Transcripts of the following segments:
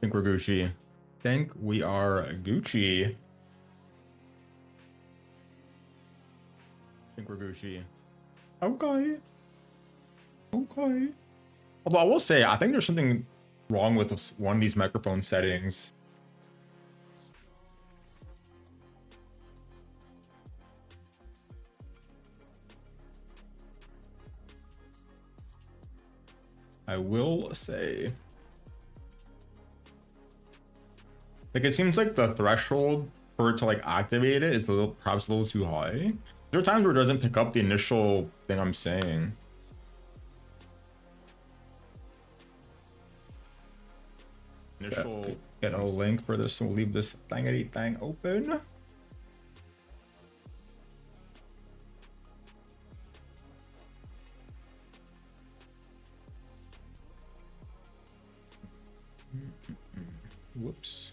Think we're Gucci. Think we are Gucci. Think we're Gucci. Okay. Okay. Although I will say, I think there's something wrong with one of these microphone settings. I will say. Like, it seems like the threshold for it to like activate it is perhaps a little too high. There are times where it doesn't pick up the initial thing I'm saying. Get a link for this, so we'll leave this thingity thing open. Whoops.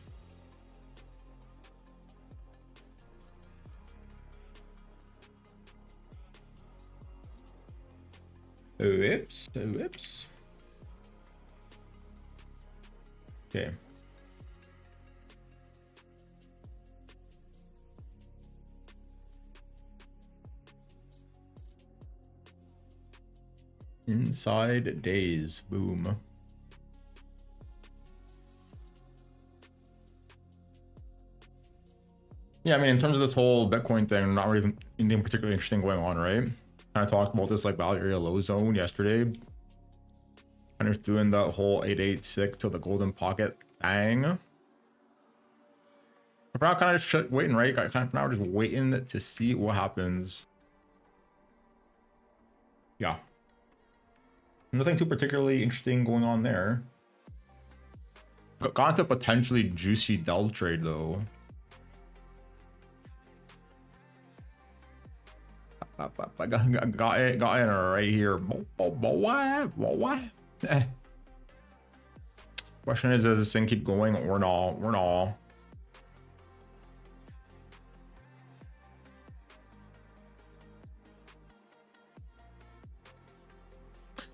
Whoops. Whoops. Okay. Inside days. Boom. Yeah, I mean, in terms of this whole Bitcoin thing, not really anything particularly interesting going on, right? I talked about this like value area low zone yesterday. Kind of doing that whole 886 to the golden pocket thing. For now, kind of just waiting, right? Kind of now just waiting to see what happens. Yeah. Nothing too particularly interesting going on there. Got into a potentially juicy Dell trade though. I got it right here. Boy. Question is, does this thing keep going or not? We're not.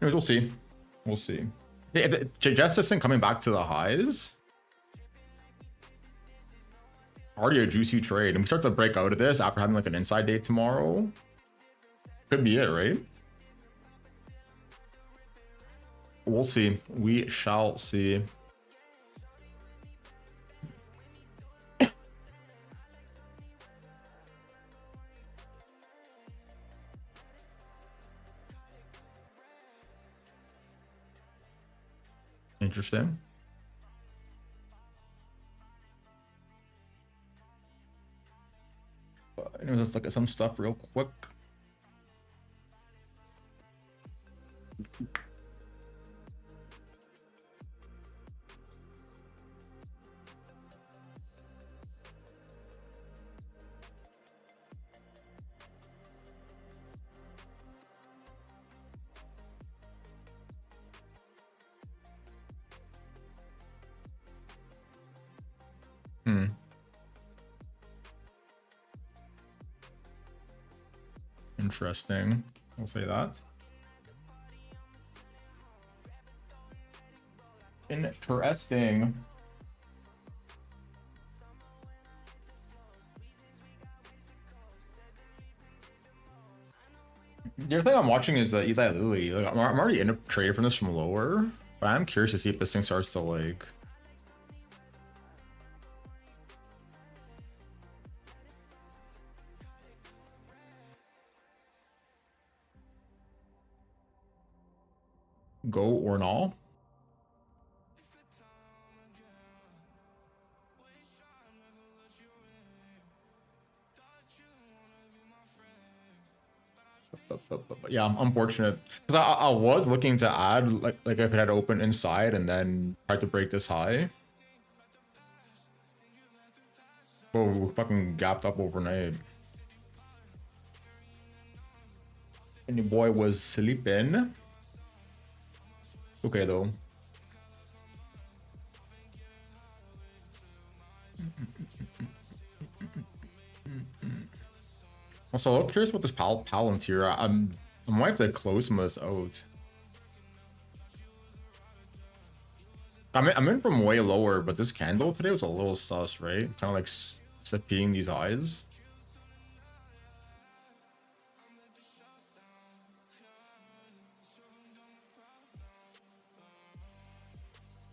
Anyways, we'll see. We'll see. Jets this thing coming back to the highs. Already a juicy trade, and we start to break out of this after having like an inside day tomorrow. Could be it, right? We'll see. We shall see. Interesting. Anyways, let's look at some stuff real quick. Interesting. I'll say that. Interesting. The other thing I'm watching is Eli Lilly. Like, I'm already in a trade from this from lower, but I'm curious to see if this thing starts to like. Go or not. Yeah, unfortunate, because I was looking to add like if it had opened inside and then tried to break this high. Oh, we fucking gapped up overnight. And your boy was sleeping. Okay though. Also, I'm curious about this Palantir. I might have to close some of this out. I'm in from way lower, but this candle today was a little sus, right? Kind of like sipping these eyes.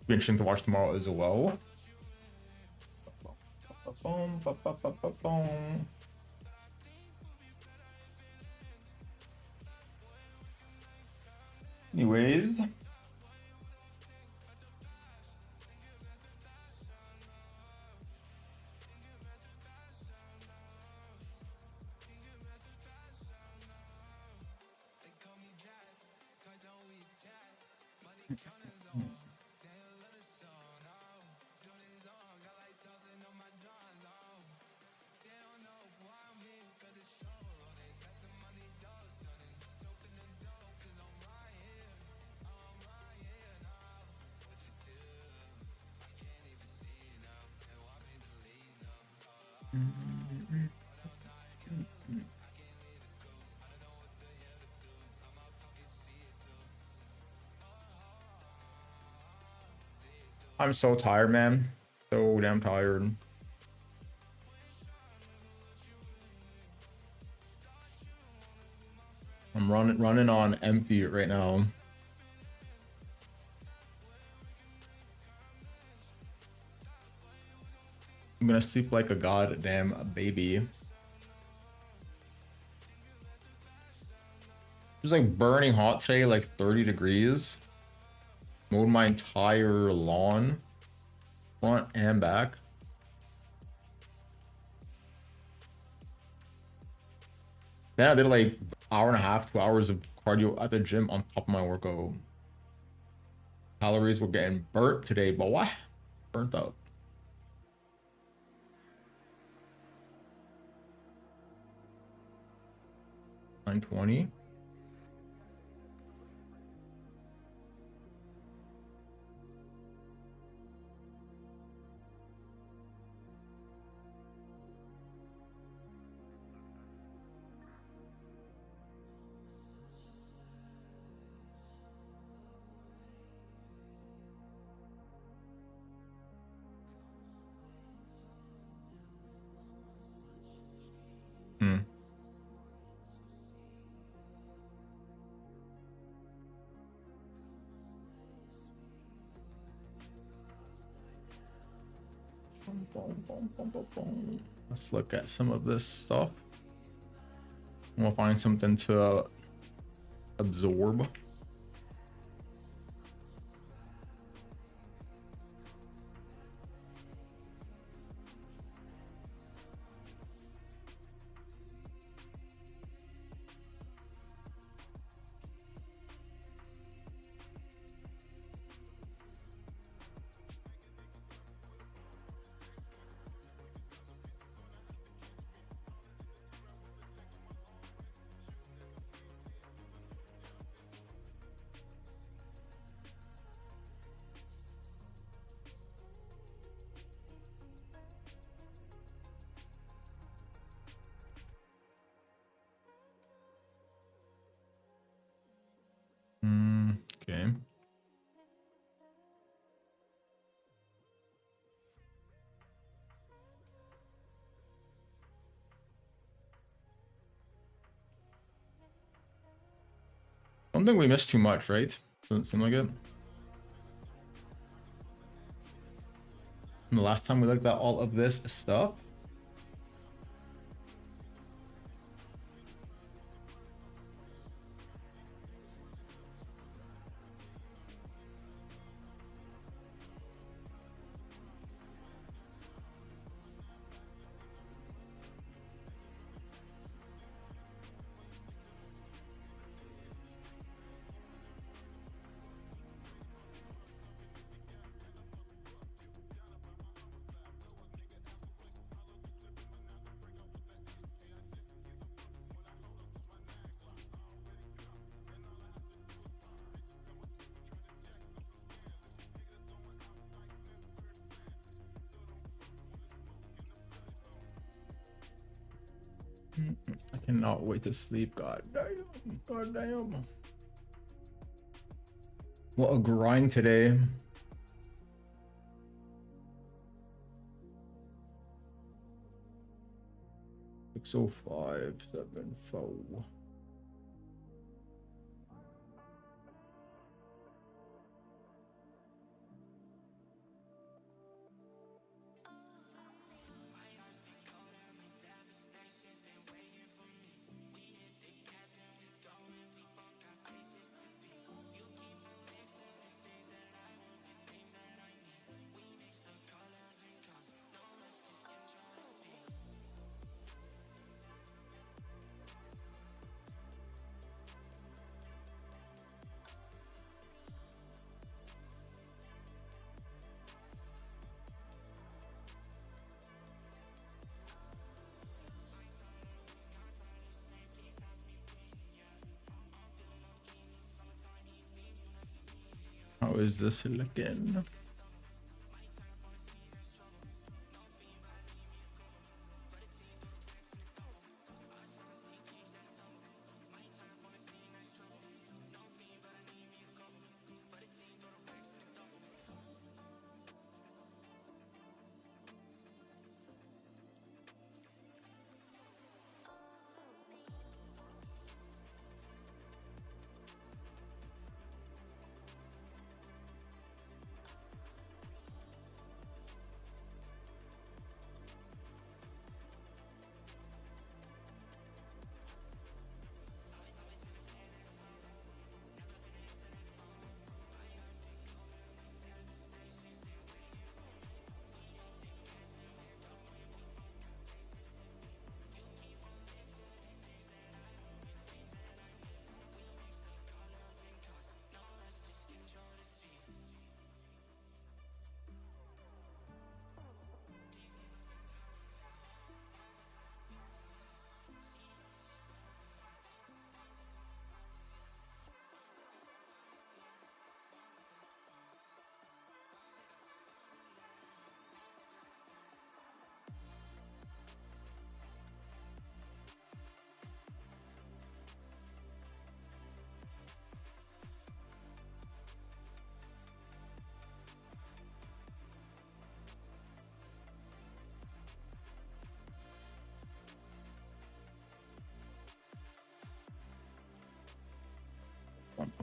Be interesting to watch tomorrow as well. Anyways. I'm so tired, man. So damn tired. I'm running on empty right now. I'm gonna sleep like a goddamn baby. It was like burning hot today, like 30 degrees. Mowed my entire lawn, front and back. Then I did like hour and a half, 2 hours of cardio at the gym on top of my workout. Calories were getting burnt today, but what? Burnt out. $920. Hmm. Let's look at some of this stuff. We'll find something to absorb. Okay. Don't think we missed too much, right? Doesn't seem like it. And the last time we looked at all of this stuff. I cannot wait to sleep. God damn. God damn. What a grind today. 60574. How is this looking?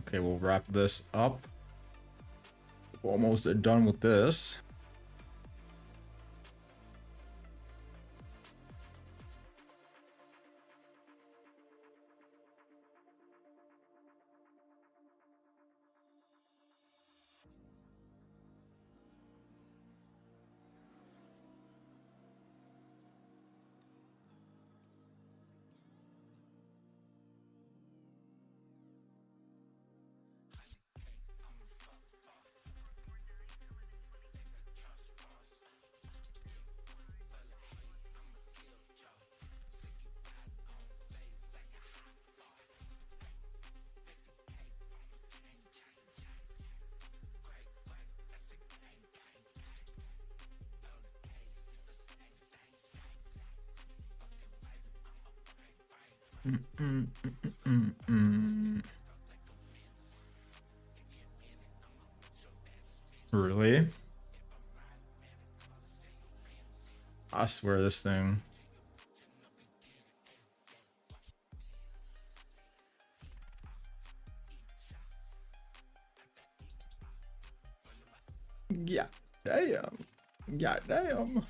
Okay, we'll wrap this up. We're almost done with this. Really? I swear this thing. Yeah, damn. Yeah, damn.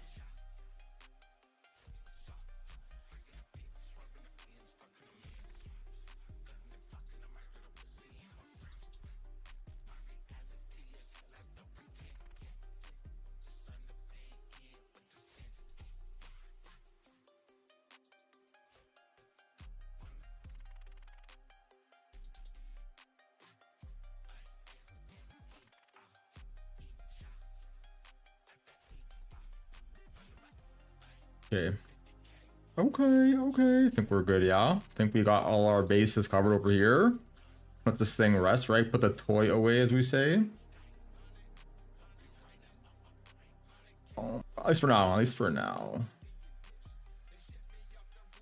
Okay. Okay. I think we're good, yeah. I think we got all our bases covered over here. Let this thing rest, right? Put the toy away, as we say. Oh, at least for now, at least for now.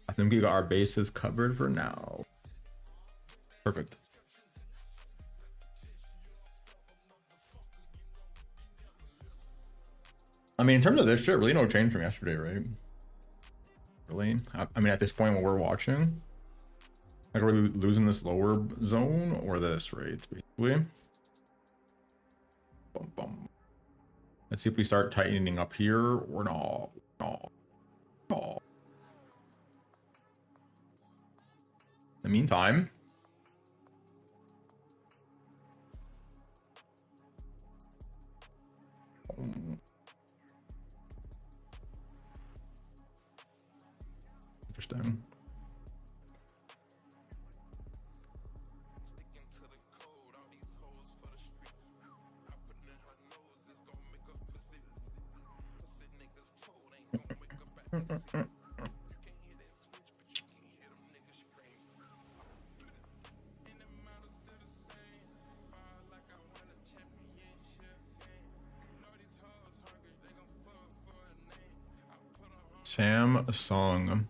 I think we got our bases covered for now. Perfect. I mean, in terms of this shit, really no change from yesterday, right? really. I mean, at this point when we're watching, like, are we losing this lower zone or this, right? Basically. Bum, bum. Let's see if we start tightening up here or not. No. No. In the meantime, interesting. Samsung.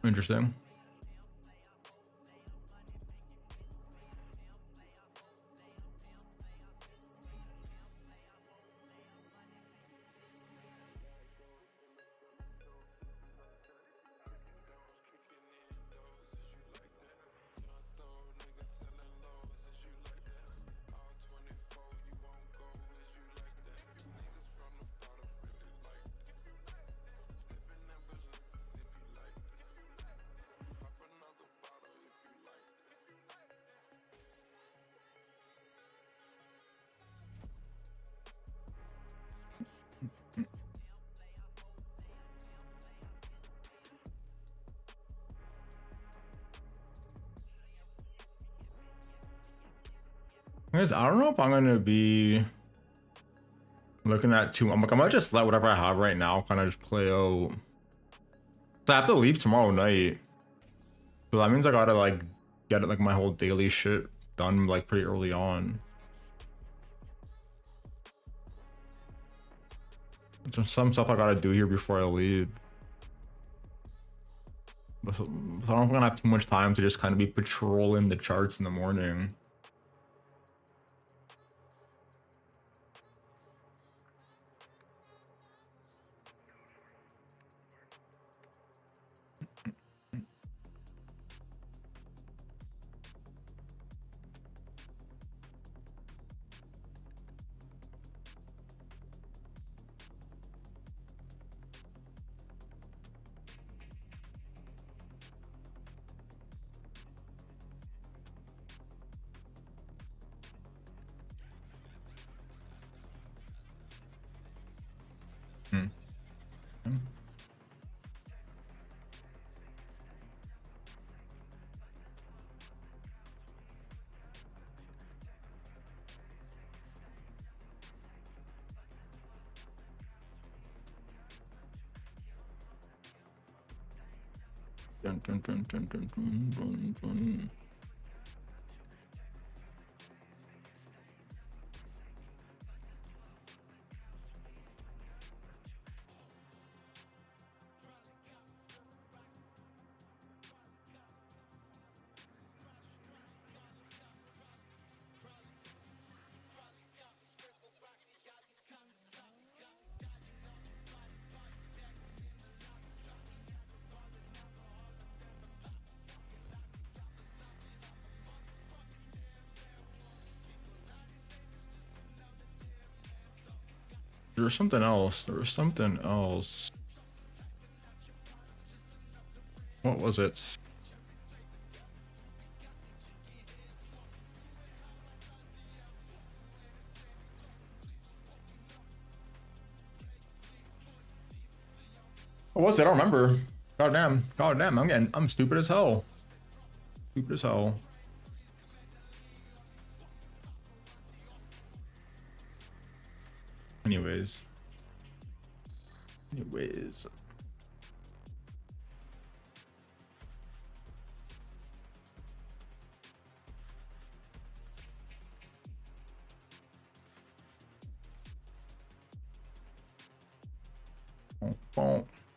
Interesting. Guys, I don't know if I'm gonna be looking at too. I'm gonna just let whatever I have right now kind of just play out. So I have to leave tomorrow night, so that means I gotta like get it, like my whole daily shit done like pretty early on. There's some stuff I gotta do here before I leave. But so I don't know if I'm gonna have too much time to just kind of be patrolling the charts in the morning. Hmm. Dun, dun, dun, dun, dun, dun, dun, dun. There was something else. There was something else. What was it? What was it? I don't remember. God damn. God damn. I'm stupid as hell. Stupid as hell. Anyways.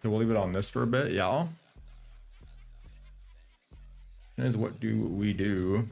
So we'll leave it on this for a bit. Yeah. Is what do we do?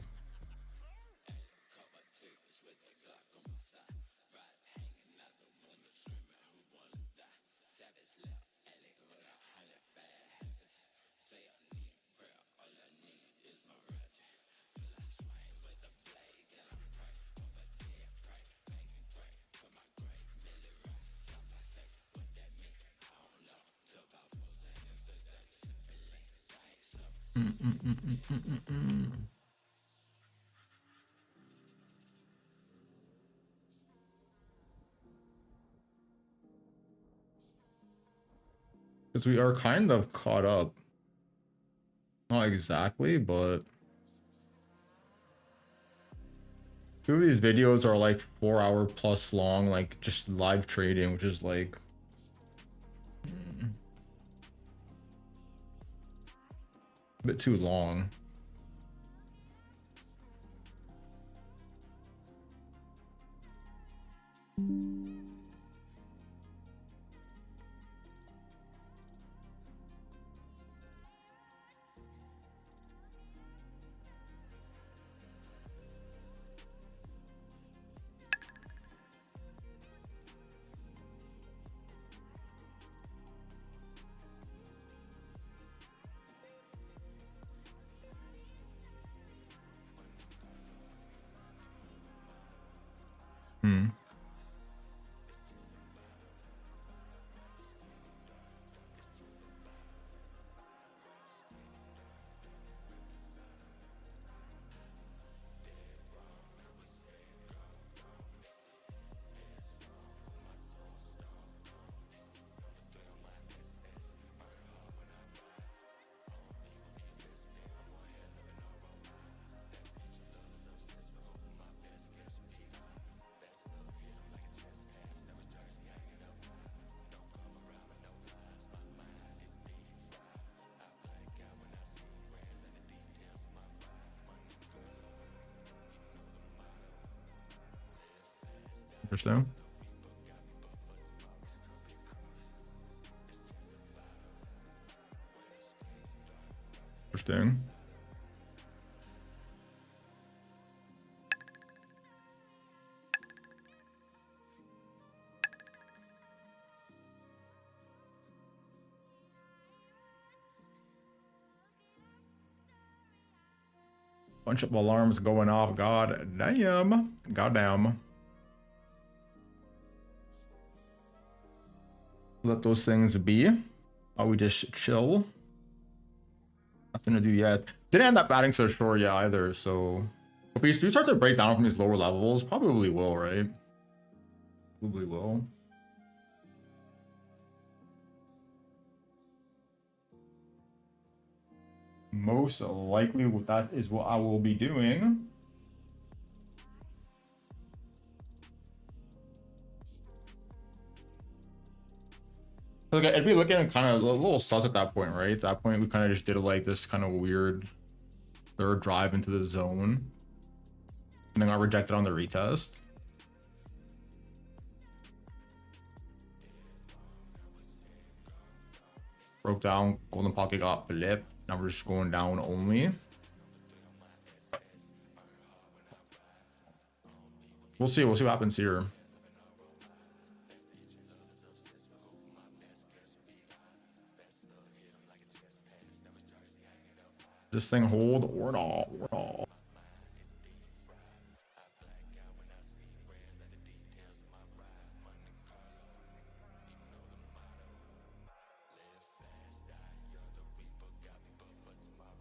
Because we are kind of caught up. Not exactly, but two of these videos are like 4 hour plus long, like just live trading, which is like a bit too long. Hmm. Interesting. Interesting. Bunch of alarms going off. God damn. Goddamn. Let those things be. While we just chill. Nothing to do yet. Didn't end up adding to the shore yet either, so if we do start to break down from these lower levels, probably will, right? Probably will. Most likely that is what I will be doing. Like, I'd be looking at kind of a little sus at that point, right? At that point, we kind of just did like this kind of weird third drive into the zone. And then got rejected on the retest. Broke down, golden pocket got flipped. Now we're just going down only. We'll see what happens here. Does this thing hold or not? Or not?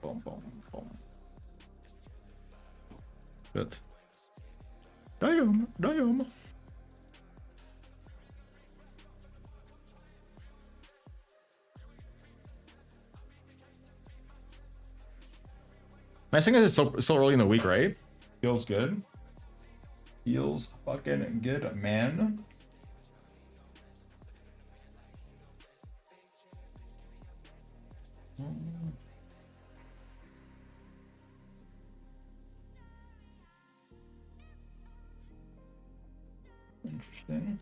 Boom, boom, boom. Good. Damn, damn. Nice thing is it's so early in the week, right? Feels good. Feels fucking good, man. Interesting.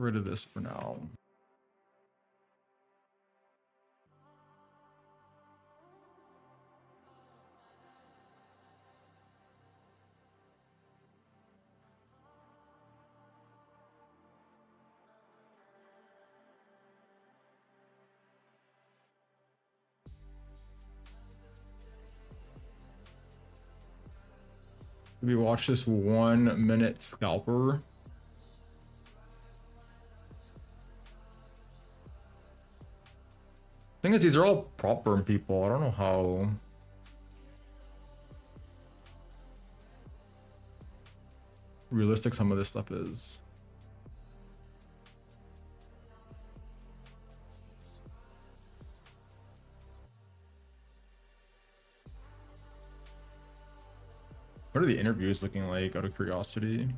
rid of this for now. We watch this 1 minute scalper. Thing is, these are all prop firm people. I don't know how. Realistic some of this stuff is. What are the interviews looking like, out of curiosity?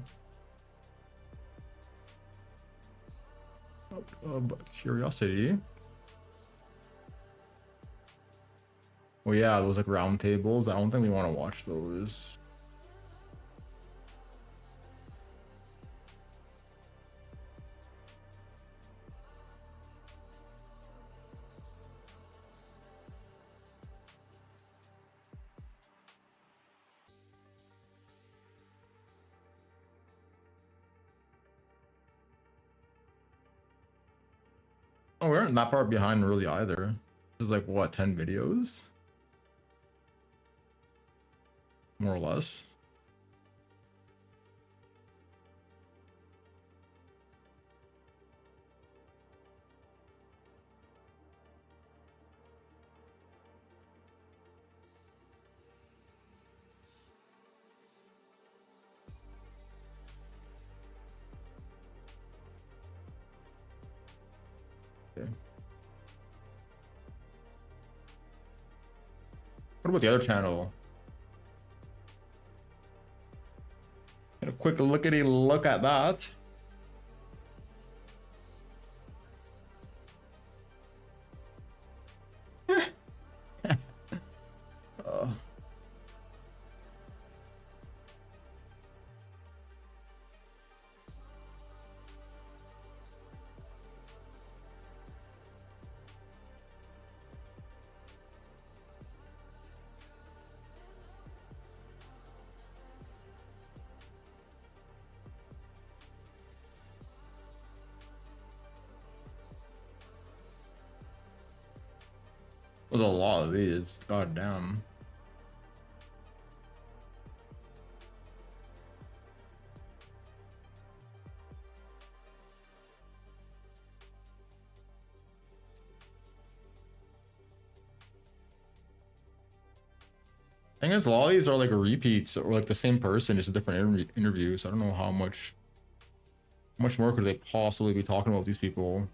Curiosity. Well, yeah, those like round tables. I don't think we want to watch those. Oh, we aren't that far behind really either. This is like what, 10 videos? More or less. Okay. What about the other channel? Get a quick look at that. There's a lot of these. God damn. I think a lot of these are like repeats or like the same person, just a different interview. So I don't know how much more could they possibly be talking about these people.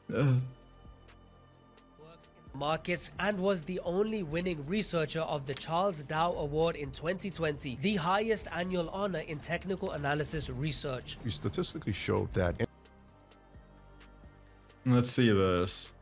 Yeah. Markets and was the only winning researcher of the Charles Dow Award in 2020, the highest annual honor in technical analysis research. We statistically showed that. Let's see this.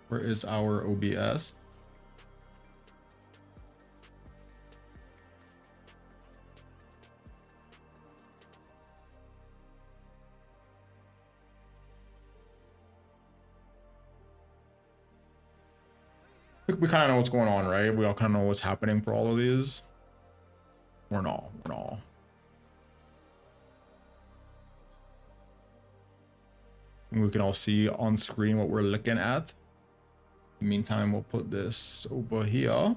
Where is our OBS? We kind of know what's going on, right? We all kind of know what's happening for all of these. We're not. And we can all see on screen what we're looking at. Meantime, we'll put this over here.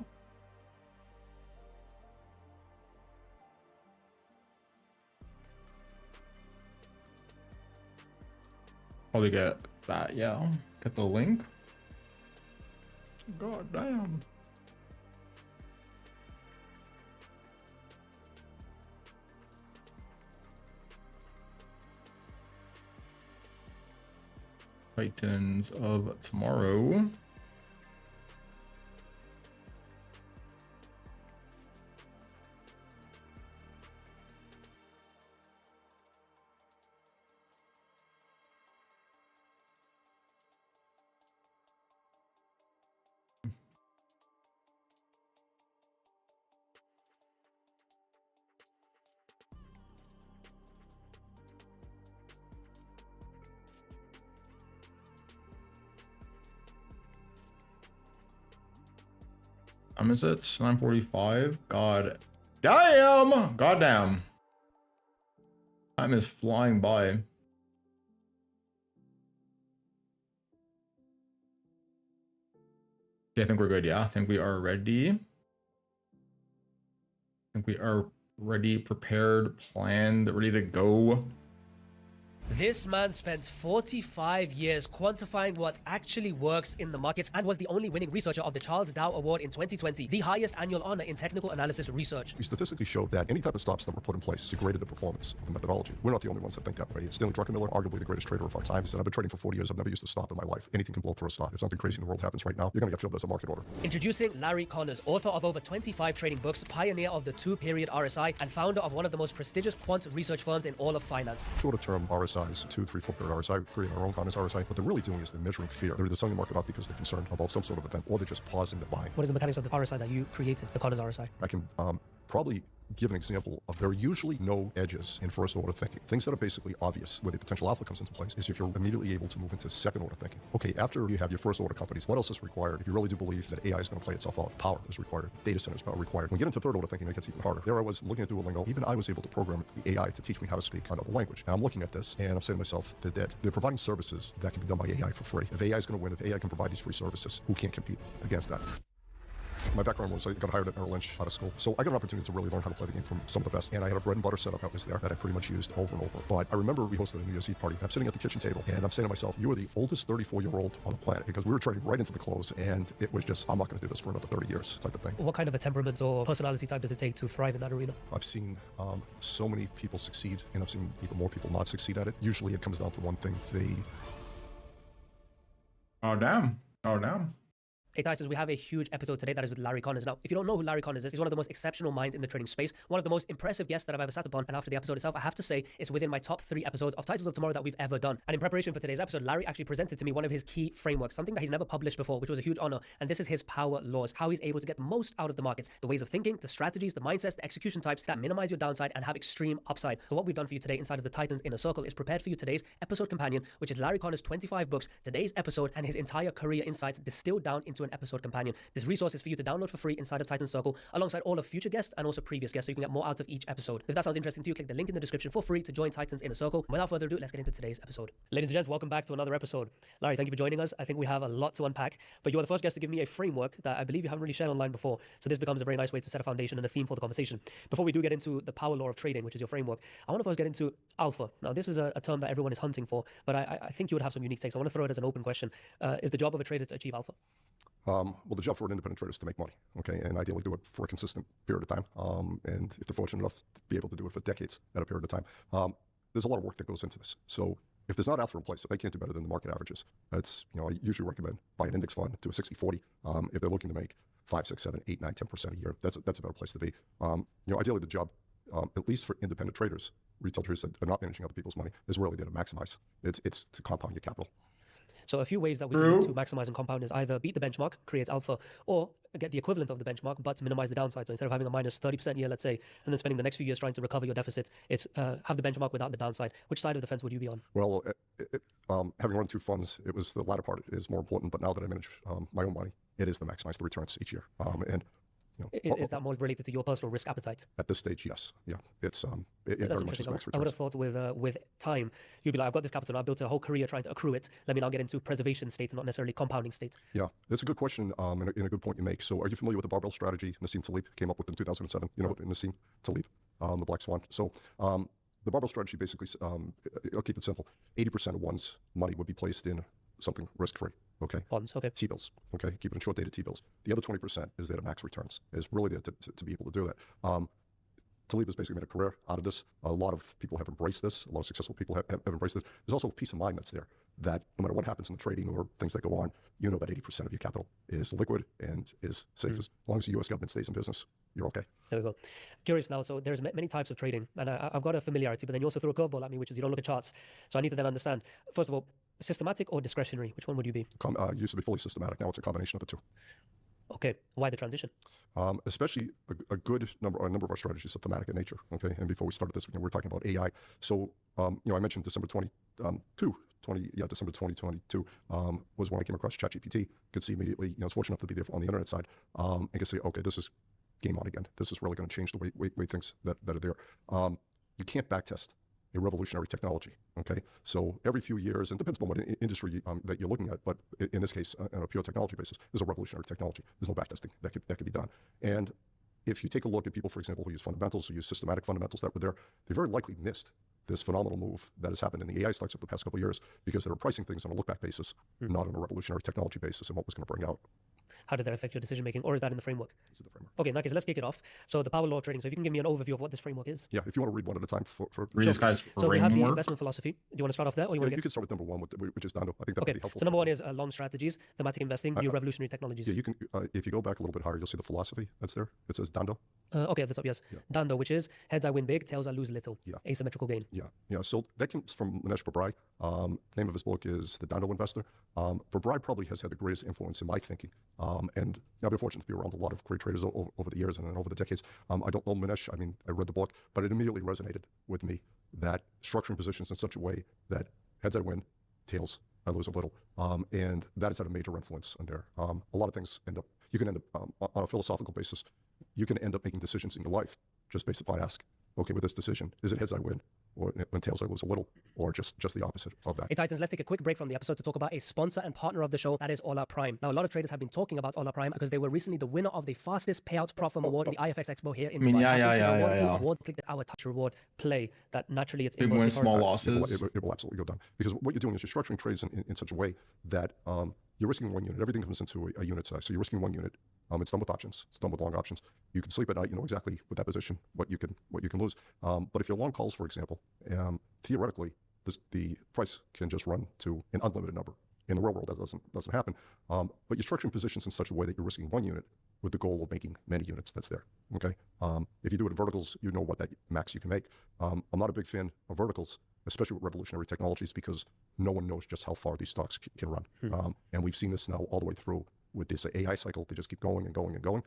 Probably get that, yeah. Get the link. God damn. Titans of tomorrow. Is it 9:45? God damn! God damn. Time is flying by. Okay, I think we're good. Yeah, I think we are ready. I think we are ready, prepared, planned, ready to go. This man spent 45 years quantifying what actually works in the markets and was the only winning researcher of the Charles Dow Award in 2020, the highest annual honor in technical analysis research. We statistically showed that any type of stops that were put in place degraded the performance of the methodology. We're not the only ones that think that way. Stanley Druckenmiller, arguably the greatest trader of our time, said, I've been trading for 40 years. I've never used a stop in my life. Anything can blow through a stop. If something crazy in the world happens right now, you're going to get filled as a market order. Introducing Larry Connors, author of over 25 trading books, pioneer of the 2-period RSI, and founder of one of the most prestigious quant research firms in all of finance. Shorter term RSIs, 2, 3, 4 period RSI, creating our own Connors RSI. What they're really doing is they're measuring fear. They're either selling the market up because they're concerned about some sort of event, or they're just pausing the buying. What is the mechanics of the RSI that you created, the Connors RSI? I can probably give an example of there are usually no edges in first order thinking. Things that are basically obvious where the potential alpha comes into place is if you're immediately able to move into second order thinking. Okay, after you have your first order companies, what else is required? If you really do believe that AI is going to play itself out, power is required, data centers are required. When you get into third order thinking, it gets even harder. There I was looking at Duolingo, even I was able to program the AI to teach me how to speak another language. Now I'm looking at this and I'm saying to myself, they're dead. They're providing services that can be done by AI for free. If AI is going to win, if AI can provide these free services, who can't compete against that? My background was I got hired at Merrill Lynch out of school. So I got an opportunity to really learn how to play the game from some of the best. And I had a bread and butter setup that was there that I pretty much used over and over. But I remember we hosted a New Year's Eve party. And I'm sitting at the kitchen table and I'm saying to myself, you are the oldest 34-year-old on the planet, because we were trading right into the close. And it was just, I'm not going to do this for another 30 years type of thing. What kind of a temperament or personality type does it take to thrive in that arena? I've seen so many people succeed, and I've seen even more people not succeed at it. Usually it comes down to one thing. Oh, damn. Oh, damn. Hey Titans, we have a huge episode today that is with Larry Connors. Now, if you don't know who Larry Connors is, he's one of the most exceptional minds in the trading space, one of the most impressive guests that I've ever sat upon, and after the episode itself, I have to say, it's within my top 3 episodes of Titles of Tomorrow that we've ever done. And in preparation for today's episode, Larry actually presented to me one of his key frameworks, something that he's never published before, which was a huge honor, and this is his power laws, how he's able to get the most out of the markets, the ways of thinking, the strategies, the mindsets, the execution types that minimize your downside and have extreme upside. So what we've done for you today inside of the Titans Inner Circle is prepared for you today's episode companion, which is Larry Connors' 25 books, today's episode, and his entire career insights distilled down into an episode companion. This resource is for you to download for free inside of Titan Circle, alongside all of future guests and also previous guests, so you can get more out of each episode. If that sounds interesting to you, click the link in the description for free to join Titans Inner Circle. Without further ado, let's get into today's episode. Ladies and gents, welcome back to another episode. Larry, thank you for joining us. I think we have a lot to unpack, but you are the first guest to give me a framework that I believe you haven't really shared online before, so this becomes a very nice way to set a foundation and a theme for the conversation. Before we do get into the power law of trading, which is your framework, I want to first get into alpha. Now, this is a term that everyone is hunting for, but I think you would have some unique takes. I want to throw it as an open question. Is the job of a trader to achieve alpha? Well, the job for an independent trader is to make money, okay, and ideally do it for a consistent period of time. And if they're fortunate enough to be able to do it for decades at a period of time, there's a lot of work that goes into this. So if there's not alpha in place, if they can't do better than the market averages, that's, I usually recommend buy an index fund, do a 60-40. If they're looking to make 5, 6, 7, 8, 9, 10% a year, that's a better place to be. Ideally the job, at least for independent traders, retail traders that are not managing other people's money, is really there to maximize. It's to compound your capital. So a few ways that we can do to maximize and compound is either beat the benchmark, create alpha, or get the equivalent of the benchmark, but minimize the downside. So instead of having a minus 30% year, let's say, and then spending the next few years trying to recover your deficits, it's have the benchmark without the downside. Which side of the fence would you be on? Well, having run 2 funds, it was the latter part is more important. But now that I manage my own money, it is to maximize the returns each year. And Is that more related to your personal risk appetite? At this stage, yes. Yeah, it's it That's very much is interesting. max I would returns. have thought with time, you'd be like, I've got this capital, I've built a whole career trying to accrue it. Let me now get into preservation state and not necessarily compounding state. Yeah, that's a good question and a good point you make. So are you familiar with the barbell strategy Nassim Taleb came up with in 2007? You know what Nassim Taleb, the Black Swan. So the barbell strategy basically, I'll keep it simple. 80% of one's money would be placed in something risk-free, okay? Bonds, okay. T-bills, okay? Keep it in short-dated T-bills. The other 20% is there to max returns, is really there to be able to do that. Taleb has basically made a career out of this. A lot of people have embraced this. A lot of successful people have embraced it. There's also peace of mind that's there, that no matter what happens in the trading or things that go on, you know that 80% of your capital is liquid and is safe. As long as the U.S. government stays in business, you're okay. There we go. Curious now, so there's many types of trading, and I've got a familiarity, but then you also threw a curveball at me, which is you don't look at charts. So I need to then understand, first of all, systematic or discretionary? Which one would you be? Used to be fully systematic. Now it's a combination of the two. Okay, why the transition? Especially a number of our strategies are thematic in nature. Okay, and before we started this, we were talking about AI. So I mentioned December 2022 was when I came across ChatGPT. Could see immediately. I was fortunate enough to be there on the internet side, and could say, okay, this is game on again. This is really going to change the way things that are there. You can't backtest a revolutionary technology. Okay, so every few years, and it depends on what industry that you're looking at, but in this case, on a pure technology basis, there's a revolutionary technology. There's no backtesting that could be done. And if you take a look at people, for example, who use fundamentals, who use systematic fundamentals that were there, they very likely missed this phenomenal move that has happened in the AI stocks over the past couple of years because they were pricing things on a look-back basis, not on a revolutionary technology basis and what was going to bring out. How did that affect your decision making, or is that in the framework? This is the framework. Okay, in that case, let's kick it off. So the power law of trading. So if you can give me an overview of what this framework is. Yeah, if you want to read one at a time for Read this guy's So we have the framework. investment philosophy. Do you want to start off there, or you want to you can start with number one, which is Dando. I think that would Okay, be helpful. so number one is long strategies, thematic investing, new revolutionary technologies. Yeah, you can. If you go back a little bit higher, you'll see the philosophy that's there. It says Dando. Okay, at the top, yes. Dando, which is heads I win big, tails I lose little. Yeah. Asymmetrical gain. Yeah. So that comes from Manesh Babrai. Name of his book is The Dando Investor. Babrai probably has had the greatest influence in my thinking. And I've been fortunate to be around a lot of great traders over the years and over the decades. I don't know Manesh. I mean, I read the book, but it immediately resonated with me that structuring positions in such a way that heads I win, tails I lose a little. And that has had a major influence on there. A lot of things you can end up, on a philosophical basis, you can end up making decisions in your life just based upon okay, with this decision, is it heads I win, or when tails I lose a little, or just the opposite of that? Hey Titans, let's take a quick break from the episode to talk about a sponsor and partner of the show, that is All Out Prime. Now, a lot of traders have been talking about All Out Prime because they were recently the winner of the fastest payout prop firm award in the IFX Expo here in Dubai. Award, click our touch reward play that naturally it's Big wins, small losses. It will absolutely go down because what you're doing is you're structuring trades in such a way that you're risking one unit. Everything comes into a unit size. So you're risking one unit. It's done with options. It's done with long options. You can sleep at night. You know exactly with that position what you can lose. But if you're long calls, for example, theoretically, the price can just run to an unlimited number. In the real world, that doesn't happen. But you're structuring positions in such a way that you're risking one unit with the goal of making many units that's there. Okay. If you do it in verticals, you know what that max you can make. I'm not a big fan of verticals, especially with revolutionary technologies, because no one knows just how far these stocks can run. And we've seen this now all the way through with this AI cycle. They just keep going and going and going.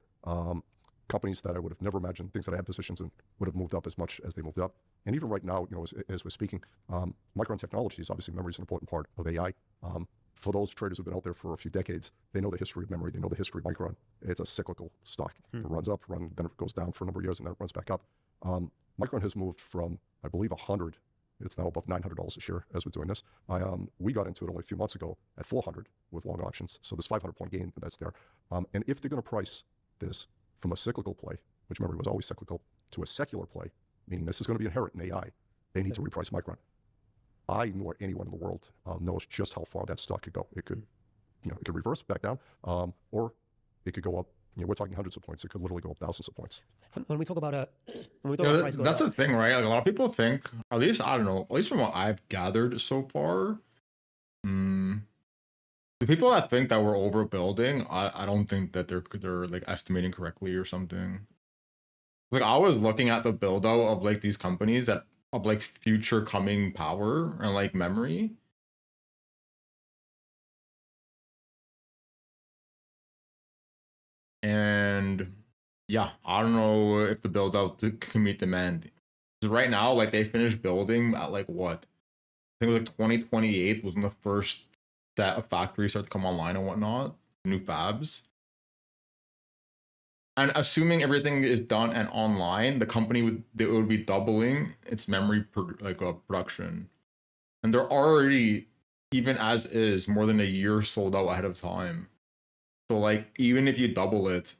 Companies that I would have never imagined, things that I had positions in, would have moved up as much as they moved up. And even right now, as we're speaking, Micron Technologies, obviously memory is an important part of AI. For those traders who've been out there for a few decades, they know the history of memory. They know the history of Micron. It's a cyclical stock. It runs up, then it goes down for a number of years, and then it runs back up. Micron has moved from, I believe, 100. It's now above $900 a share as we're doing this. We got into it only a few months ago at 400 with long options. So there's 500-point gain that's there. And if they're going to price this from a cyclical play, which memory was always cyclical, to a secular play, meaning this is going to be inherent in AI, they need to reprice Micron. I nor anyone in the world knows just how far that stock could go. It could, it could reverse back down, or it could go up. We're talking hundreds of points. It could literally go up thousands of points. When we talk about price going that's up, the thing, right? Like a lot of people think, at least I don't know, at least from what I've gathered so far, the people that think that we're overbuilding, I don't think that they're like estimating correctly or something. Like I was looking at the build out of like these companies that of like future coming power and like memory. And yeah, I don't know if the build out can meet demand. Because right now, like they finished building at like what? I think it was like 2028 was when the first set of factories started to come online and whatnot, new fabs. And assuming everything is done and online, the company would be doubling its memory production, and they're already, even as is, more than a year sold out ahead of time. So like, even if you double it,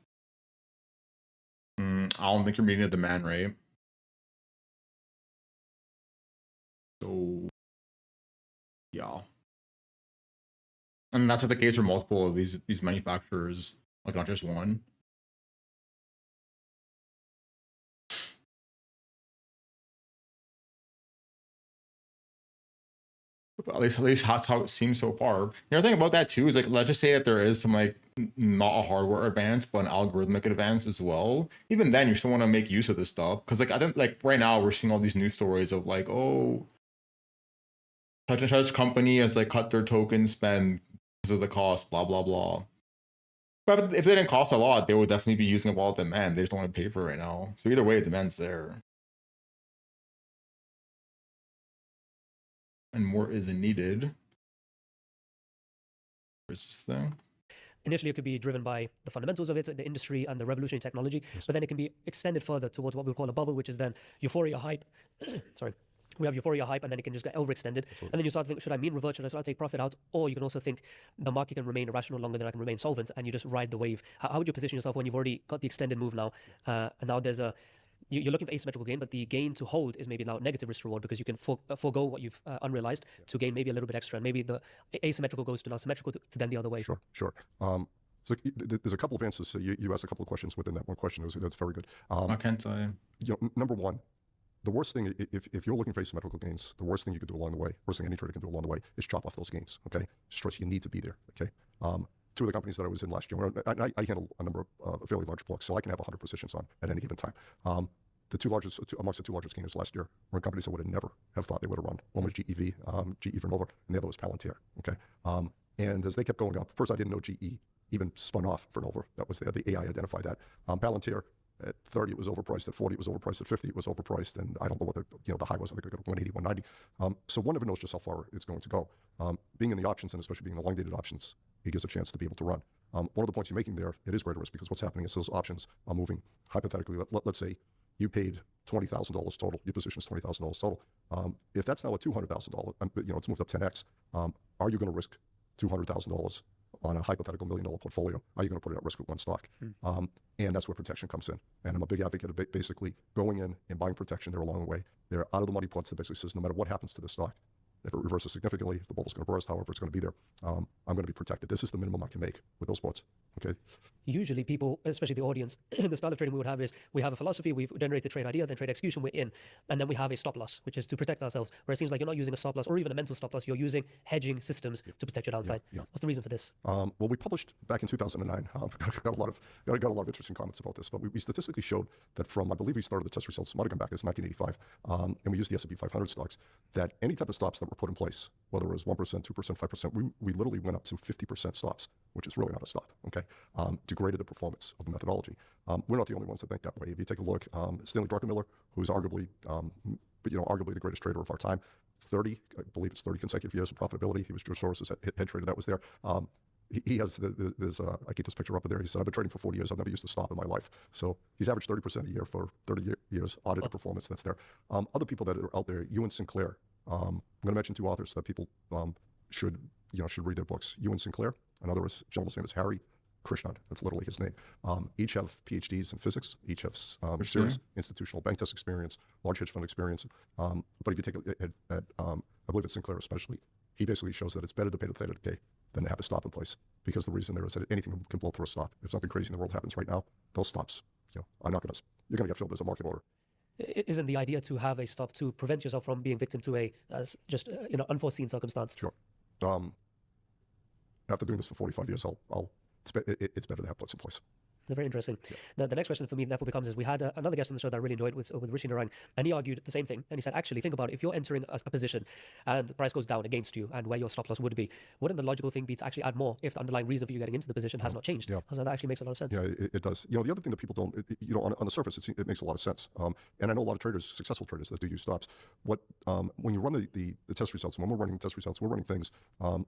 I don't think you're meeting the demand, right? So yeah, and that's the case for multiple of these manufacturers, like not just one. But at least that's how it seems so far. The other thing about that too is like, let's just say that there is some like not a hardware advance, but an algorithmic advance as well. Even then, you still want to make use of this stuff because like I don't like right now we're seeing all these news stories of like, oh, such and such company has like cut their token spend because of the cost, blah blah blah. But if they didn't cost a lot, they would definitely be using a lot of demand. They just don't want to pay for it right now. So either way, demand's there. And more is needed. Where's this thing? Initially, it could be driven by the fundamentals of it, the industry, and the revolutionary technology. Yes. But then it can be extended further towards what we call a bubble, which is then euphoria hype. Sorry. We have euphoria hype, and then it can just get overextended. Absolutely. And then you start to think, should I mean revert? Should I start to take profit out? Or you can also think the market can remain irrational longer than I can remain solvent, and you just ride the wave. How would you position yourself when you've already got the extended move now? And now there's you're looking for asymmetrical gain, but the gain to hold is maybe now negative risk reward because you can forego what you've unrealized to gain maybe a little bit extra. And maybe the asymmetrical goes to now symmetrical to then the other way. Sure. So there's a couple of answers. So you asked a couple of questions within that one question. That's very good. I can't tell you. Number one, the worst thing, if you're looking for asymmetrical gains, the worst thing you can do along the way, worst thing any trader can do along the way, is chop off those gains. Okay, stress you need to be there. Okay. Two of the companies that I was in last year, I handle a number of fairly large books, so I can have 100 positions on at any given time. The two largest amongst the two largest gainers last year were companies I would have never have thought they would have run. One was GEV, GE Vernova, and the other was Palantir. Okay, and as they kept going up, first I didn't know GE even spun off Vernova. That was there. The AI identified that. Palantir at 30 it was overpriced. At 40 it was overpriced. At 50 it was overpriced. And I don't know what the high was. I think it got 180, 190. So one never knows just how far it's going to go. Being in the options and especially being in the long dated options, it gives a chance to be able to run. One of the points you're making there, it is greater risk because what's happening is those options are moving. Hypothetically, let's say you paid $20,000 total. Your position is $20,000 total. If that's now a $200,000, it's moved up 10x. Are you going to risk $200,000 on a hypothetical $1 million portfolio? Are you going to put it at risk with one stock? And that's where protection comes in. And I'm a big advocate of basically going in and buying protection there along the way. They're out of the money puts that basically says no matter what happens to the stock, if it reverses significantly, if the bubble's going to burst, however it's going to be there, I'm going to be protected. This is the minimum I can make with those puts. Okay. Usually people, especially the audience, the style of trading we would have is we have a philosophy, we've generated trade idea, then trade execution, we're in. And then we have a stop loss, which is to protect ourselves. Where it seems like you're not using a stop loss or even a mental stop loss, you're using hedging systems to protect your downside. What's the reason for this? Well, we published back in 2009, got a lot of interesting comments about this, but we statistically showed that from, I believe we started the test results, might have gone back as 1985, and we used the S&P 500 stocks, that any type of stops that were put in place, whether it was 1%, 2%, 5%, we literally went up to 50% stops, which is really not a stop, okay? Degraded the performance of the methodology. We're not the only ones that think that way. If you take a look, Stanley Druckenmiller, who's arguably, arguably the greatest trader of our time, 30, I believe it's 30 consecutive years of profitability. He was George Soros' head trader that was there. He has, I keep this picture up there. He said, I've been trading for 40 years. I've never used to stop in my life. So he's averaged 30% a year for 30 years, audited performance that's there. Other people that are out there, Ewan Sinclair. I'm going to mention two authors that people should read their books. Ewan Sinclair, another gentleman's name is Harry Krishnan. That's literally his name. Each have PhDs in physics. Each have serious institutional bank test experience, large hedge fund experience. But if you take a look at I believe it's Sinclair especially, he basically shows that it's better to pay the theta decay than to have a stop in place, because the reason there is that anything can blow through a stop. If something crazy in the world happens right now, those stops, are not going to. You're going to get filled as a market order. Isn't the idea to have a stop to prevent yourself from being victim to a unforeseen circumstance? Sure. After doing this for 45 years, it's better to have puts in place. Very interesting. Yeah. The next question for me therefore becomes is we had another guest on the show that I really enjoyed with Rishi Narang, and he argued the same thing. And he said, actually, think about it. If you're entering a position and the price goes down against you and where your stop loss would be, wouldn't the logical thing be to actually add more if the underlying reason for you getting into the position has not changed? Yeah. So that actually makes a lot of sense. Yeah, it does. The other thing that people don't, on the surface, it makes a lot of sense. And I know a lot of traders, successful traders, that do use stops. When you run the test results, when we're running test results, we're running things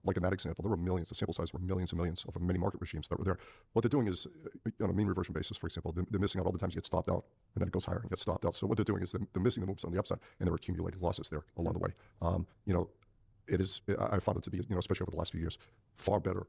like in that example, there were millions, the sample size were millions and millions of mini market regimes that were there. What they're doing is, a mean reversion basis, for example, they're missing out all the times you get stopped out, and then it goes higher and gets stopped out. So what they're doing is they're missing the moves on the upside, and they're accumulating losses there along the way. I found it to be, especially over the last few years, far better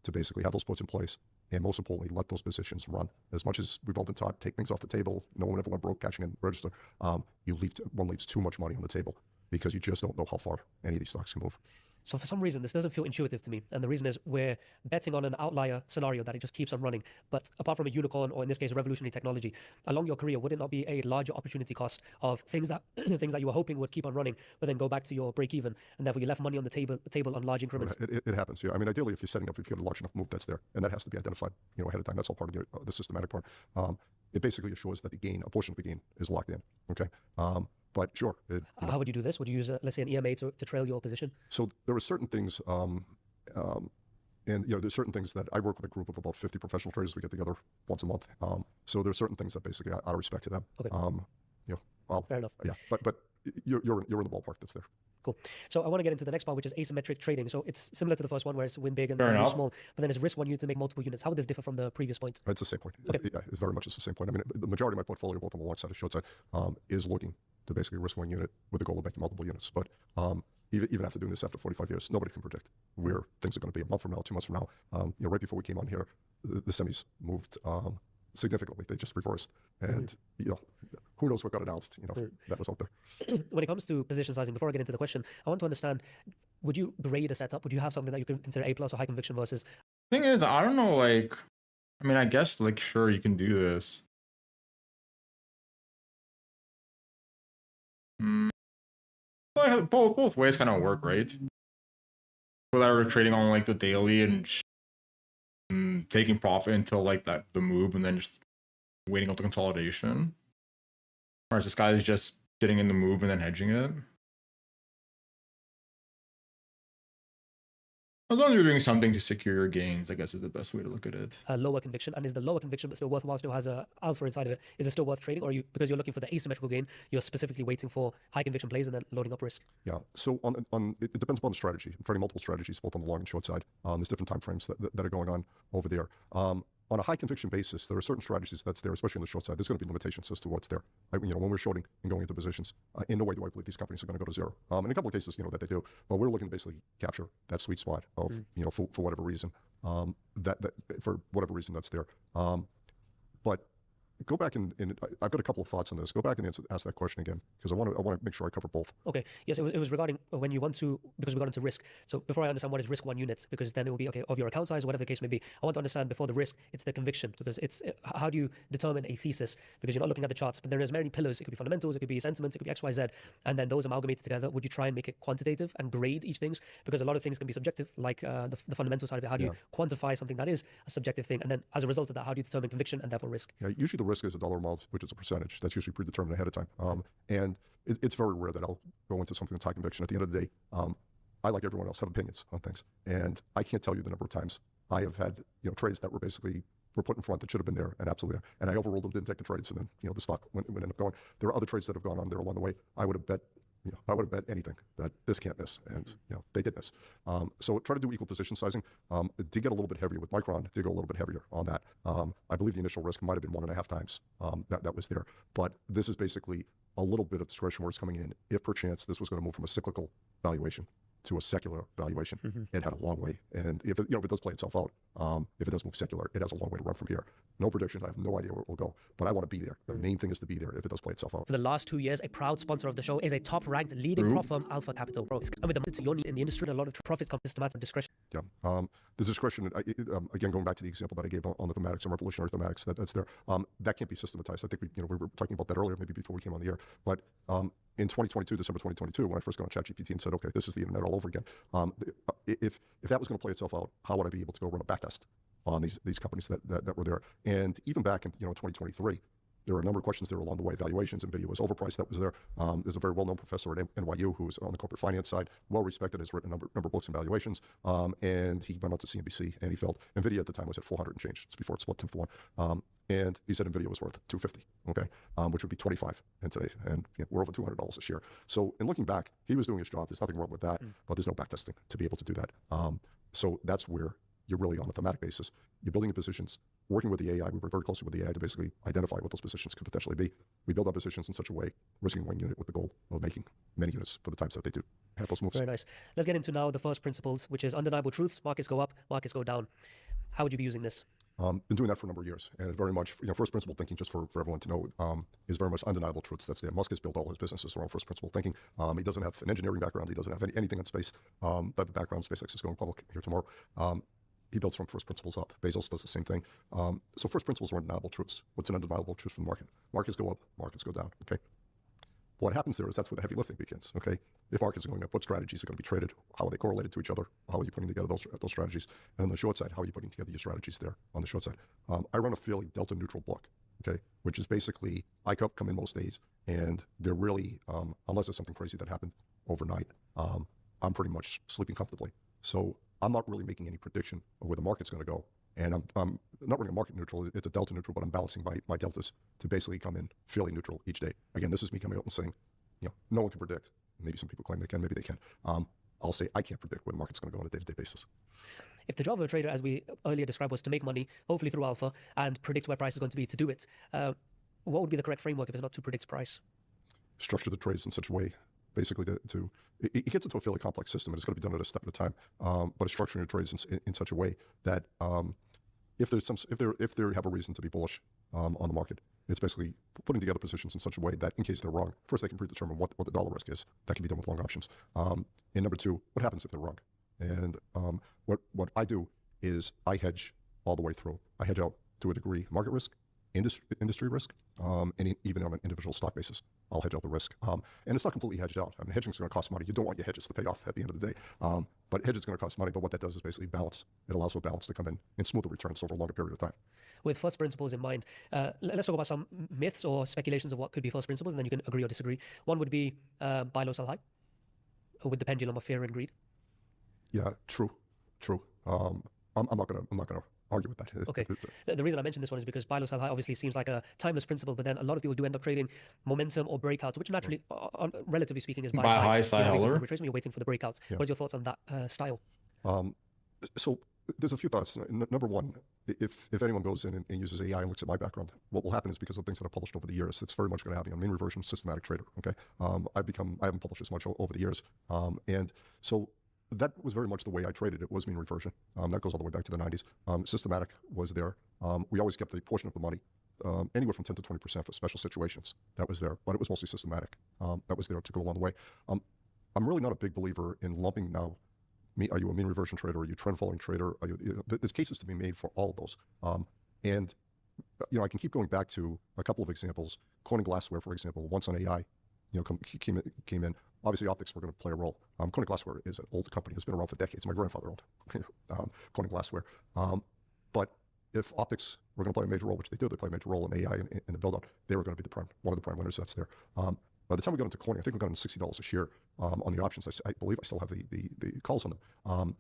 to basically have those puts in place, and most importantly, let those positions run. As much as we've all been taught, take things off the table, no one ever went broke cashing in register, one leaves too much money on the table because you just don't know how far any of these stocks can move. So for some reason, this doesn't feel intuitive to me. And the reason is we're betting on an outlier scenario that it just keeps on running. But apart from a unicorn, or in this case, a revolutionary technology, along your career, would it not be a larger opportunity cost of things that things that you were hoping would keep on running, but then go back to your break even, and therefore you left money on the table on large increments? It happens, yeah. I mean, ideally, if you're setting up, if you get a large enough move that's there, and that has to be identified, ahead of time. That's all part of the systematic part. It basically assures that a portion of the gain is locked in, okay? But sure. How would you do this? Would you use, let's say, an EMA to trail your position? So there are certain things, there's certain things that I work with a group of about 50 professional traders. We get together once a month. So there are certain things that basically out of respect to them. Okay. Fair enough. Yeah, but you're in the ballpark that's there. Cool. So I want to get into the next part, which is asymmetric trading. So it's similar to the first one, where it's win big and Fair win enough. small, but then it's risk one unit to make multiple units. How would this differ from the previous point? It's the same point. Okay. Yeah, it's very much the same point. I mean, the majority of my portfolio, both on the long side and short side, is looking to basically risk one unit with the goal of making multiple units. But even after doing this after 45 years, nobody can predict where things are going to be a month from now, 2 months from now. Right before we came on here, the semis moved significantly. They just reversed, and who knows what got announced? That was out there. When it comes to position sizing, before I get into the question, I want to understand: would you grade a setup? Would you have something that you can consider A+ or high conviction versus? Thing is, I don't know. I guess sure you can do this. But both ways kind of work, right? Whether we're trading on the daily and taking profit until the move, and then just waiting out the consolidation, or is this guy is just sitting in the move and then hedging it? As long as you're doing something to secure your gains, I guess is the best way to look at it. Lower conviction, and is the lower conviction but still worthwhile, still has a alpha inside of it, is it still worth trading, or are you, because you're looking for the asymmetrical gain, you're specifically waiting for high conviction plays and then loading up risk? Yeah, so it depends upon the strategy. I'm trading multiple strategies, both on the long and short side. There's different time frames that are going on over there. On a high conviction basis, there are certain strategies that's there, especially on the short side. There's going to be limitations as to what's there. When we're shorting and going into positions, in no way do I believe these companies are going to go to zero. In a couple of cases, that they do, but we're looking to basically capture that sweet spot of, for whatever reason, that for whatever reason that's there. But go back and I've got a couple of thoughts on this. Go back and ask that question again, because I want to make sure I cover both. Okay. Yes, it was regarding when you want to, because we got into risk. So before I understand what is risk one units, because then it will be, okay, of your account size, whatever the case may be. I want to understand before the risk, it's the conviction, because it's how do you determine a thesis? Because you're not looking at the charts, but there's many pillars. It could be fundamentals, it could be sentiment, it could be X, Y, Z, and then those amalgamated together. Would you try and make it quantitative and grade each things? Because a lot of things can be subjective, like the fundamental side of it. How do you quantify something that is a subjective thing? And then as a result of that, how do you determine conviction and therefore risk? Yeah, usually the risk is a dollar amount, which is a percentage. That's usually predetermined ahead of time. And it's very rare that I'll go into something with high conviction. At the end of the day, I, like everyone else, have opinions on things. And I can't tell you the number of times I have had trades that were put in front that should have been there and absolutely there. And I overruled them, didn't take the trades, and then the stock went ended up going. There are other trades that have gone on there along the way. I would have bet anything that this can't miss, and they did miss. So try to do equal position sizing. It did get a little bit heavier with Micron. It did go a little bit heavier on that. I believe the initial risk might have been 1.5 times that was there. But this is basically a little bit of discretion where it's coming in. If perchance this was going to move from a cyclical valuation to a secular valuation, it had a long way. And if it does play itself out, if it does move secular, it has a long way to run from here. No predictions. I have no idea where it will go, but I want to be there. The main thing is to be there if it does play itself out. For the last 2 years, a proud sponsor of the show is a top-ranked leading prop firm, Alpha Capital. Bro, it's coming to your need in the industry. A lot of profits come systematic discretion. Yeah. The discretion, again, going back to the example that I gave on the thematics and revolutionary thematics, that's there. That can't be systematized. I think we were talking about that earlier, maybe before we came on the air. But in 2022, December 2022, when I first got on ChatGPT and said, okay, this is the internet all over again. If that was going to play itself out, how would I be able to go run a backtest on these companies that were there? And even back in 2023, there were a number of questions there along the way. Valuations, NVIDIA was overpriced. That was there. There's a very well-known professor at NYU who's on the corporate finance side, well-respected, has written a number of books on valuations. And he went out to CNBC and he felt NVIDIA at the time was at 400 and change. It's before it split 10 for 1. And he said NVIDIA was worth 250, okay, which would be 25 in today. And we're over $200 a share. So in looking back, he was doing his job. There's nothing wrong with that, but there's no backtesting to be able to do that. So that's where you're really on a thematic basis. You're building your positions, working with the AI. We work very closely with the AI to basically identify what those positions could potentially be. We build our positions in such a way, risking one unit with the goal of making many units for the times that they do have those moves. Very nice. Let's get into now the first principles, which is undeniable truths. Markets go up, markets go down. How would you be using this? Been doing that for a number of years, and it very much, first principle thinking, just for everyone to know, is very much undeniable truths. That's there. Musk has built all his businesses around first principle thinking. He doesn't have an engineering background. He doesn't have anything in space type of background. SpaceX is going public here tomorrow. He builds from first principles up. Bezos does the same thing. So first principles are undeniable truths. What's an undeniable truth from the market? Markets go up, markets go down. Okay. What happens there is that's where the heavy lifting begins. Okay. If markets are going up, what strategies are going to be traded? How are they correlated to each other? How are you putting together those strategies? And on the short side, how are you putting together your strategies there on the short side? I run a fairly delta neutral block. Okay, which is basically I come in most days, and they're really unless there's something crazy that happened overnight, I'm pretty much sleeping comfortably. So I'm not really making any prediction of where the market's going to go. And I'm not running a market neutral, it's a delta neutral, but I'm balancing my deltas to basically come in fairly neutral each day. Again, this is me coming out and saying, no one can predict. Maybe some people claim they can, maybe they can. I'll say I can't predict where the market's going to go on a day-to-day basis. If the job of a trader, as we earlier described, was to make money, hopefully through alpha, and predict where price is going to be to do it, what would be the correct framework if it's not to predict price? Structure the trades in such a way, basically, it gets into a fairly complex system, and it's going to be done at a step at a time. But it's structuring your trades in such a way that if they have a reason to be bullish on the market, it's basically putting together positions in such a way that in case they're wrong, first they can predetermine what the dollar risk is. That can be done with long options. And number two, what happens if they're wrong? And what I do is I hedge all the way through. I hedge out to a degree market risk, industry risk, and even on an individual stock basis, I'll hedge out the risk. And it's not completely hedged out. I mean, hedging is going to cost money. You don't want your hedges to pay off at the end of the day. But hedge is going to cost money. But what that does is basically balance. It allows for balance to come in and smoother returns over a longer period of time. With first principles in mind, let's talk about some myths or speculations of what could be first principles, and then you can agree or disagree. One would be buy low, sell high, with the pendulum of fear and greed. Yeah, true. I'm not gonna argue with that. Okay. The reason I mentioned this one is because buy low, sell high obviously seems like a timeless principle, but then a lot of people do end up trading momentum or breakouts, which naturally, relatively speaking, is buy high, sell low. You're waiting for the breakouts. Yeah. What are your thoughts on that style? So there's a few thoughts. Number one, if anyone goes in and uses AI and looks at my background, what will happen is because of things that I've published over the years, it's very much going to have me on mean reversion, systematic trader. Okay, I haven't published as much over the years, and so that was very much the way I traded. It was mean reversion. That goes all the way back to the 90s. Systematic was there. We always kept a portion of the money, anywhere from 10 to 20% for special situations. That was there, but it was mostly systematic. That was there to go along the way. I'm really not a big believer in lumping now. Are you a mean reversion trader? Are you a trend following trader? There's cases to be made for all of those. And I can keep going back to a couple of examples. Corning Glassware, for example, once on AI, came in. Obviously, optics were going to play a role. Corning Glassware is an old company. It's been around for decades. My grandfather owned Corning Glassware. But if optics were going to play a major role, which they do, they play a major role in AI in the build-out, they were going to be one of the prime winners that's there. By the time we got into Corning, I think we got into $60 a share on the options. I believe I still have the calls on them.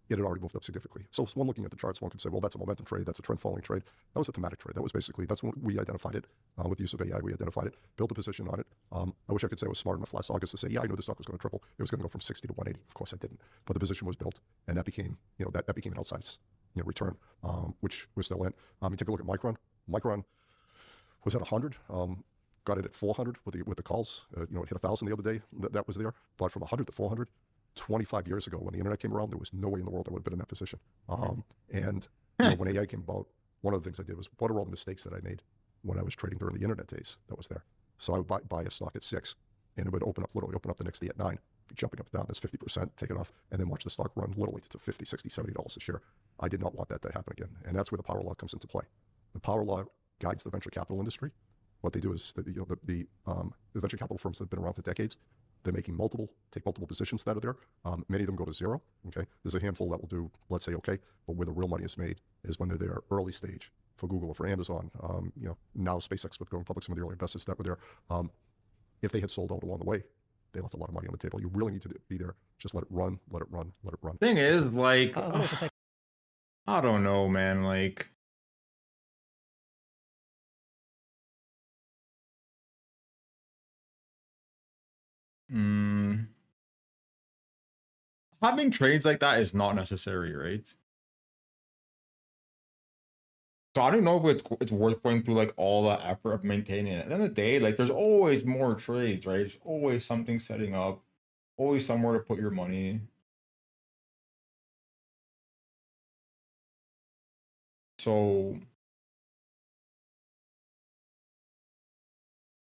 It had already moved up significantly. So one looking at the charts, one could say, well, that's a momentum trade, that's a trend following trade. That was a thematic trade. That's when we identified it. With the use of AI, we identified it, built a position on it. I wish I could say I was smart enough last August to say, yeah, I knew the stock was going to triple. It was going to go from 60 to 180. Of course I didn't. But the position was built, and that became, that became an outsized return, which we're still in. You take a look at Micron. Micron was at 100. Got it at 400 with the calls. It hit 1,000 the other day. That was there. But from 100 to 400, 25 years ago, when the internet came around, there was no way in the world I would have been in that position. And when AI came about, one of the things I did was, what are all the mistakes that I made when I was trading during the internet days that was there? So I would buy a stock at 6, and it would literally open up the next day at 9, be jumping up and down. That's 50%, take it off, and then watch the stock run literally to 50, 60, $70 a share. I did not want that to happen again. And that's where the power law comes into play. The power law guides the venture capital industry. What they do is that the venture capital firms that have been around for decades, they're making take multiple positions that are there. Many of them go to zero. Okay, there's a handful that will do, let's say, okay, but where the real money is made is when they're there early stage for Google or for Amazon. Now SpaceX with going public, some of the early investors that were there. If they had sold out along the way, they left a lot of money on the table. You really need to be there. Just let it run, let it run, let it run. Thing is, like, I don't know, man. Like, having trades like that is not necessary, right? So I don't know if it's worth going through like all the effort of maintaining it. At the end of the day, like there's always more trades, right? There's always something setting up, always somewhere to put your money. So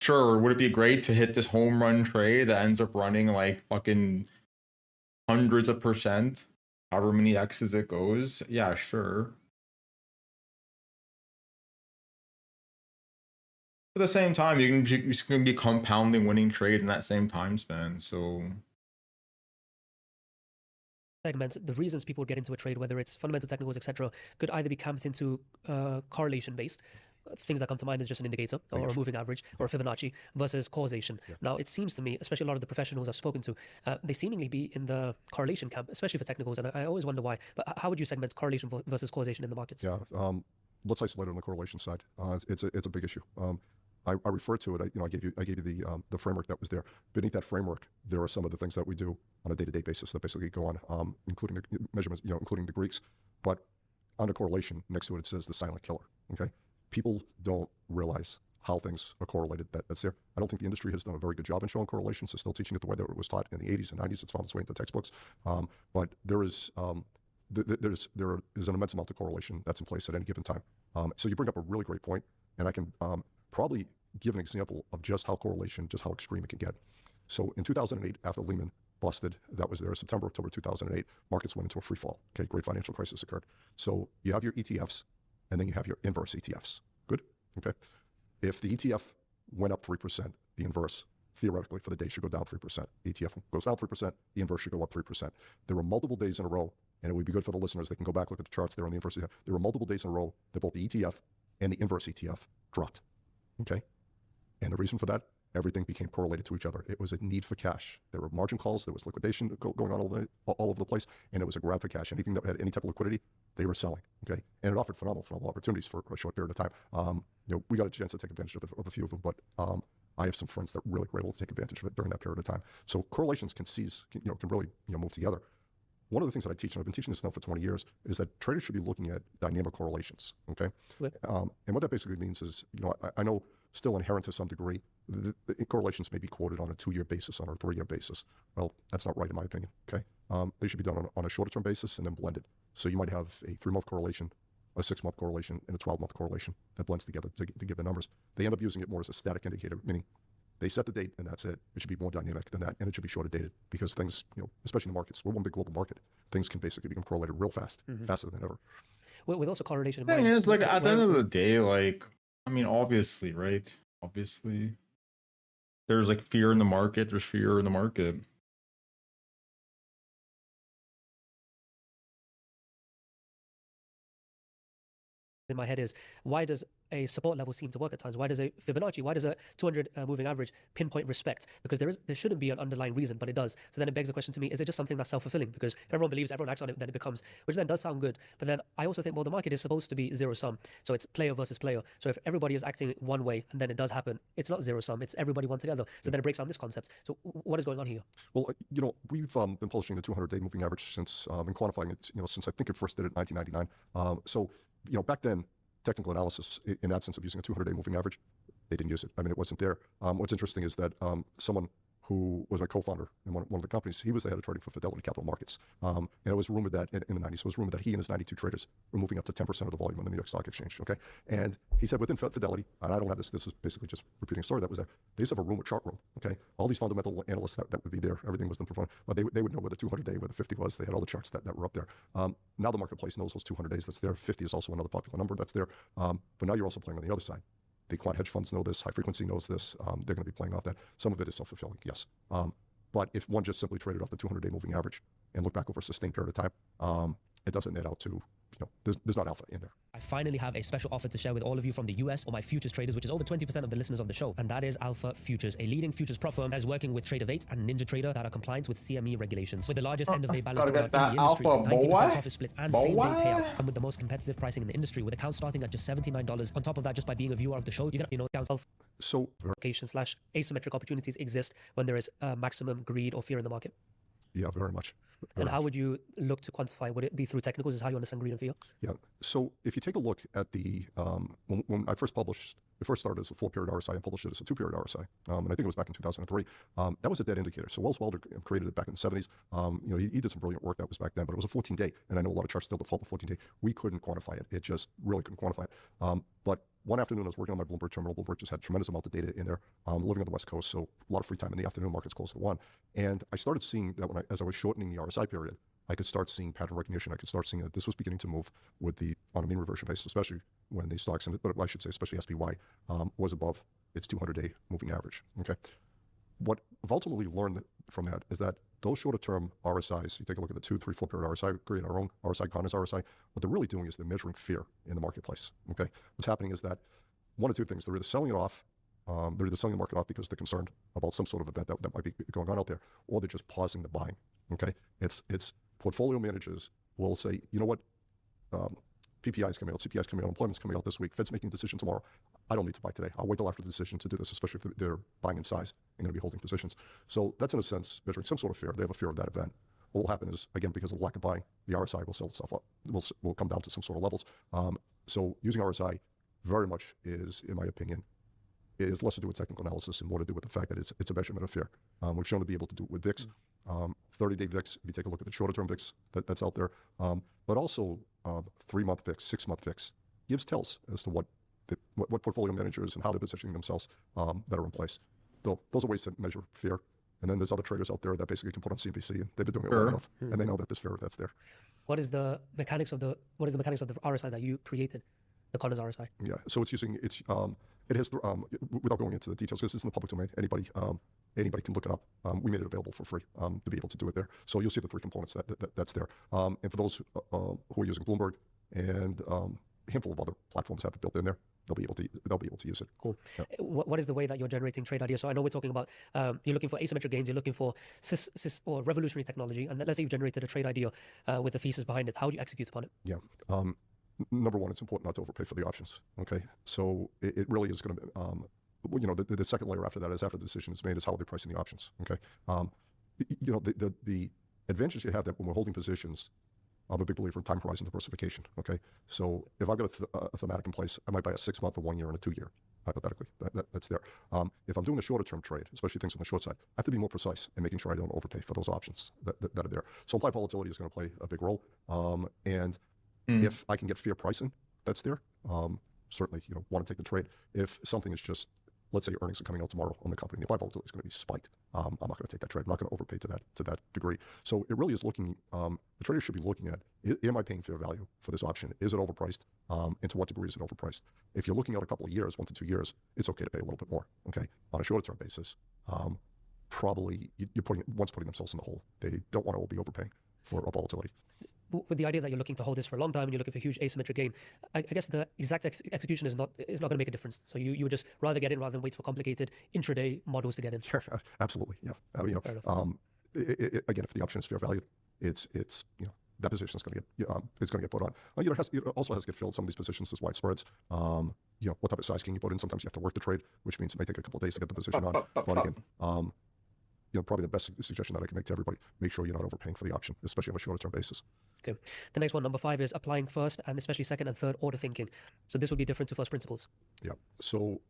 sure, would it be great to hit this home run trade that ends up running like fucking hundreds of percent, however many X's it goes? Yeah, sure. At the same time, you can be compounding winning trades in that same time span. So segments, the reasons people would get into a trade, whether it's fundamental, technicals, etc., could either be camped into correlation based. Things that come to mind is just an indicator or a moving average or a Fibonacci versus causation. Yeah. Now, it seems to me, especially a lot of the professionals I've spoken to, they seemingly be in the correlation camp, especially for technicals. And I always wonder why. But how would you segment correlation versus causation in the markets? Yeah, let's isolate it on the correlation side. It's a big issue. I refer to it. I gave you the framework that was there. Beneath that framework, there are some of the things that we do on a day-to-day basis that basically go on, including the measurements, including the Greeks. But under correlation, next to it, it says the silent killer. Okay, people don't realize how things are correlated. That's there. I don't think the industry has done a very good job in showing correlations. They're still teaching it the way that it was taught in the 80s and 90s. It's found its way into textbooks. But there is there is an immense amount of correlation that's in place at any given time. So you bring up a really great point, and I can probably give an example of just how extreme it can get. So in 2008, after Lehman busted, that was there, September, October 2008, markets went into a free fall. Okay, great financial crisis occurred. So you have your ETFs, and then you have your inverse ETFs. Good? Okay. If the ETF went up 3%, the inverse, theoretically, for the day should go down 3%. The ETF goes down 3%, the inverse should go up 3%. There were multiple days in a row, and it would be good for the listeners. They can go back, look at the charts there on the inverse ETF. There were multiple days in a row that both the ETF and the inverse ETF dropped. Okay? And the reason for that, everything became correlated to each other. It was a need for cash. There were margin calls. There was liquidation going on all over the place, and it was a grab for cash. Anything that had any type of liquidity, they were selling. Okay, and it offered phenomenal opportunities for a short period of time. We got a chance to take advantage of a few of them, but I have some friends that really were able to take advantage of it during that period of time. So correlations can really move together. One of the things that I teach, and I've been teaching this now for 20 years, is that traders should be looking at dynamic correlations. Okay, and what that basically means is, I know still inherent to some degree, the correlations may be quoted on a 2-year basis, on a 3-year basis. Well, that's not right in my opinion. Okay, they should be done on a shorter-term basis and then blended. So you might have a 3-month correlation, a 6-month correlation, and a 12-month correlation that blends together to give the numbers. They end up using it more as a static indicator, meaning they set the date and that's it. It should be more dynamic than that, and it should be shorter dated, because things, especially in the markets, we're one big global market. Things can basically become correlated real fast, faster than ever. With also correlation in mind, mind, it's like at the end of the day, like, I mean, obviously, right? Obviously, there's like fear in the market. There's fear in the market. In my head is, why does a support level seem to work at times? Why does a Fibonacci, why does a 200 moving average pinpoint respect? Because there shouldn't be an underlying reason, but it does. So then it begs the question to me, is it just something that's self-fulfilling? Because everyone believes, everyone acts on it, then it becomes, which then does sound good. But then I also think, well, the market is supposed to be zero sum. So it's player versus player. So if everybody is acting one way and then it does happen, it's not zero sum, it's everybody one together. So then it breaks down this concept. So what is going on here? Well, we've been publishing the 200-day moving average since, and quantifying it, since I think it first did it in 1999. So back then, technical analysis, in that sense of using a 200-day moving average, they didn't use it. I mean, it wasn't there. What's interesting is that someone who was my co-founder in one of the companies, he was the head of trading for Fidelity Capital Markets. And it was rumored that in the 90s, it was rumored that he and his 92 traders were moving up to 10% of the volume on the New York Stock Exchange, okay? And he said within Fidelity, and I don't have this is basically just repeating a story that was there, they used to have a room, a chart room, okay? All these fundamental analysts that would be there, everything was done for fun, but they would know where the 200-day, where the 50 was, they had all the charts that were up there. Now the marketplace knows those 200 days that's there. 50 is also another popular number that's there. But now you're also playing on the other side. The quant hedge funds know this, high frequency knows this, they're gonna be playing off that. Some of it is self-fulfilling, yes. But if one just simply traded off the 200-day moving average and looked back over a sustained period of time, it doesn't net out to, there's not alpha in there. I finally have a special offer to share with all of you from the US or my futures traders, which is over 20% of the listeners of the show. And that is Alpha Futures, a leading futures prop firm that is working with Trader8 and NinjaTrader that are compliant with CME regulations. With the largest end-of-day balance in the industry, 90% profit splits and same-day payouts. And with the most competitive pricing in the industry, with accounts starting at just $79. On top of that, just by being a viewer of the show, you get, accounts so / asymmetric opportunities exist when there is maximum greed or fear in the market. Yeah, very much. And how would you look to quantify? Would it be through technicals? Is how you understand greed and fear? Yeah. So if you take a look at the when I first published, it first started as a 4-period RSI and published it as a 2-period RSI, and I think it was back in 2003. That was a dead indicator. So Wells Welder created it back in the 70s. He did some brilliant work that was back then, but it was a 14-day, and I know a lot of charts still default to 14-day. We couldn't quantify it. It just really couldn't quantify it. But one afternoon, I was working on my Bloomberg terminal. Bloomberg just had a tremendous amount of data in there. Living on the West Coast, so a lot of free time in the afternoon. Markets closed at 1, and I started seeing that as I was shortening the RSI period, I could start seeing pattern recognition. I could start seeing that this was beginning to move with the on a mean reversion basis, especially when the stocks, but I should say especially SPY, was above its 200-day moving average. Okay, what I've ultimately learned from that is that those shorter-term RSIs, you take a look at the 2, 3, 4-period RSI, create our own RSI, Connor's RSI, what they're really doing is they're measuring fear in the marketplace. Okay, what's happening is that one of two things: they're either selling it off. They're either selling the market off because they're concerned about some sort of event that might be going on out there, or they're just pausing the buying. Okay, it's portfolio managers will say, you know what, PPI is coming out, CPI is coming out, unemployment's coming out this week, Fed's making a decision tomorrow. I don't need to buy today. I'll wait till after the decision to do this, especially if they're buying in size and going to be holding positions. So that's in a sense measuring some sort of fear. They have a fear of that event. What will happen is, again, because of the lack of buying, the RSI will sell itself up. Will come down to some sort of levels. So using RSI very much is, in my opinion, is less to do with technical analysis and more to do with the fact that it's a measurement of fear. We've shown to be able to do it with VIX, 30-day VIX, if you take a look at the shorter-term VIX that's out there, but also 3-month VIX, 6-month VIX gives tells as to what portfolio managers and how they're positioning themselves that are in place. Those are ways to measure fear. And then there's other traders out there that basically can put on CNBC, and they've been doing it long enough, and they know that there's fear that's there. What is the mechanics of the RSI that you created, the Connor's RSI? Yeah, so it has, without going into the details, because it's in the public domain, anybody can look it up. We made it available for free to be able to do it there. So you'll see the 3 components that's there. And for those who are using Bloomberg and a handful of other platforms have it built in there, they'll be able to use it. Cool. Yeah. What is the way that you're generating trade ideas? So I know we're talking about you're looking for asymmetric gains, you're looking for or revolutionary technology, and let's say you've generated a trade idea with a thesis behind it. How do you execute upon it? Yeah. Number one, it's important not to overpay for the options. Okay, so it really is going to, the second layer after that is after the decision is made is how are they pricing the options. Okay, the advantage you have that when we're holding positions, I'm a big believer in time horizon diversification. Okay, so if I've got a thematic in place, I might buy a 6-month, a 1-year, and a 2-year. Hypothetically, that's there. If I'm doing a shorter-term trade, especially things on the short side, I have to be more precise in making sure I don't overpay for those options that are there. So implied volatility is going to play a big role, and if I can get fair pricing, that's there. Certainly, want to take the trade. If something is just, let's say earnings are coming out tomorrow on the company, the implied volatility is going to be spiked. I'm not going to take that trade. I'm not going to overpay to that degree. So it really is looking. The trader should be looking at: am I paying fair value for this option? Is it overpriced? And to what degree is it overpriced? If you're looking at a couple of years, 1 to 2 years, it's okay to pay a little bit more. Okay, on a shorter-term basis, probably you're putting themselves in the hole. They don't want to be overpaying for a volatility. With the idea that you're looking to hold this for a long time and you're looking for huge asymmetric gain, I guess the exact execution is not going to make a difference. So you would just rather get in rather than wait for complicated intraday models to get in. Sure, absolutely, yeah. Again, if the option is fair value, it's that position is going to get put on. It also has to get filled. Some of these positions, there's wide spreads. What type of size can you put in? Sometimes you have to work the trade, which means it may take a couple of days to get the position on. But again, probably the best suggestion that I can make to everybody: make sure you're not overpaying for the option, especially on a shorter-term basis. Okay. The next one, number 5, is applying first and especially second and third order thinking. So this would be different to first principles. Yeah. So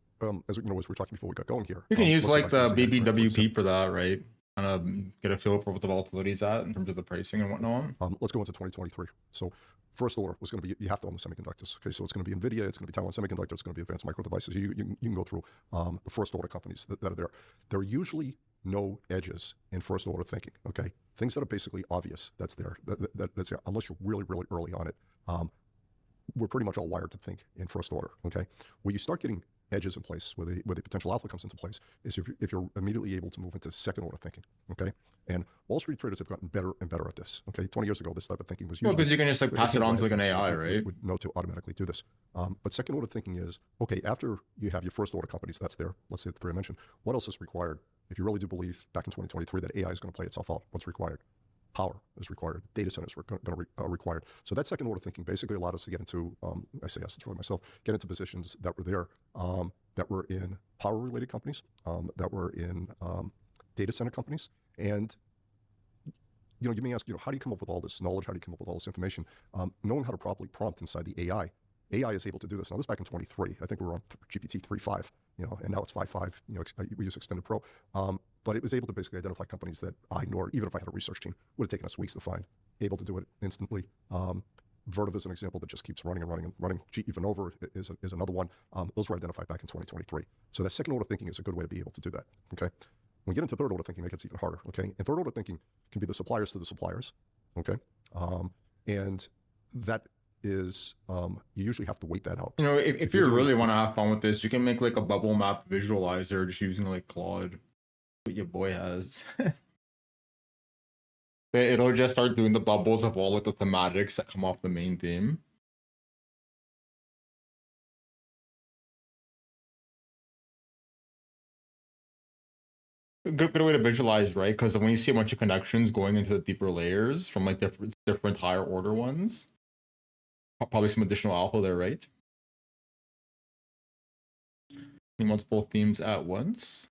as we were talking before we got going here, you can use like the BBWP for that, right? Kind of get a feel for what the volatility is at in terms of the pricing and whatnot. Let's go into 2023. So first order was going to be, you have to own the semiconductors. Okay, so it's going to be NVIDIA, it's going to be Taiwan Semiconductor, it's going to be Advanced Micro Devices. You can go through the first order companies that are there. There are usually no edges in first order thinking. Okay, things that are basically obvious. That's there. That's there. Unless you're really, really early on it, we're pretty much all wired to think in first order. Okay, where you start getting edges in place, where the potential alpha comes into place, is if you're immediately able to move into second order thinking. Okay, and Wall Street traders have gotten better and better at this. Okay, 20 years ago, this type of thinking was usually, because you can just like pass it on to like an AI, right? Would know to automatically do this. But second order thinking is, okay, after you have your first order companies, that's there. Let's say the 3 I mentioned. What else is required? If you really do believe back in 2023 that AI is going to play itself out, what's required? Power is required. Data centers are required. So that second order thinking basically allowed us to get into, I say us, it's really myself, get into positions that were there, that were in power related companies, that were in data center companies. And you may ask, how do you come up with all this knowledge? How do you come up with all this information? Knowing how to properly prompt inside the AI. AI is able to do this. Now, this back in 23. I think we were on GPT 3.5, and now it's 5.5. We use Extended Pro. But it was able to basically identify companies that I ignored, even if I had a research team. Would have taken us weeks to find. Able to do it instantly. Vertiv is an example that just keeps running and running and running. GE Vernova is another one. Those were identified back in 2023. So that second order thinking is a good way to be able to do that. Okay. When we get into third order thinking, it gets even harder. Okay. And third order thinking can be the suppliers to the suppliers. Okay. And that is, you usually have to wait that out. If you really want to have fun with this, you can make like a bubble map visualizer just using like Claude, what your boy has. It'll just start doing the bubbles of all of the thematics that come off the main theme. Good way to visualize, right? Because when you see a bunch of connections going into the deeper layers from like different higher order ones, probably some additional alpha there, right? Multiple themes at once.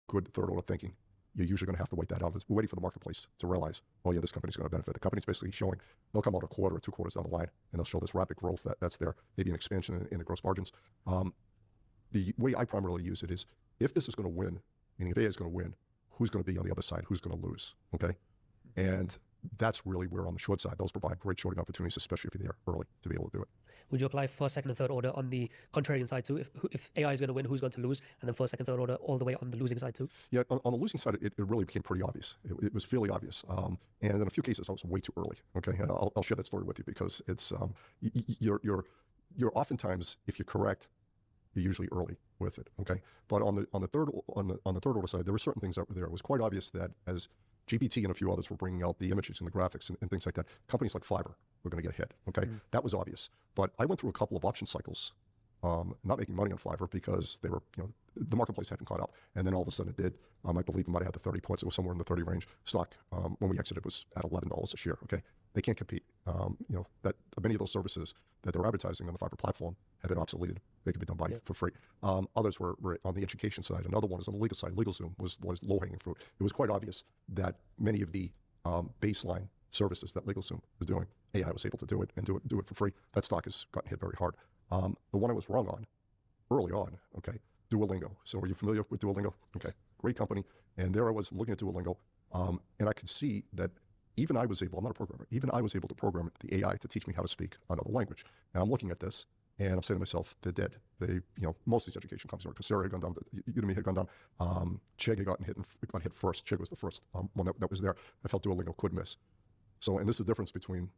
Good third order thinking. You're usually going to have to wait that out. We're waiting for the marketplace to realize, oh yeah, this company's going to benefit. The company's basically showing, they'll come out a quarter or 2 quarters down the line, and they'll show this rapid growth that's there, maybe an expansion in the gross margins. The way I primarily use it is, if this is going to win, meaning if AI is going to win, who's going to be on the other side? Who's going to lose? Okay, and that's really where on the short side, those provide great shorting opportunities, especially if you're there early to be able to do it. Would you apply first, second, and third order on the contrarian side too? If AI is going to win, who's going to lose? And then first, second, third order all the way on the losing side too? Yeah, on the losing side, it really became pretty obvious. It was fairly obvious. And in a few cases, I was way too early. Okay, and I'll share that story with you because it's you're oftentimes, if you're correct, you're usually early with it. Okay, but on the third order side, there were certain things that were there. It was quite obvious that as GPT and a few others were bringing out the images and the graphics and things like that, companies like Fiverr were going to get hit. Okay, that was obvious. But I went through a couple of option cycles, not making money on Fiverr because they were, the marketplace hadn't caught up. And then all of a sudden it did. I believe it might have had the 30 puts. It was somewhere in the 30 range. Stock, when we exited, was at $11 a share. Okay, they can't compete. That many of those services that they're advertising on the Fiverr platform have been obsoleted. They could be done for free. Others were on the education side. Another one is on the legal side. LegalZoom was low-hanging fruit. It was quite obvious that many of the baseline services that LegalZoom was doing, AI was able to do it and do it for free. That stock has gotten hit very hard. The one I was wrong on, early on, okay, Duolingo. So are you familiar with Duolingo? Okay, great company. And there I was looking at Duolingo, and I could see that even I was able, I'm not a programmer, even I was able to program the AI to teach me how to speak another language. And I'm looking at this, and I'm saying to myself, they're dead. They, most of these education companies are, Coursera had gone down, Udemy had gone down, Chegg had got hit first. Chegg was the first one that was there. I felt Duolingo could miss. So, and this is the difference between,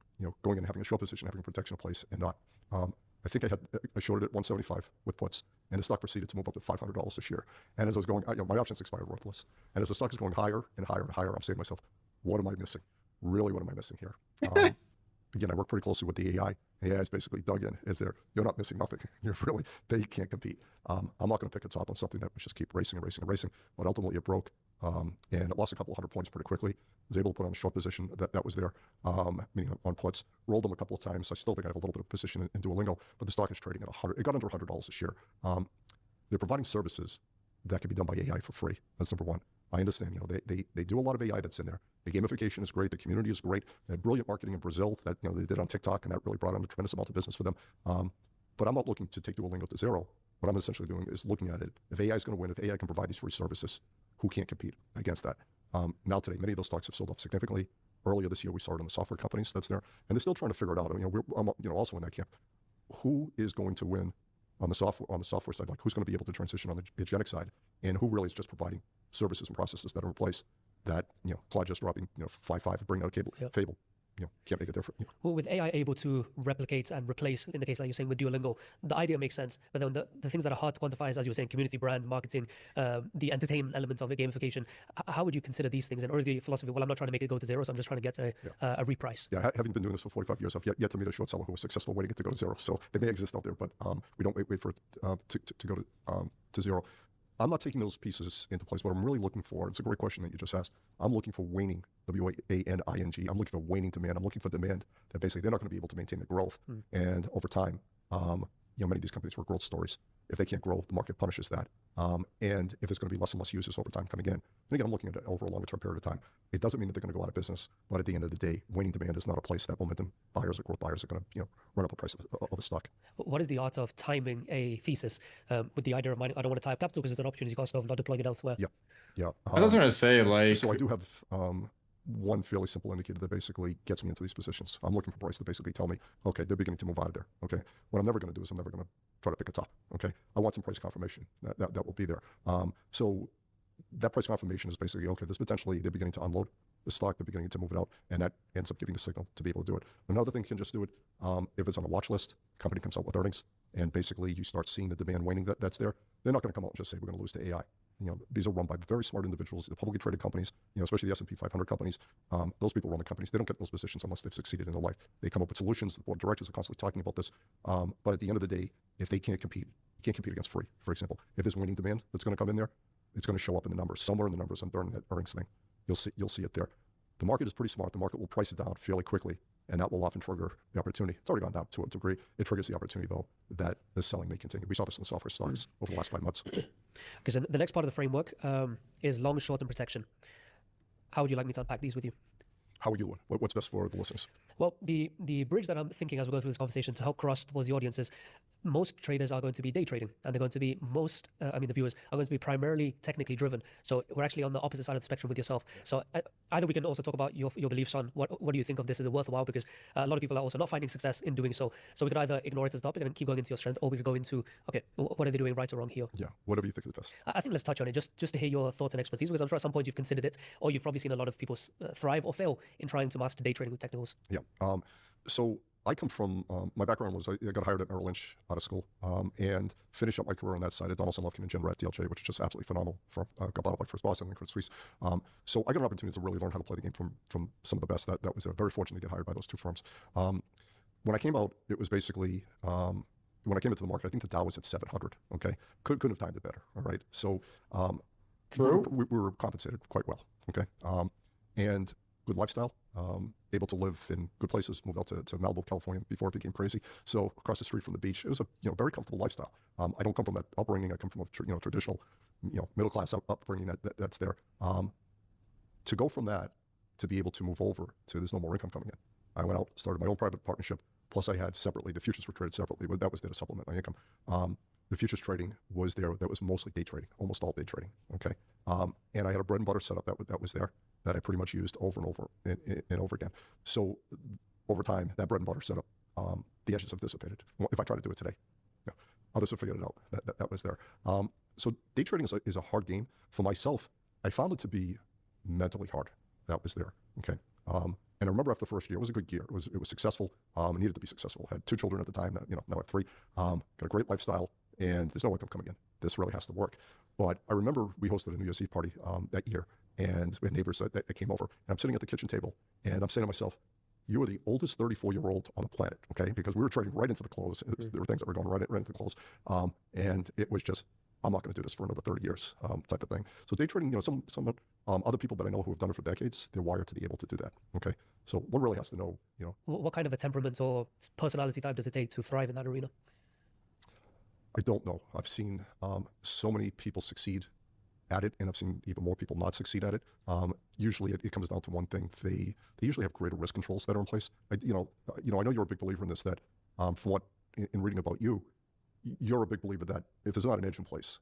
going and having a short position, having a protection in place and not. I think I shorted it 175 with puts, and the stock proceeded to move up to $500 a share. And as I was going, my options expired worthless. And as the stock is going higher and higher and higher, I'm saying to myself, what am I missing? Really, what am I missing here? Again, I work pretty closely with the AI. AI is basically dug in. You're not missing nothing. They can't compete. I'm not going to pick a top on something that was just keep racing and racing and racing. But ultimately, it broke, and it lost a couple of 100 points pretty quickly. I was able to put on a short position that was there, meaning on puts. Rolled them a couple of times. I still think I have a little bit of position in Duolingo, but the stock is trading at $100. It got under $100 a share. They're providing services that can be done by AI for free. That's number one. I understand, they do a lot of AI that's in there. The gamification is great. The community is great. They had brilliant marketing in Brazil that, they did on TikTok, and that really brought on a tremendous amount of business for them. But I'm not looking to take Duolingo to zero. What I'm essentially doing is looking at it. If AI is going to win, if AI can provide these free services, who can't compete against that? Now today, many of those stocks have sold off significantly. Earlier this year, we saw it in the software companies that's there, and they're still trying to figure it out. I'm also in that camp. Who is going to win on the software side? Like, who's going to be able to transition on the agentic side, and who really is just providing services and processes that are in place that, Claude just dropping, 5.5, bring out a Fable, can't make a difference. Well, with AI able to replicate and replace, in the case like you're saying with Duolingo, the idea makes sense. But then the things that are hard to quantify is, as you were saying, community, brand, marketing, the entertainment element of it, gamification. How would you consider these things? And or is the philosophy, well, I'm not trying to make it go to zero, so I'm just trying to get a reprice? Yeah, having been doing this for 45 years, I've yet to meet a short seller who was successful waiting it to go to zero. So they may exist out there, but we don't wait for it to go to zero. I'm not taking those pieces into place. What I'm really looking for, it's a great question that you just asked. I'm looking for waning, W-A-N-I-N-G. I'm looking for waning demand. I'm looking for demand that basically they're not going to be able to maintain the growth. And over time, many of these companies were growth stories. If they can't grow, the market punishes that. And if there's going to be less and less users over time coming in, and again, I'm looking at it over a longer term period of time. It doesn't mean that they're going to go out of business, but at the end of the day, waning demand is not a place that momentum buyers or growth buyers are going to run up the price of a stock. What is the art of timing a thesis with the idea of mining? I don't want to tie up capital because it's an opportunity cost of not deploying it elsewhere. Yeah. I was gonna say, like, So I do have one fairly simple indicator that basically gets me into these positions. I'm looking for price to basically tell me, okay, they're beginning to move out of there. Okay, what I'm never going to do is I'm never going to try to pick a top. Okay, I want some price confirmation that will be there. So that price confirmation is basically, okay, this potentially they're beginning to unload the stock, they're beginning to move it out, and that ends up giving the signal to be able to do it. Another thing can just do it if it's on a watch list, company comes out with earnings, and basically you start seeing the demand waning that's there. They're not going to come out and just say we're going to lose to AI. These are run by very smart individuals, the publicly traded companies, especially the S&P 500 companies. Those people run the companies. They don't get those positions unless they've succeeded in their life. They come up with solutions. The board of directors are constantly talking about this. But at the end of the day, if they can't compete, you can't compete against free. For example, if there's waning demand that's going to come in there, it's going to show up in the numbers. Somewhere in the numbers during that earnings thing, you'll see it there. The market is pretty smart. The market will price it down fairly quickly, and that will often trigger the opportunity. It's already gone down to a degree. It triggers the opportunity, though, that the selling may continue. We saw this in the software stocks over the last 5 months. Because the next part of the framework is long, short, and protection. How would you like me to unpack these with you? How are you doing? What's best for the listeners? Well, the bridge that I'm thinking as we go through this conversation to help cross towards the audience is most traders are going to be day trading, and they're going to be the viewers are going to be primarily technically driven. So we're actually on the opposite side of the spectrum with yourself. So either we can also talk about your beliefs on what do you think of this as a worthwhile, because a lot of people are also not finding success in doing so. So we could either ignore it as a topic and keep going into your strength, or we could go into, okay, what are they doing right or wrong here? Yeah, whatever you think is best. I think let's touch on it just to hear your thoughts and expertise, because I'm sure at some point you've considered it, or you've probably seen a lot of people thrive or fail in trying to master day trading with technicals. Yeah. So I come from, my background was I got hired at Merrill Lynch out of school and finished up my career on that side at Donaldson, Lufkin, and Genrat DLJ, which is just absolutely phenomenal. Got bought out by First Boston and Credit Suisse. So I got an opportunity to really learn how to play the game from some of the best. That was very fortunate to get hired by those two firms. When I came out, it was basically, when I came into the market, I think the Dow was at 700, okay? Couldn't have timed it better, all right? So True. we were compensated quite well, okay? And good lifestyle, able to live in good places, moved out to Malibu, California before it became crazy. So across the street from the beach, it was a very comfortable lifestyle. I don't come from that upbringing. I come from a traditional, middle class upbringing that's there. To go from that to be able to move over to there's no more income coming in. I went out, started my own private partnership. Plus I had separately, the futures were traded separately, but that was there to supplement my income. The futures trading was there. That was mostly day trading, almost all day trading. Okay. And I had a bread and butter setup that was there that I pretty much used over and over and over again. So over time, that bread and butter setup, the edges have dissipated. If I try to do it today, others have figured it out. That was there. So day trading is a hard game. For myself, I found it to be mentally hard. That was there. Okay. And I remember after the first year, it was a good year. It was successful. It needed to be successful. I had 2 children at the time. Now I have 3. Got a great lifestyle, and there's no income coming in. This really has to work. But I remember we hosted a New Year's Eve party that year, and we had neighbors that came over. And I'm sitting at the kitchen table, and I'm saying to myself, you are the oldest 34-year-old on the planet, okay? Because we were trading right into the close. There were things that were going right into the close. And it was just, I'm not going to do this for another 30 years type of thing. So day trading, some other people that I know who have done it for decades, they're wired to be able to do that, okay? So one really has to know, What kind of a temperament or personality type does it take to thrive in that arena? I don't know. I've seen so many people succeed at it, and I've seen even more people not succeed at it. Usually it comes down to one thing. They usually have greater risk controls that are in place. I know you're a big believer in this, that from what, in reading about you, you're a big believer that if there's not an edge in place,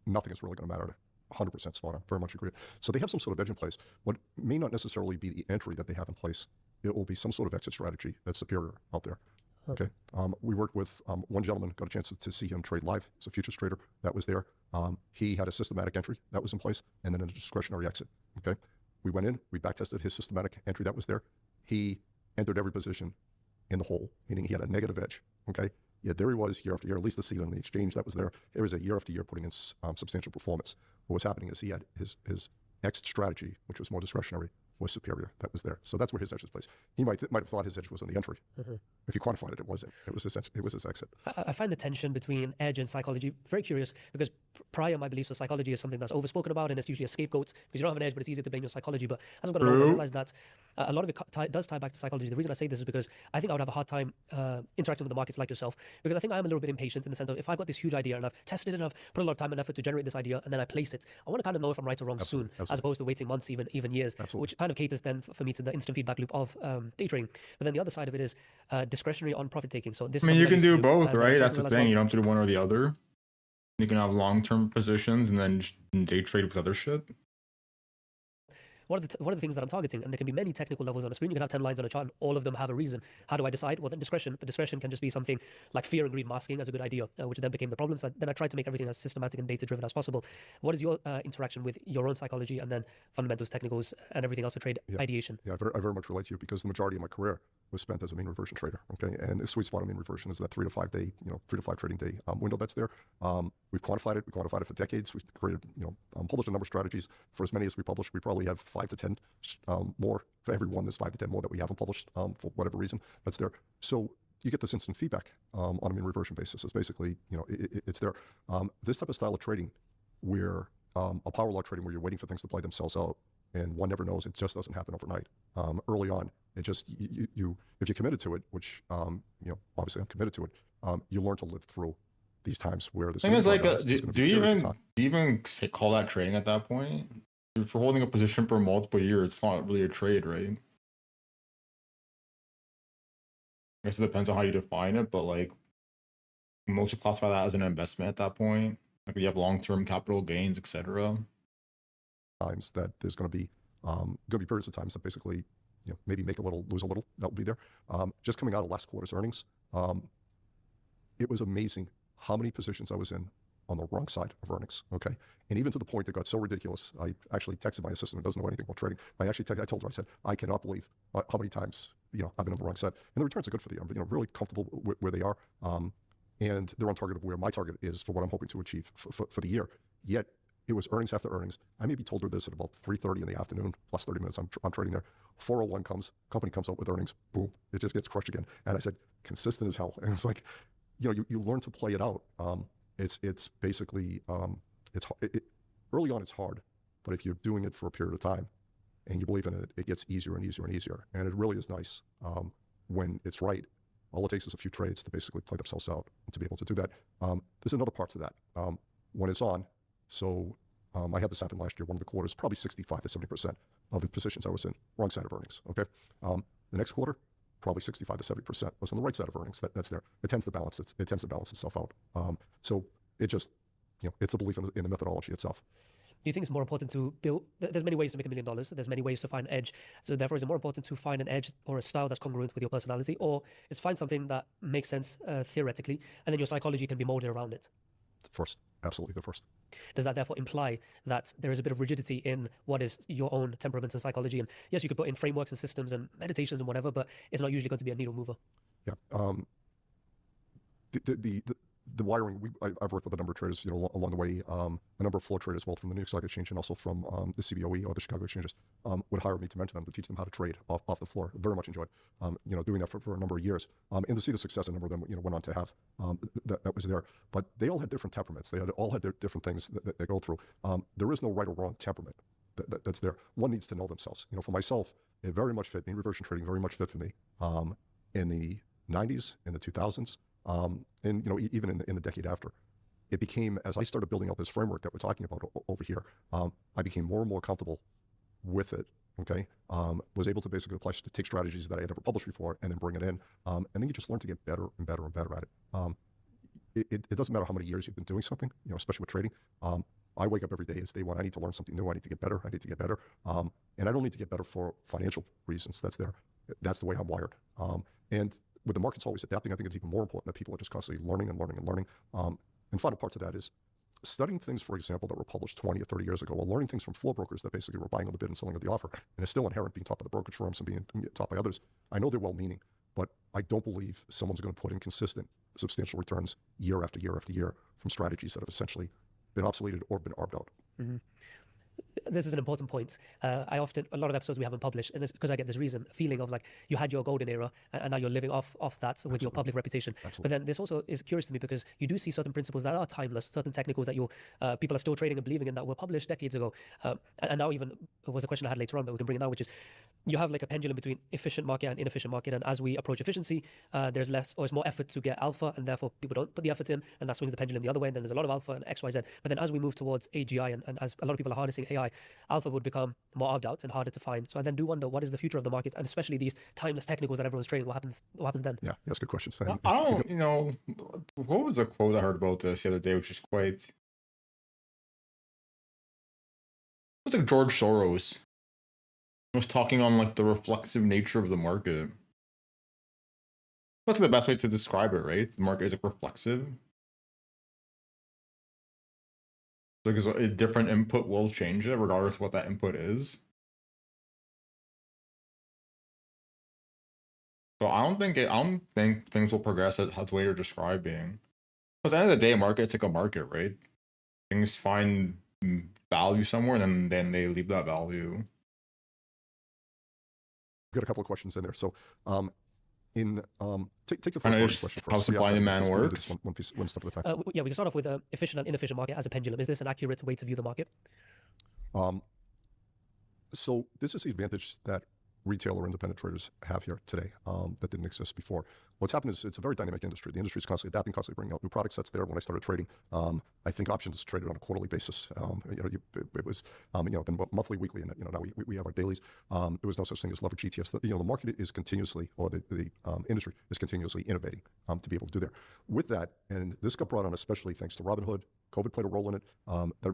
nothing is really going to matter. 100% spot on. Very much agree. So they have some sort of edge in place. What may not necessarily be the entry that they have in place. It will be some sort of exit strategy that's superior out there. Okay. We worked with one gentleman, got a chance to see him trade live. He's a futures trader that was there. He had a systematic entry that was in place, and then a discretionary exit. Okay. We went in, we backtested his systematic entry that was there. He entered every position in the hole, meaning he had a negative edge. Okay. Yeah, there he was year after year, at least the season on the exchange that was there. It was a year after year putting in substantial performance. What was happening is he had his exit strategy, which was more discretionary, was superior. That was there. So that's where his edge was placed. He might have thought his edge was on the entry. If you quantified it, it wasn't. It was his exit. I find the tension between edge and psychology very curious, because prior, my beliefs with psychology is something that's overspoken about, and it's usually a scapegoat because you don't have an edge, but it's easy to blame your psychology. But as I've got older, I realized that a lot of it does tie back to psychology. The reason I say this is because I think I would have a hard time interacting with the markets like yourself, because I think I'm a little bit impatient in the sense of, if I've got this huge idea and I've tested it and I've put a lot of time and effort to generate this idea and then I place it, I want to kind of know if I'm right or wrong soon, as opposed to waiting months, even years, which kind of caters then for me to the instant feedback loop of day trading. But then the other side of it is discretionary on profit taking. So this, I mean, you can do both, and right? I That's the realized, thing. well, You don't have to do one or the other. You can have long-term positions and then day trade with other shit. What are the things that I'm targeting? And there can be many technical levels on a screen. You can have 10 lines on a chart and all of them have a reason. How do I decide? Well, then discretion. But discretion can just be something like fear and greed masking as a good idea, which then became the problem. So then I tried to make everything as systematic and data-driven as possible. What is your interaction with your own psychology and then fundamentals, technicals, and everything else for trade ideation? Yeah, I very much relate to you, because the majority of my career was spent as a mean reversion trader. Okay, and the sweet spot of mean reversion is that 3 to 5 day, 3 to 5 trading day window that's there. We've quantified it. We quantified it for decades. We've created, published a number of strategies. For as many as we publish, we probably have 5 to 10 more. For every one, there's 5 to 10 more that we haven't published for whatever reason that's there. So you get this instant feedback on a mean reversion basis. It's basically, it's there. This type of style of trading, where a power law trading, where you're waiting for things to play themselves out, and one never knows. It just doesn't happen overnight. Early on, it just if you're committed to it, which obviously I'm committed to it. You learn to live through these times where there's. I think it's like, do you even call that trading at that point? If you're holding a position for multiple years, it's not really a trade, right? I guess it depends on how you define it, but like, most would classify that as an investment at that point. Like, you have long-term capital gains, etc. Times that there's going to be periods of times that basically, maybe make a little, lose a little. That will be there. Just coming out of last quarter's earnings, it was amazing how many positions I was in on the wrong side of earnings. Okay, and even to the point that got so ridiculous, I actually texted my assistant, who doesn't know anything about trading. I told her, I said, I cannot believe how many times I've been on the wrong side. And the returns are good for the year. I'm really comfortable where they are, and they're on target of where my target is for what I'm hoping to achieve for the year. Yet it was earnings after earnings. I maybe told her this at about 3:30 in the afternoon, plus 30 minutes. I'm trading there. 4:01 comes, company comes out with earnings, boom, it just gets crushed again. And I said, consistent as hell. And it's like, you learn to play it out. It's basically, early on it's hard, but if you're doing it for a period of time and you believe in it, it gets easier and easier and easier. And it really is nice when it's right. All it takes is a few trades to basically play themselves out and to be able to do that. There's another part to that. When it's on, so I had this happen last year, one of the quarters, probably 65 to 70% of the positions I was in, wrong side of earnings, okay? The next quarter, probably 65 to 70% was on the right side of earnings. That's there. It tends to balance itself out. So it just, it's a belief in the methodology itself. Do you think it's more important to build? There's many ways to make $1 million. There's many ways to find an edge. So therefore, is it more important to find an edge or a style that's congruent with your personality, or is find something that makes sense theoretically, and then your psychology can be molded around it? The first, absolutely the first. Does that therefore imply that there is a bit of rigidity in what is your own temperament and psychology? And yes, you could put in frameworks and systems and meditations and whatever, but it's not usually going to be a needle mover. Yeah. The wiring, I've worked with a number of traders, along the way. A number of floor traders, both from the New York Stock Exchange and also from the CBOE or the Chicago exchanges, would hire me to mentor them, to teach them how to trade off the floor. Very much enjoyed, doing that for a number of years, and to see the success a number of them, went on to have. That was there, but they all had different temperaments. They all had their different things that they go through. There is no right or wrong temperament that's there. One needs to know themselves. For myself, it very much fit. Mean reversion trading very much fit for me in the 90s, in the 2000s. And even in the decade after, it became, as I started building out this framework that we're talking about over here, I became more and more comfortable with it. Okay, was able to basically take strategies that I had never published before and then bring it in, and then you just learn to get better and better and better at it. It doesn't matter how many years you've been doing something, especially with trading. I wake up every day, it's day one. I need to learn something new. I need to get better. And I don't need to get better for financial reasons. That's the way I'm wired. And with the markets always adapting, I think it's even more important that people are just constantly learning and learning and learning. And final part to that is studying things, for example, that were published 20 or 30 years ago, or learning things from floor brokers that basically were buying on the bid and selling on the offer, and it's still inherent being taught by the brokerage firms and being taught by others. I know they're well-meaning, but I don't believe someone's going to put in consistent, substantial returns year after year after year from strategies that have essentially been obsoleted or been arbed out. Mm-hmm. this is an important point. A lot of episodes we haven't published, and it's because I get this feeling of like you had your golden era, and now you're living off that with your public reputation. But then this also is curious to me because you do see certain principles that are timeless, certain technicals that people are still trading and believing in that were published decades ago. And now even it was a question I had later on, but we can bring it now, which is you have like a pendulum between efficient market and inefficient market, and as we approach efficiency, there's less or it's more effort to get alpha, and therefore people don't put the effort in, and that swings the pendulum the other way. And then there's a lot of alpha and X, Y, Z. But then as we move towards AGI, and as a lot of people are harnessing AI, alpha would become more opt out and harder to find. So I then do wonder what is the future of the markets, and especially these timeless technicals that everyone's trading. What happens then? Yeah, that's a good question. I don't, what was the quote I heard about this the other day, which is quite. It was like George Soros was talking on like the reflexive nature of the market. That's the best way to describe it, right? The market is like reflexive. Because a different input will change it, regardless of what that input is. So I don't think things will progress as the way you're describing. But at the end of the day, market's like a market, right? Things find value somewhere, and then they leave that value. We've got a couple of questions in there. So, take the first And part of the it's question how first. supply and demand we'll do works. this one step at a time. Yeah, we can start off with efficient and inefficient market as a pendulum. Is this an accurate way to view the market? So this is the advantage that retail or independent traders have here today that didn't exist before. What's happened is it's a very dynamic industry. The industry is constantly adapting, constantly bringing out new product sets there. When I started trading, I think options traded on a quarterly basis. It was been monthly, weekly, and now we have our dailies. There was no such thing as leverage ETFs. The market is continuously, or the industry is continuously innovating to be able to do there. With that, and this got brought on especially thanks to Robinhood. COVID played a role in it.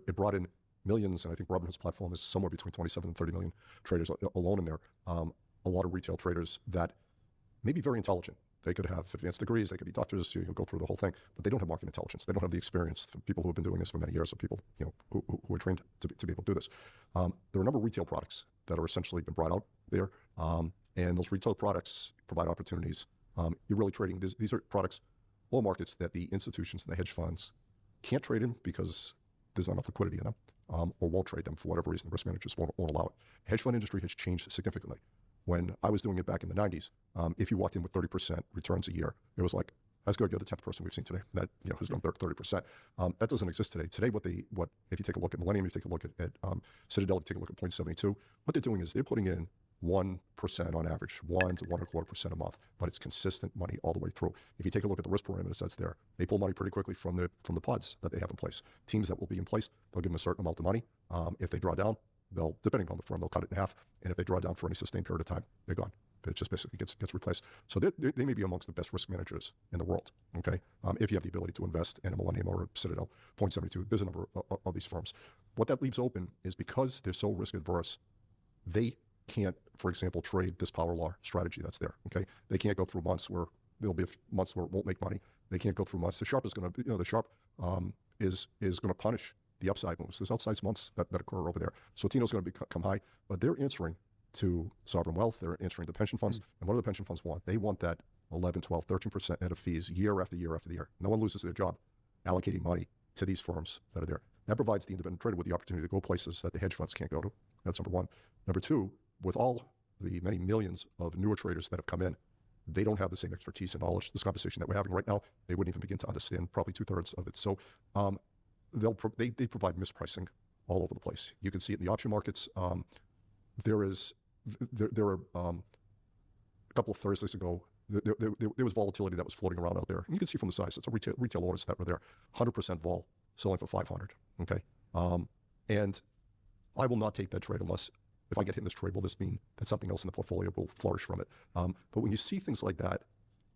It brought in millions, and I think Robinhood's platform is somewhere between 27 and 30 million traders alone in there. A lot of retail traders that may be very intelligent. They could have advanced degrees, they could be doctors, go through the whole thing, but they don't have market intelligence. They don't have the experience. People who have been doing this for many years, or people who are trained to be able to do this. There are a number of retail products that are essentially been brought out there, and those retail products provide opportunities. You're really trading. These are products, all markets that the institutions and the hedge funds can't trade in because there's not enough liquidity in them. Or won't trade them for whatever reason. The risk managers won't allow it. The hedge fund industry has changed significantly. When I was doing it back in the 90s, if you walked in with 30% returns a year, it was like, that's good, you're the 10th person we've seen today that has done 30%. That doesn't exist today. Today, if you take a look at Millennium, you take a look at Citadel, you take a look at Point72, what they're doing is they're putting in 1% on average, 1 to 1.25% a month, but it's consistent money all the way through. If you take a look at the risk parameters that's there, they pull money pretty quickly from the pods that they have in place. Teams that will be in place, they'll give them a certain amount of money. If they draw down, depending on the firm, they'll cut it in half. And if they draw down for any sustained period of time, they're gone. It just basically gets replaced. So they may be amongst the best risk managers in the world, okay? If you have the ability to invest in a Millennium or a Citadel, Point72, there's a number of these firms. What that leaves open is because they're so risk adverse, they can't, for example, trade this power law strategy that's there, okay? They can't go through months where there'll be months where it won't make money. They can't go through months. The Sharp is going to, the Sharp is going to punish the upside moves. There's outside months that occur over there. So Tino's going to come high, but they're answering to sovereign wealth. They're answering to pension funds. And what do the pension funds want? They want that 11, 12, 13% net of fees year after year after year. No one loses their job allocating money to these firms that are there. That provides the independent trader with the opportunity to go places that the hedge funds can't go to. That's number one. Number two, with all the many millions of newer traders that have come in, they don't have the same expertise and knowledge. This conversation that we're having right now, they wouldn't even begin to understand probably 2/3 of it. So they provide mispricing all over the place. You can see it in the option markets. There are a couple of Thursdays ago, there was volatility that was floating around out there. And you can see from the size, it's a retail orders that were there, 100% vol, selling for 500, okay? And I will not take that trade unless, if I get hit in this trade, will this mean that something else in the portfolio will flourish from it? But when you see things like that,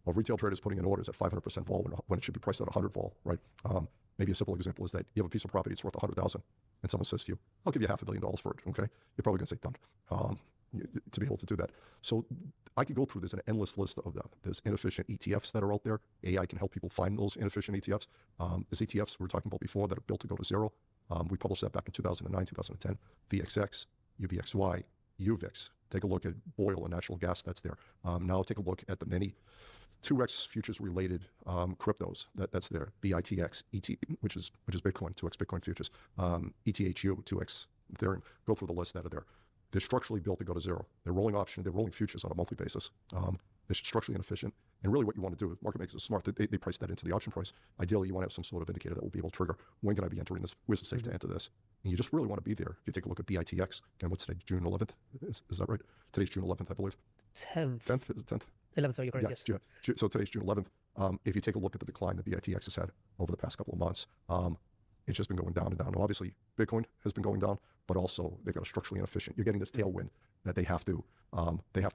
of retail traders putting in orders at 500% vol when it should be priced at 100 vol, right? Maybe a simple example is that you have a piece of property, it's worth 100,000, and someone says to you, I'll give you $500 million for it, okay? You're probably gonna say, done, to be able to do that. So I could go through, there's an endless list of them. There's inefficient ETFs that are out there. AI can help people find those inefficient ETFs. There's ETFs we were talking about before that are built to go to zero. We published that back in 2009, 2010. VXX, UVXY, UVIX. Take a look at oil and natural gas that's there. Now take a look at the many 2x futures related cryptos that's there. BITX, which is Bitcoin, 2x Bitcoin futures. ETHU, 2x Ethereum, go through the list that are there. They're structurally built to go to zero. They're rolling futures on a monthly basis. They're structurally inefficient. And really what you want to do, market makers are smart, they price that into the option price. Ideally, you want to have some sort of indicator that will be able to trigger, when can I be entering this? Where's it safe to enter this? And you just really want to be there. If you take a look at BITX, again, what's today, June 11th? Is that right? Today's June 11th, I believe. 10th. 10th? Is it 10th? 11th, sorry, you're correct, yes. So today's June 11th. If you take a look at the decline that BITX has had over the past couple of months, it's just been going down and down. Now, obviously, Bitcoin has been going down, but also they've got a structurally inefficient. You're getting this tailwind that they have to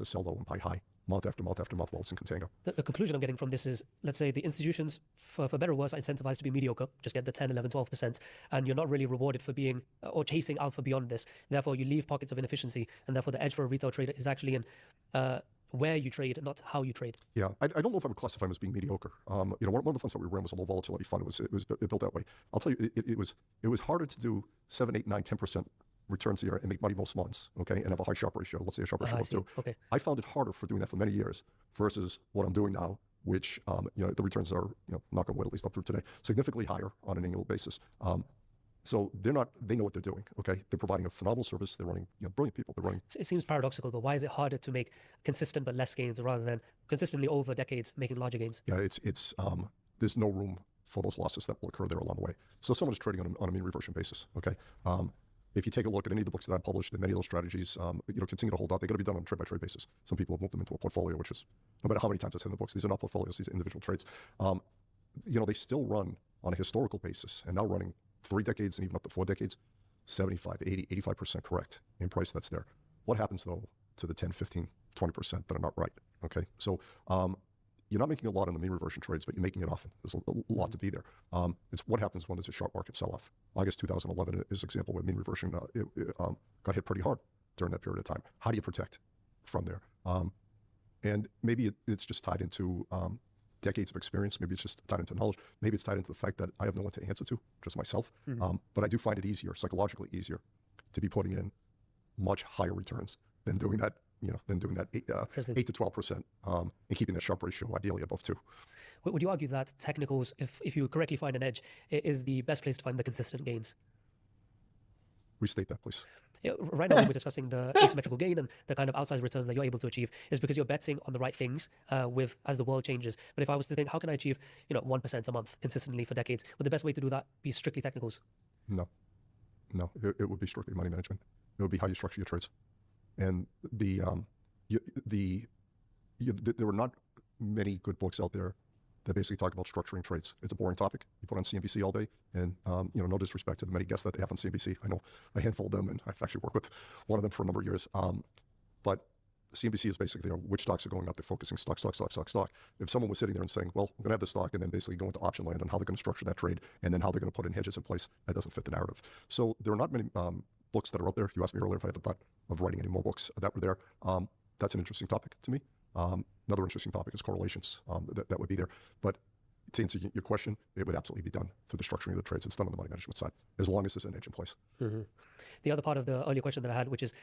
sell low and buy high month after month after month while it's in contango. The conclusion I'm getting from this is, let's say the institutions, for better or worse, are incentivized to be mediocre, just get the 10, 11, 12%, and you're not really rewarded for being or chasing alpha beyond this. Therefore, you leave pockets of inefficiency, and therefore the edge for a retail trader is actually in where you trade, not how you trade. Yeah, I don't know if I would classify them as being mediocre. One of the funds that we ran was a low volatility fund. It was built that way. I'll tell you, it was harder to do 7, 8, 9, 10% returns a year and make money most months, okay, and have a high Sharpe ratio. Let's say a Sharpe ratio of 2. Okay. I found it harder for doing that for many years versus what I'm doing now, which the returns are, knock on wood, at least up through today, significantly higher on an annual basis. So they know what they're doing, okay? They're providing a phenomenal service. They're running, brilliant people. They're running. It seems paradoxical, but why is it harder to make consistent but less gains rather than consistently over decades making larger gains? Yeah, it's there's no room for those losses that will occur there along the way. So if someone is trading on a mean reversion basis, okay? If you take a look at any of the books that I published, and many of those strategies, continue to hold out. They got to be done on a trade-by-trade basis. Some people have moved them into a portfolio, which is, no matter how many times I said in the books, these are not portfolios, these are individual trades. They still run on a historical basis, and now running 3 decades and even up to 4 decades, 75, 80, 85% correct in price that's there. What happens, though, to the 10, 15, 20% that are not right, okay? So you're not making a lot on the mean reversion trades, but you're making it often. There's a lot to be there. It's what happens when there's a sharp market sell-off. August 2011 is an example where mean reversion got hit pretty hard during that period of time. How do you protect from there? And maybe it's just tied into decades of experience. Maybe it's just tied into knowledge. Maybe it's tied into the fact that I have no one to answer to, just myself. But I do find it easier, psychologically easier, to be putting in much higher returns than doing that, 8 to 12%, and keeping that Sharpe ratio ideally above 2. Would you argue that technicals, if you correctly find an edge, is the best place to find the consistent gains? Restate that, please. Yeah, right now, when we're discussing the asymmetrical gain and the kind of outsized returns that you're able to achieve is because you're betting on the right things as the world changes. But if I was to think, how can I achieve 1% a month consistently for decades? Would the best way to do that be strictly technicals? No, it would be strictly money management. It would be how you structure your trades. And there are not many good books out there that basically talk about structuring trades. It's a boring topic. You put on CNBC all day, and no disrespect to the many guests that they have on CNBC. I know a handful of them, and I've actually worked with one of them for a number of years. But CNBC is basically which stocks are going up. They're focusing stock. If someone was sitting there and saying, well, I'm going to have this stock, and then basically go into option land on how they're going to structure that trade, and then how they're going to put in hedges in place, that doesn't fit the narrative. So there are not many books that are out there. You asked me earlier if I had the thought of writing any more books that were there. That's an interesting topic to me. Another interesting topic is correlations that would be there. But to answer your question, it would absolutely be done through the structuring of the trades. It's done on the money management side, as long as there's an edge in place. The other part of the earlier question that I had, which is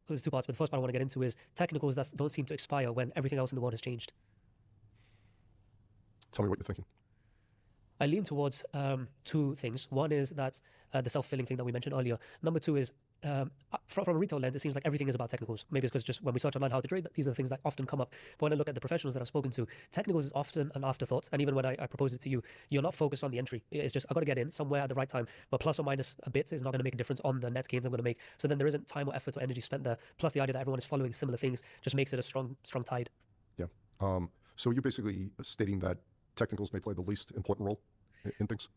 there's 2 parts, but the first part I want to get into is technicals that don't seem to expire when everything else in the world has changed. Tell me what you're thinking. I lean towards 2 things. One is that the self-filling thing that we mentioned earlier. Number 2 is from a retail lens, it seems like everything is about technicals. Maybe it's because just when we search online how to trade, these are the things that often come up. But when I look at the professionals that I've spoken to, technicals is often an afterthought. And even when I propose it to you, you're not focused on the entry. It's just, I got to get in somewhere at the right time. But plus or minus a bit is not going to make a difference on the net gains I'm going to make. So then there isn't time or effort or energy spent there. Plus the idea that everyone is following similar things just makes it a strong tide. Yeah. So you're basically stating that technicals may play the least important role in things?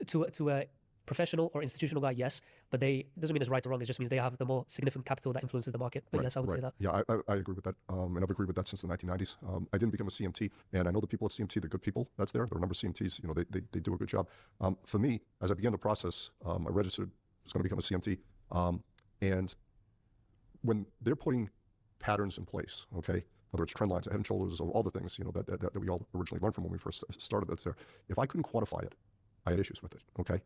To a professional or institutional guy, yes, but it doesn't mean it's right or wrong. It just means they have the more significant capital that influences the market. But yes, I would say that. Yeah, I agree with that. And I've agreed with that since the 1990s. I didn't become a CMT, and I know the people at CMT, they're good people. That's there. There are a number of CMTs, they do a good job. For me, as I began the process, I registered, was going to become a CMT. And when they're putting patterns in place, okay, whether it's trend lines, head and shoulders, or all the things, that we all originally learned from when we first started, that's there. If I couldn't quantify it, I had issues with it, okay?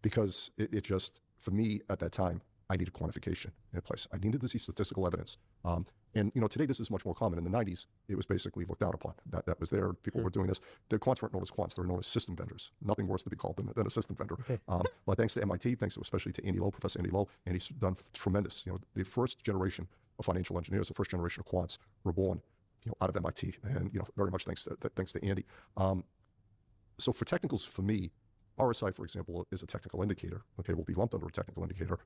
Because it just, for me at that time, I needed quantification in place. I needed to see statistical evidence. And today this is much more common. In the 90s, it was basically looked down upon. That was there. People were doing this. The quants weren't known as quants. They were known as system vendors. Nothing worse to be called than a system vendor. But thanks to MIT, thanks to especially to Andy Lowe, Professor Andy Lowe, and he's done tremendous. The first generation of financial engineers, the first generation of quants were born out of MIT, and very much thanks to Andy. So for technicals, for me, RSI, for example, is a technical indicator. Okay, will be lumped under a technical indicator.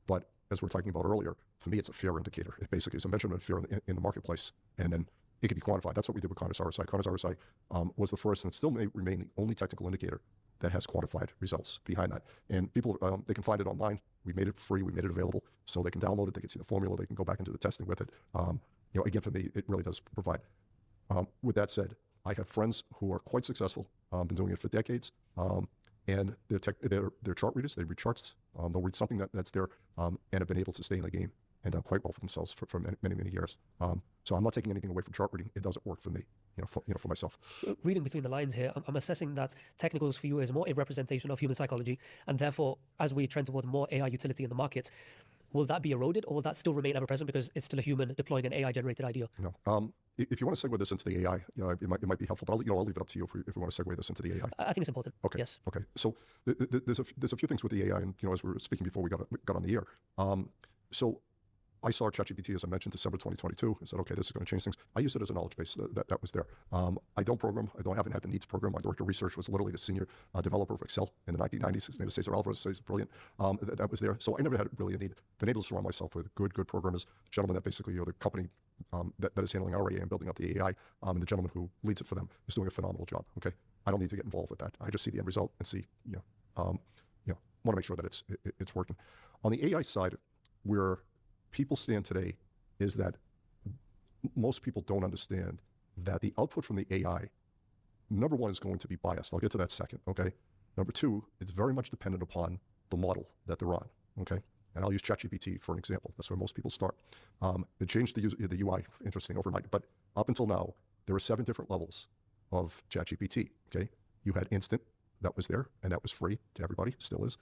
But as we were talking about earlier, for me, it's a fear indicator. It basically is a measurement of fear in the marketplace, and then it can be quantified. That's what we did with Connor's RSI. Connor's RSI was the first, and it still may remain the only technical indicator that has quantified results behind that. And people, they can find it online. We made it free. We made it available, so they can download it. They can see the formula. They can go back and do the testing with it. Again, for me, it really does provide. With that said, I have friends who are quite successful, been doing it for decades, and they're chart readers. They read charts. They'll read something that's there, and have been able to stay in the game and done quite well for themselves for many years. So I'm not taking anything away from chart reading. It doesn't work for me, for myself. Reading between the lines here, I'm assessing that technicals for you is more a representation of human psychology, and therefore, as we trend towards more AI utility in the market, will that be eroded, or will that still remain ever present because it's still a human deploying an AI-generated idea? No. If you want to segue this into the AI, it might be helpful. But I'll leave it up to you if we want to segue this into the AI. I think it's important. Okay. Yes. Okay. So there's a few things with the AI, and as we were speaking before we got on the air. So I saw ChatGPT, as I mentioned, December 2022, and said, okay, this is going to change things. I used it as a knowledge base that was there. I don't program. I haven't had the need to program. My director of research was literally the senior developer of Excel in the 1990s. His name is Cesar Alvarez. He's brilliant. That was there. So I never had really a need. Been able to surround myself with good programmers, gentlemen that basically, the company that is handling our AI and building out the AI, and the gentleman who leads it for them is doing a phenomenal job. Okay, I don't need to get involved with that. I just see the end result and see, want to make sure that it's working. On the AI side, where people stand today is that most people don't understand that the output from the AI, number one, is going to be biased. I'll get to that second, okay? Number two, it's very much dependent upon the model that they're on, okay? And I'll use ChatGPT for an example. That's where most people start. It changed the UI, interesting, overnight. But up until now, there were 7 different levels of ChatGPT, okay? You had instant, that was there, and that was free to everybody, still is.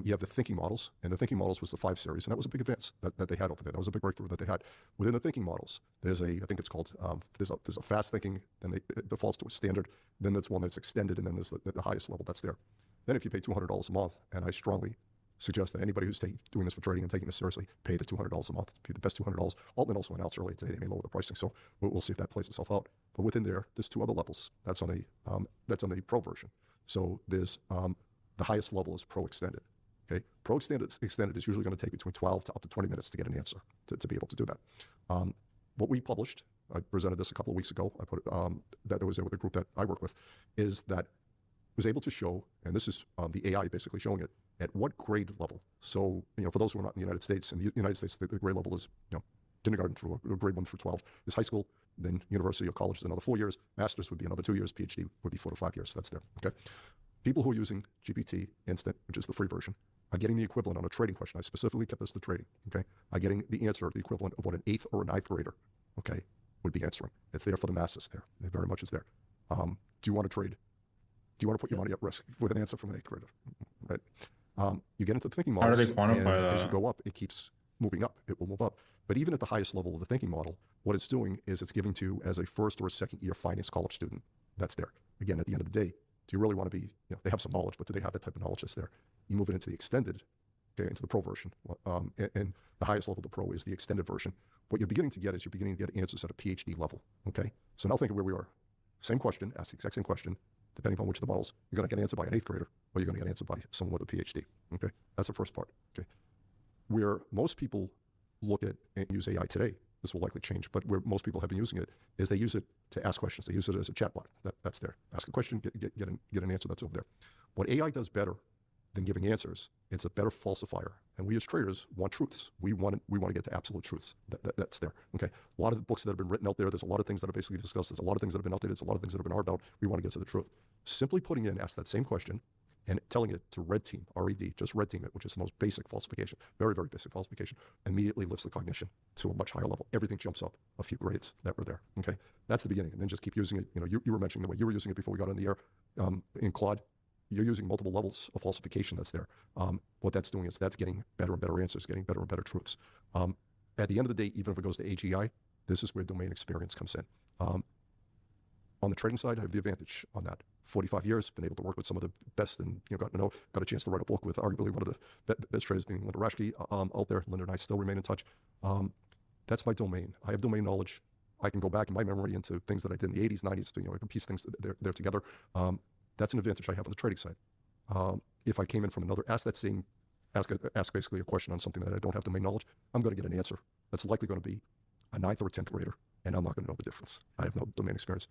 You have the thinking models, and the thinking models was the 5 series, and that was a big advance that they had over there. That was a big breakthrough that they had. Within the thinking models, there's I think it's called, there's a fast thinking, then it defaults to a standard, then there's one that's extended, and then there's the highest level that's there. Then if you pay $200 a month, and I strongly suggest that anybody who's doing this for trading and taking this seriously, pay the $200 a month. Pay the best $200. Altman also announced earlier today they may lower the pricing, so we'll see if that plays itself out. But within there's 2 other levels. That's on the Pro version. So there's the highest level is Pro Extended. Okay, Pro Extended is usually going to take between 12 to up to 20 minutes to get an answer to be able to do that. What we published, I presented this a couple of weeks ago. I put that was there with a group that I work with, is that was able to show, and this is the AI basically showing it at what grade level. So for those who are not in the United States, in the United States the grade level is kindergarten through grade 1 through 12 is high school. Then university or college is another 4 years. Master's would be another 2 years. PhD would be 4 to 5 years. That's there. Okay. People who are using GPT Instant, which is the free version, are getting the equivalent on a trading question. I specifically kept this to trading. Okay. Are getting the answer, the equivalent of what an 8th or a 9th grader, okay, would be answering. It's there for the masses. There, it very much is there. Do you want to trade? Do you want to put your money at risk with an answer from an 8th grader? Right. You get into the thinking models. How do they quantify that? As you go up, it keeps moving up. It will move up. But even at the highest level of the thinking model, what it's doing is it's giving to as a first or a second year finance college student. That's there. Again, at the end of the day, do you really want to be, they have some knowledge, but do they have that type of knowledge that's there? You move it into the extended, okay, into the Pro version. And the highest level of the Pro is the extended version. What you're beginning to get is you're beginning to get answers at a PhD level, okay? So now think of where we are. Same question, ask the exact same question, depending upon which of the models, you're going to get an answer by an 8th grader, or you're going to get an answer by someone with a PhD, okay? That's the first part, okay? Where most people look at and use AI today, this will likely change, but where most people have been using it is they use it to ask questions. They use it as a chatbot. That's there. Ask a question, get an answer that's over there. What AI does better than giving answers, it's a better falsifier. And we as traders want truths. We want to get to absolute truths. That's there. Okay. A lot of the books that have been written out there, there's a lot of things that are basically discussed. There's a lot of things that have been outdated. There's a lot of things that have been argued out. We want to get to the truth. Simply putting in, ask that same question, and telling it to red team, R-E-D, just red team it, which is the most basic falsification, very, very basic falsification, immediately lifts the cognition to a much higher level. Everything jumps up a few grades that were there, okay? That's the beginning, and then just keep using it. You were mentioning the way you were using it before we got on the air in Claude. You're using multiple levels of falsification that's there. What that's doing is that's getting better and better answers, getting better and better truths. at the end of the day, even if it goes to AGI, this is where domain experience comes in. On the trading side, I have the advantage on that. 45 years, been able to work with some of the best, and got a chance to write a book with arguably one of the best traders, being Linda Raschke, out there. Linda and I still remain in touch. That's my domain. I have domain knowledge. I can go back in my memory into things that I did in the 80s, 90s. I can piece things there together. That's an advantage I have on the trading side. If I came in from another, ask basically a question on something that I don't have domain knowledge, I'm going to get an answer that's likely going to be a 9th or a 10th grader, and I'm not going to know the difference. I have no domain experience.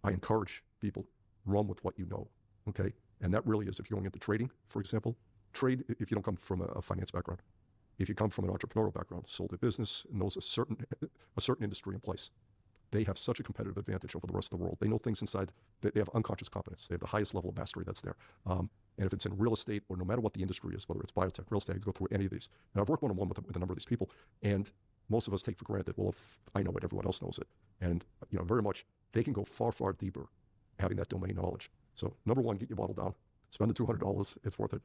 I encourage people, run with what you know, okay? And that really is, if you're going into trading, for example, trade if you don't come from a finance background. If you come from an entrepreneurial background, sold a business, knows a certain industry in place, they have such a competitive advantage over the rest of the world. They know things inside, they have unconscious competence. They have the highest level of mastery that's there. And if it's in real estate, or no matter what the industry is, whether it's biotech, real estate, I can go through any of these. And I've worked one-on-one with a number of these people, and most of us take for granted, well, if I know it, everyone else knows it. And very much, they can go far, far deeper having that domain knowledge. So number one, get your bottle down. Spend the $200, it's worth it.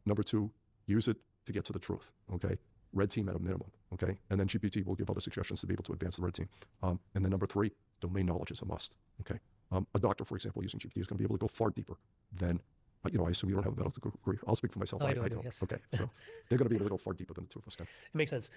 Number two, use it to get to the truth, okay? Red team at a minimum, okay? And then GPT will give other suggestions to be able to advance the red team. And then number three, domain knowledge is a must, okay? A doctor, for example, using GPT is going to be able to go far deeper than, I assume you don't have a medical degree. I'll speak for myself. No, I don't. yes. Okay, so they're going to be able to go far deeper than the two of us can. It makes sense.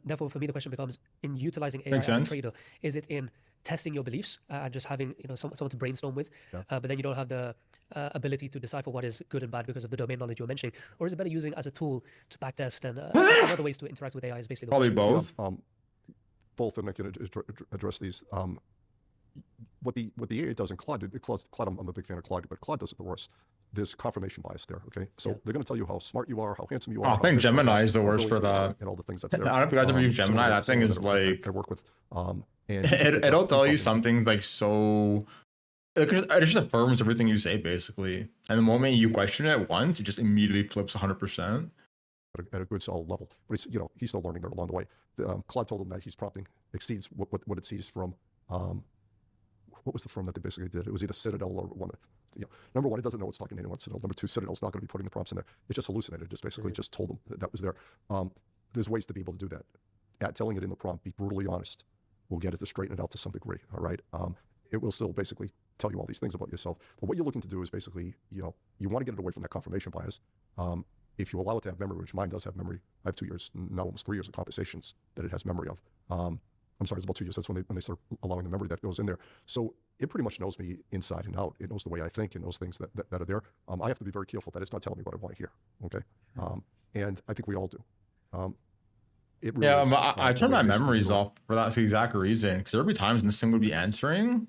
Therefore, for me, the question becomes, in utilizing AI Makes as a sense. trader, is it in testing your beliefs and just having someone to brainstorm with, but then you don't have the ability to decipher what is good and bad because of the domain knowledge you were mentioning? Or is it better using as a tool to backtest and other ways to interact with AI is basically the Probably question. both. Both, and I can address these. What the AI does in Claude, I'm a big fan of Claude, but Claude does it the worst. There's confirmation bias there, okay? So they're going to tell you how smart you are, how handsome you are. I how think this, Gemini is the how worst for brilliant you are, that. and all the things that's there. I don't know if you guys ever use Gemini. That thing is like, I work with, and it'll tell you something like so. It just affirms everything you say, basically. And the moment you question it once, it just immediately flips 100%. At a good solid level, but he's still learning there along the way. Claude told him that his prompting exceeds what it sees from. What was the firm that they basically did? It was either Citadel or one. Number one, it doesn't know it's talking to anyone. Citadel. Number two, Citadel's not going to be putting the prompts in there. It just hallucinated. It just basically just told them that was there. There's ways to be able to do that. Telling it in the prompt, be brutally honest, will get it to straighten it out to some degree. All right. It will still basically tell you all these things about yourself. But what you're looking to do is basically, you want to get it away from that confirmation bias. If you allow it to have memory, which mine does have memory, I have 2 years, not almost 3 years of conversations that it has memory of. I'm sorry, it's about 2 years. That's when they start allowing the memory that goes in there. So it pretty much knows me inside and out. It knows the way I think. It knows things that are there. I have to be very careful that it's not telling me what I want to hear. Okay, and I think we all do. It really is, I turn my basically memories off for that exact reason. Because there would be times when this thing would be answering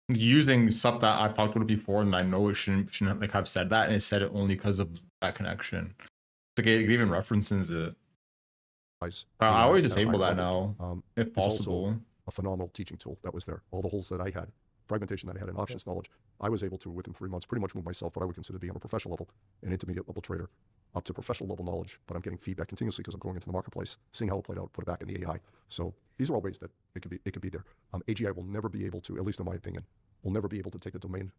using stuff that I've talked about before, and I know it shouldn't like have said that, and it said it only because of that connection. Like it even references it. I always disable that now, if It's also possible. a phenomenal teaching tool that was there. All the holes that I had, fragmentation that I had in options knowledge, I was able to, within 3 months, pretty much move myself what I would consider to be on a professional level, an intermediate level trader, up to professional level knowledge. But I'm getting feedback continuously because I'm going into the marketplace, seeing how it played out, put it back in the AI. So these are all ways that it could be there. AGI will never be able to, at least in my opinion, will never be able to take the domain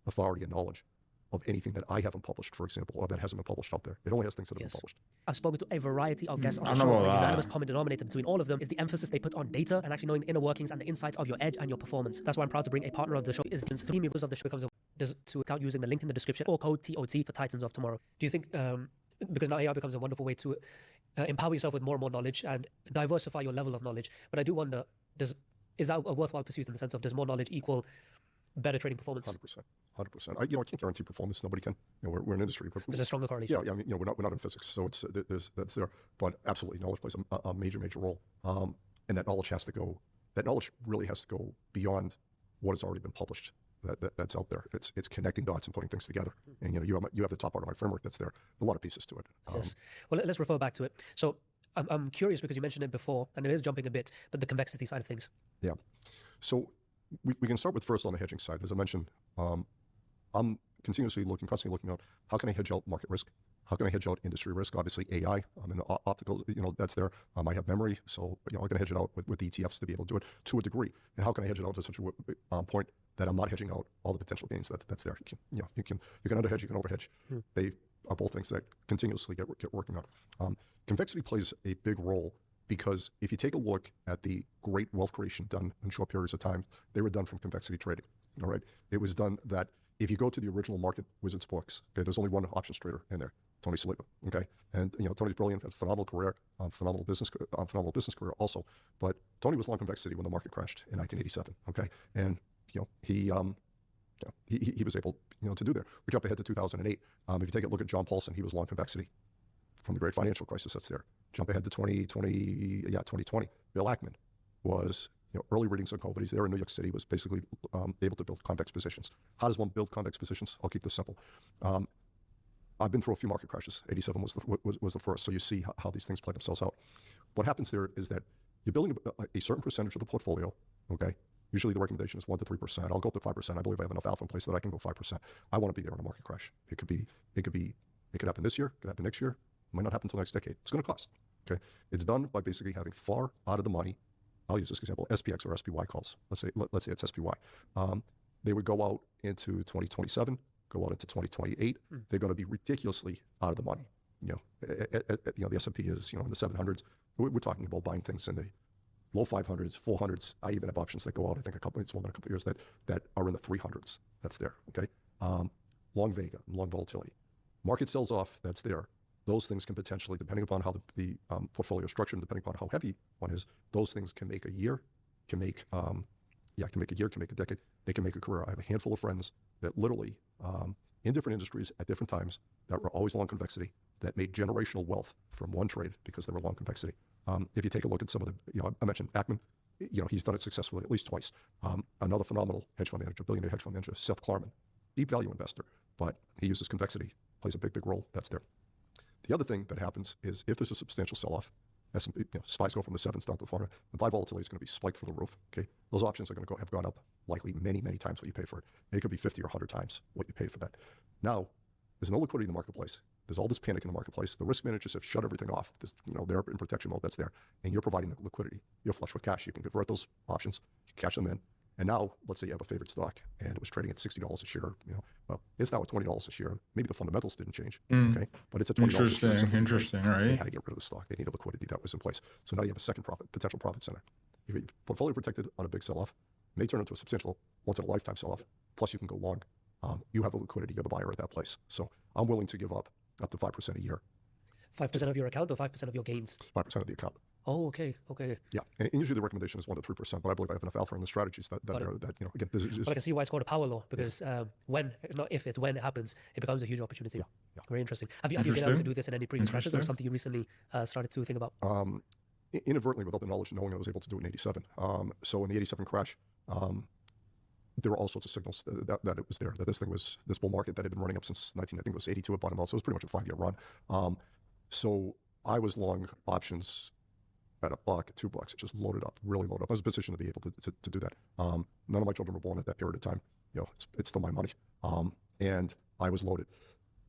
authority and knowledge of anything that I haven't published, for example, or that hasn't been published out there. It only has things that have been published. I've spoken to a variety of guests on I the know show. about The that. unanimous common denominator between all of them is the emphasis they put on data and actually knowing the inner workings and the insights of your edge and your performance. That's why I'm proud to bring a partner of the show. Is three members of the show becomes to account using the link in the description or code TOT for Titans of Tomorrow. Do you think, because now AI becomes a wonderful way to empower yourself with more and more knowledge and diversify your level of knowledge, but I do wonder, is that a worthwhile pursuit in the sense of does more knowledge equal better trading performance? 100%. I can't guarantee performance. Nobody can. We're an industry, but There's a stronger correlation. yeah. I mean, we're not in physics, so it's that's there. But absolutely, knowledge plays a major role. And that knowledge has to go. That knowledge really has to go beyond what has already been published. That's out there. It's connecting dots and putting things together. And you have the top part of my framework that's there. A lot of pieces to it. Yes. Well, let's refer back to it. So I'm curious because you mentioned it before, and it is jumping a bit, but the convexity side of things. Yeah. So we can start with first on the hedging side. As I mentioned, I'm constantly looking at how can I hedge out market risk? How can I hedge out industry risk? Obviously AI, I'm in optical, that's there. I have memory, so I can hedge it out with ETFs to be able to do it to a degree. And how can I hedge it out to such a point that I'm not hedging out all the potential gains that's there? You can underhedge, you can overhedge. are both things that continuously get working on. Convexity plays a big role because if you take a look at the great wealth creation done in short periods of time, they were done from convexity trading. All right, it was done that if you go to the original Market Wizards books, okay, there's only one options trader in there, Tony Saliba. Okay, and Tony's brilliant, has a phenomenal career, phenomenal business career also. But Tony was long convexity when the market crashed in 1987. Okay, and he was able to do there. We jump ahead to 2008. If you take a look at John Paulson, he was long convexity from the great financial crisis that's there. Jump ahead to 2020. Bill Ackman was early readings on COVID. He's there in New York City, was basically able to build convex positions. How does one build convex positions? I'll keep this simple. I've been through a few market crashes. 87 was the first, so you see how these things play themselves out. What happens there is that you're building a certain percentage of the portfolio, okay? Usually the recommendation is 1 to 3%. I'll go up to 5%. I believe I have enough alpha in place that I can go 5%. I want to be there in a market crash. It could happen this year, it could happen next year, it might not happen until next decade. It's going to cost, okay? It's done by basically having far out of the money, I'll use this example, SPX or SPY calls. Let's say it's SPY. They would go out into 2027, go out into 2028. They're going to be ridiculously out of the money. The S&P is in the 700s. We're talking about buying things in the low 500s, 400s. I even have options that go out, I think, it's more than a couple of years that are in the 300s. That's there, okay? Long vega, long volatility. Market sells off, that's there. Those things can potentially, depending upon how the portfolio is structured, and depending upon how heavy one is, those things can make a year, can make a decade. They can make a career. I have a handful of friends that literally, in different industries at different times, that were always long convexity, that made generational wealth from one trade because they were long convexity. If you take a look at some of the, I mentioned Ackman, he's done it successfully at least twice. Another phenomenal hedge fund manager, billionaire hedge fund manager, Seth Klarman, deep value investor, but he uses convexity, plays a big role. That's there. The other thing that happens is if there's a substantial sell-off, S&P, SPYs go from the 7s down to the 400, the buy volatility is going to be spiked through the roof. Okay, those options are going to have gone up likely many times what you pay for it. It could be 50 or 100 times what you pay for that. Now, there's no liquidity in the marketplace. There's all this panic in the marketplace. The risk managers have shut everything off. They're in protection mode. That's there, and you're providing the liquidity. You're flush with cash. You can convert those options, you cash them in. And now, let's say you have a favorite stock, and it was trading at $60 a share. Well, it's now at $20 a share. Maybe the fundamentals didn't change, okay? But it's at $20 a share. Interesting, right? They had to get rid of the stock. They needed liquidity that was in place. So now you have a second potential profit center. If your portfolio protected on a big sell-off, may turn into a substantial once-in-a-lifetime sell-off. Plus, you can go long. You have the liquidity. You're the buyer at that place. So I'm willing to give up to 5% a year. 5% of your account or 5% of your gains? 5% of the account. Oh, okay. Yeah, and usually the recommendation is 1 to 3%, but I believe I have enough alpha in the strategies that again, this is. But I can see why it's called a power law, because when, it's not if, it's when it happens, it becomes a huge opportunity. Yeah. Very interesting. Have you been able to do this in any previous crashes, or something you recently started to think about? Inadvertently, without the knowledge, knowing I was able to do it in 87. So in the 87 crash, there were all sorts of signals that it was there, that this bull market that had been running up since I think it was 82 at bottom out, so it was pretty much a 5-year run. So I was long options at $1, at $2. It just loaded up, really loaded up. I was in a position to be able to do that. None of my children were born at that period of time. It's still my money. And I was loaded.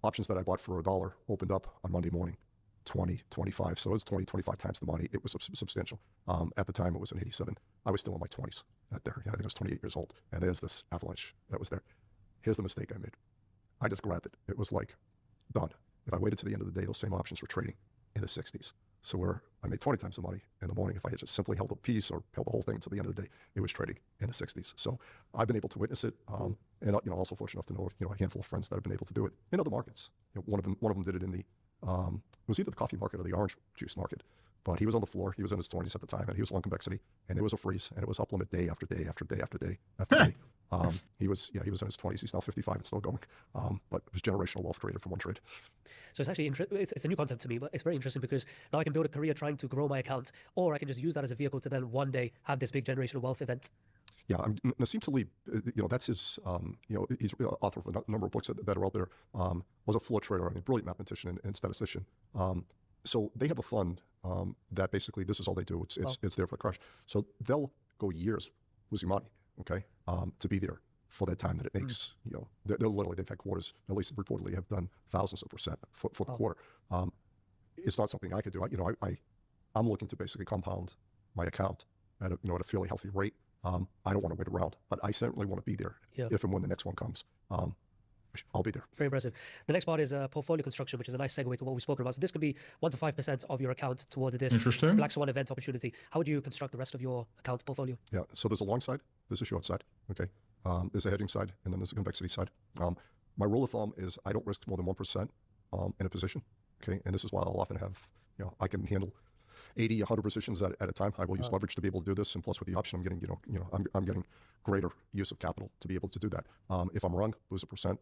Options that I bought for $1 opened up on Monday morning, 20, 25. So it was 20, 25 times the money. It was substantial. At the time, it was in 87. I was still in my 20s at there. I think I was 28 years old. And there's this avalanche that was there. Here's the mistake I made. I just grabbed it. It was like, done. If I waited to the end of the day, those same options were trading in the 60s. So where I made 20 times the money in the morning, if I had just simply held a piece or held the whole thing until the end of the day, it was trading in the 60s. So I've been able to witness it, and also fortunate enough to know a handful of friends that have been able to do it in other markets. One of them did it in the it was either the coffee market or the orange juice market. But he was on the floor. He was in his 20s at the time, and he was long convexity, and there was a freeze, and it was up limit day after day after day after day after day. He was in his 20s. He's now 55 and still going. But it was generational wealth created from one trade. So it's actually it's a new concept to me, but it's very interesting because now I can build a career trying to grow my account, or I can just use that as a vehicle to then one day have this big generational wealth event. Yeah, Nassim Taleb, that's his, he's author of a number of books that are out there, was a floor trader, a brilliant mathematician and statistician. So they have a fund that basically this is all they do. It's there for the crash. So they'll go years losing money, okay, to be there for that time that it makes, they've had quarters, at least reportedly have done thousands of percent for the quarter. It's not something I could do. I'm looking to basically compound my account at a fairly healthy rate. I don't want to wait around, but I certainly want to be there if and when the next one comes. I'll be there. Very impressive. The next part is portfolio construction, which is a nice segue to what we've spoken about. So this could be 1 to 5% of your account towards this Interesting. Black Swan event opportunity. How would you construct the rest of your account portfolio? Yeah, so there's a long side, there's a short side, okay? There's a hedging side, and then there's a convexity side. My rule of thumb is I don't risk more than 1% in a position, okay? And this is why I'll often have, I can handle 80, 100 positions at a time. I will use leverage to be able to do this, and plus with the option, I'm getting, I'm getting greater use of capital to be able to do that. If I'm wrong, lose 1%,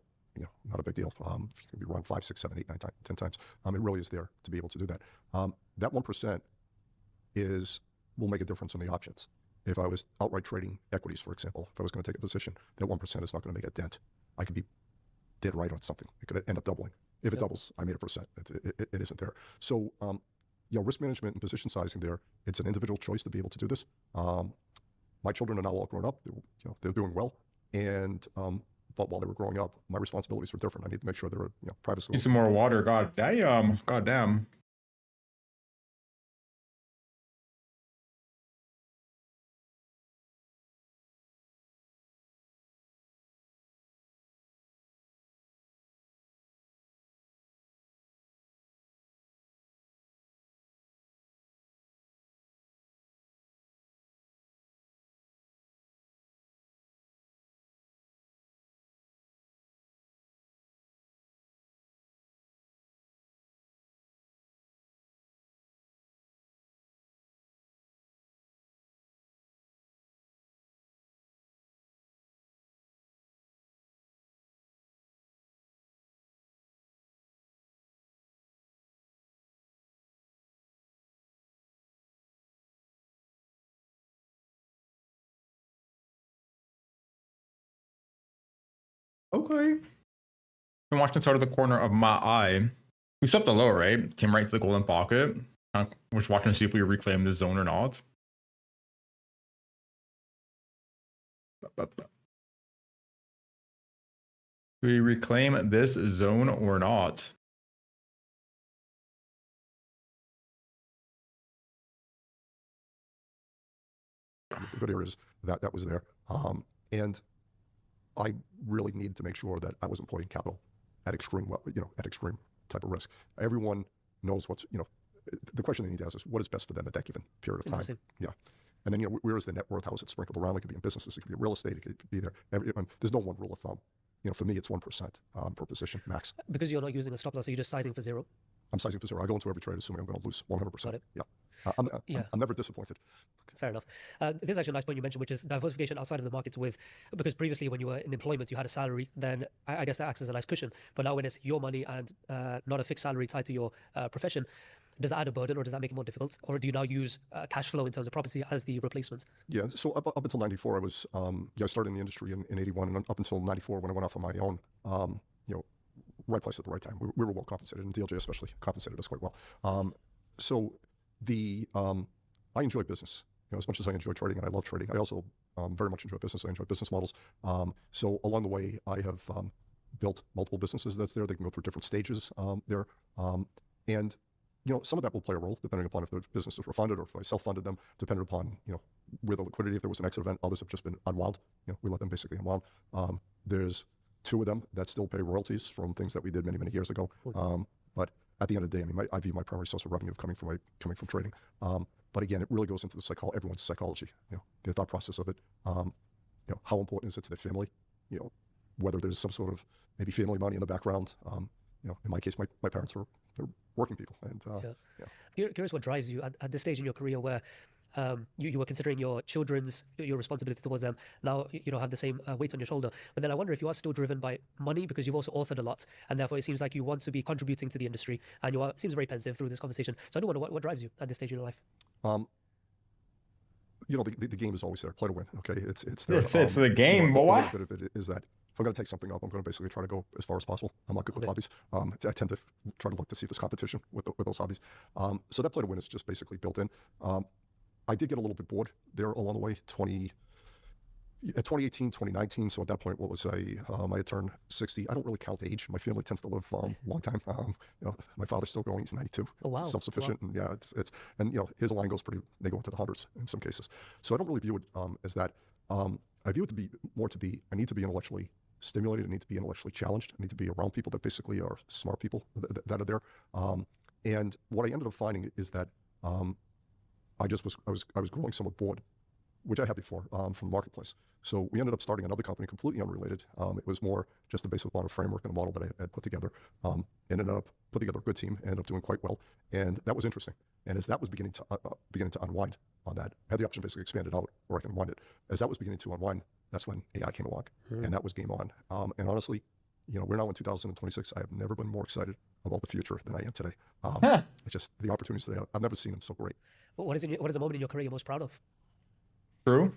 not a big deal. You can be wrong 5, 6, 7, 8, 9, 10 times. It really is there to be able to do that. That 1% will make a difference in the options. If I was outright trading equities, for example, if I was going to take a position, that 1% is not going to make a dent. I could be dead right on something. It could end up doubling. If it doubles, I made 1%. It isn't there. So, risk management and position sizing there, it's an individual choice to be able to do this. My children are now all grown up. They're doing well. And but while they were growing up, my responsibilities were different. I need to make sure they're private schools. Need some more water. God damn. God damn. Okay. Been watching this out of the corner of my eye. We swept the low, right? Came right to the golden pocket. We're just watching to see if we reclaim this zone or not. We reclaim this zone or not? The good areas that was there. And I really needed to make sure that I wasn't putting capital at extreme type of risk. Everyone knows what's, the question they need to ask is what is best for them at that given period of time. Yeah. And then, where is the net worth? How is it sprinkled around? It could be in businesses, it could be in real estate, it could be there. There's no one rule of thumb. For me, it's 1% per position max. Because you're not using a stop loss, so you're just sizing for zero? I'm sizing for zero. I go into every trade assuming I'm going to lose 100%. Got it. Yeah. I'm never disappointed. Fair enough. This is actually a nice point you mentioned, which is diversification outside of the markets because previously when you were in employment, you had a salary, then I guess that acts as a nice cushion. But now when it's your money and not a fixed salary tied to your profession, does that add a burden or does that make it more difficult? Or do you now use cash flow in terms of property as the replacement? Yeah, so up until 94, I started in the industry in 81, and up until 94 when I went off on my own, right place at the right time. We were well compensated, and DLJ especially compensated us quite well. I enjoy business. As much as I enjoy trading, and I love trading, I also very much enjoy business. I enjoy business models. So along the way, I have built multiple businesses that's there. They can go through different stages there. And some of that will play a role depending upon if the businesses were funded or if I self-funded them, depending upon, where the liquidity, if there was an exit event. Others have just been unwound. We let them basically unwound. There's 2 of them that still pay royalties from things that we did many, many years ago. But at the end of the day, I view my primary source of revenue coming from trading. But again, it really goes into everyone's psychology, the thought process of it. How important is it to the family? Whether there's some sort of maybe family money in the background. In my case, my parents were working people. And Curious what drives you at this stage in your career where you were considering your children's, your responsibility towards them. Now you don't have the same weight on your shoulder. But then I wonder if you are still driven by money because you've also authored a lot. And therefore it seems like you want to be contributing to the industry. And it seems very pensive through this conversation. So I do wonder what drives you at this stage in your life. The game is always there. Play to win. Okay, it's there. It's the game, boy. A bit of it is that if I'm going to take something up, I'm going to basically try to go as far as possible. I'm not good with hobbies. I tend to try to look to see if there's competition with those hobbies. So that play to win is just basically built in. I did get a little bit bored there along the way. 2018, 2019. So at that point, I had turned 60. I don't really count age. My family tends to live a long time. My father's still going. He's 92. Oh wow. Self-sufficient. Wow. And and his line goes they go into the hundreds in some cases. So I don't really view it as that. I view it to be I need to be intellectually stimulated. I need to be intellectually challenged. I need to be around people that basically are smart people that are there. And what I ended up finding is that I was growing somewhat bored, which I had before from the marketplace. So we ended up starting another company completely unrelated. It was more just the basic model framework and a model that I had put together. And ended up putting together a good team, ended up doing quite well. And that was interesting. And as that was beginning to unwind on that, I had the option to basically expand it out or I can unwind it. As that was beginning to unwind, that's when AI came along. And that was game on. And honestly, we're now in 2026. I have never been more excited about the future than I am today. It's just the opportunities today. I've never seen them so great. What is the moment in your career you're most proud of? True.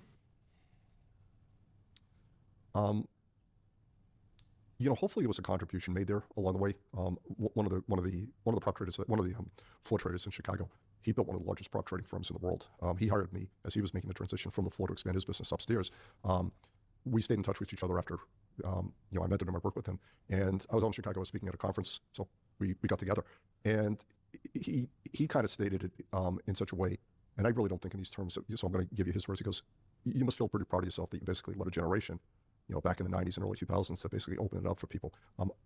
Hopefully it was a contribution made there along the way. One of the prop traders, one of the floor traders in Chicago, he built one of the largest prop trading firms in the world. He hired me as he was making the transition from the floor to expand his business upstairs. We stayed in touch with each other after, I mentored him, I worked with him, and I was out in Chicago, I was speaking at a conference, so we got together, and he kind of stated it in such a way, and I really don't think in these terms, so I'm going to give you his words. He goes, you must feel pretty proud of yourself that you basically led a generation, back in the 90s and early 2000s to basically open it up for people.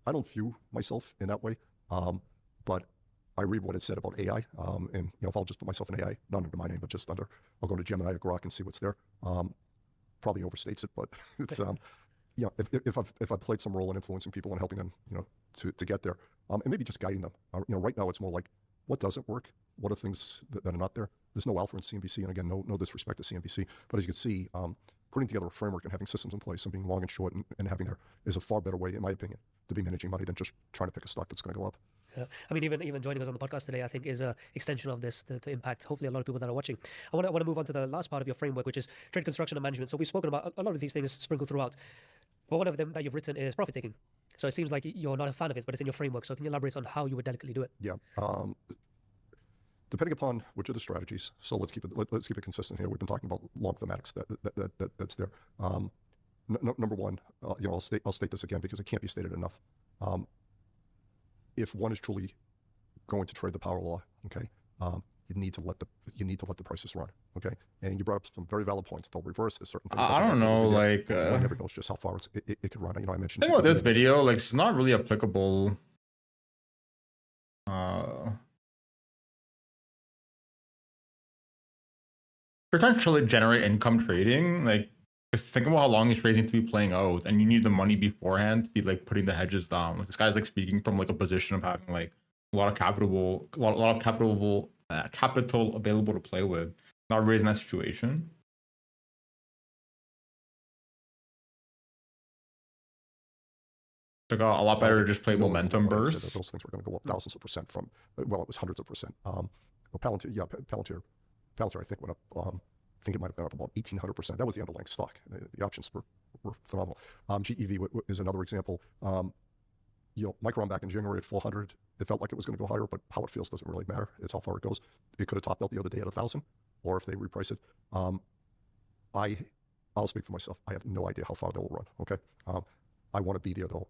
I don't view myself in that way, but I read what it said about AI, and if I'll just put myself in AI, not under my name, but just under, I'll go to Gemini or Grok and see what's there. Probably overstates it, but it's if I played some role in influencing people and helping them, to get there, and maybe just guiding them. Right now it's more like, what doesn't work? What are things that are not there? There's no alpha in CNBC, and again, no disrespect to CNBC, but as you can see, putting together a framework and having systems in place and being long and short and having there is a far better way, in my opinion, to be managing money than just trying to pick a stock that's going to go up. Yeah. I mean, even joining us on the podcast today, I think is an extension of this to impact hopefully a lot of people that are watching. I want to move on to the last part of your framework, which is trade construction and management. So we've spoken about a lot of these things sprinkled throughout, but one of them that you've written is profit taking. So it seems like you're not a fan of it, but it's in your framework. So can you elaborate on how you would delicately do it? Yeah. Depending upon which of the strategies, so let's keep it consistent here. We've been talking about log thematics that's there. Number one, I'll state this again because it can't be stated enough. If one is truly going to trade the power law, okay, you need to let the prices run, okay. And you brought up some very valid points. They'll reverse. There's certain things. I don't know, like one never knows just how far it could run. I mentioned. I think about this video, like it's not really applicable. Potentially generate income trading, like just think about how long these trades need to be playing out, and you need the money beforehand to be like putting the hedges down. Like this guy's like speaking from like a position of having like a lot of capital, capital available to play with. Not raising that situation. Like a lot better to just play momentum burst. Those things were going to go up thousands of percent from, well, it was hundreds of percent. Palantir, I think went up. I think it might have gone up about 1,800%. That was the underlying stock. The options were phenomenal. GEV is another example. Micron back in January at 400, it felt like it was going to go higher, but how it feels doesn't really matter. It's how far it goes. It could have topped out the other day at 1,000, or if they reprice it. I'll speak for myself. I have no idea how far they will run. Okay, I want to be there though.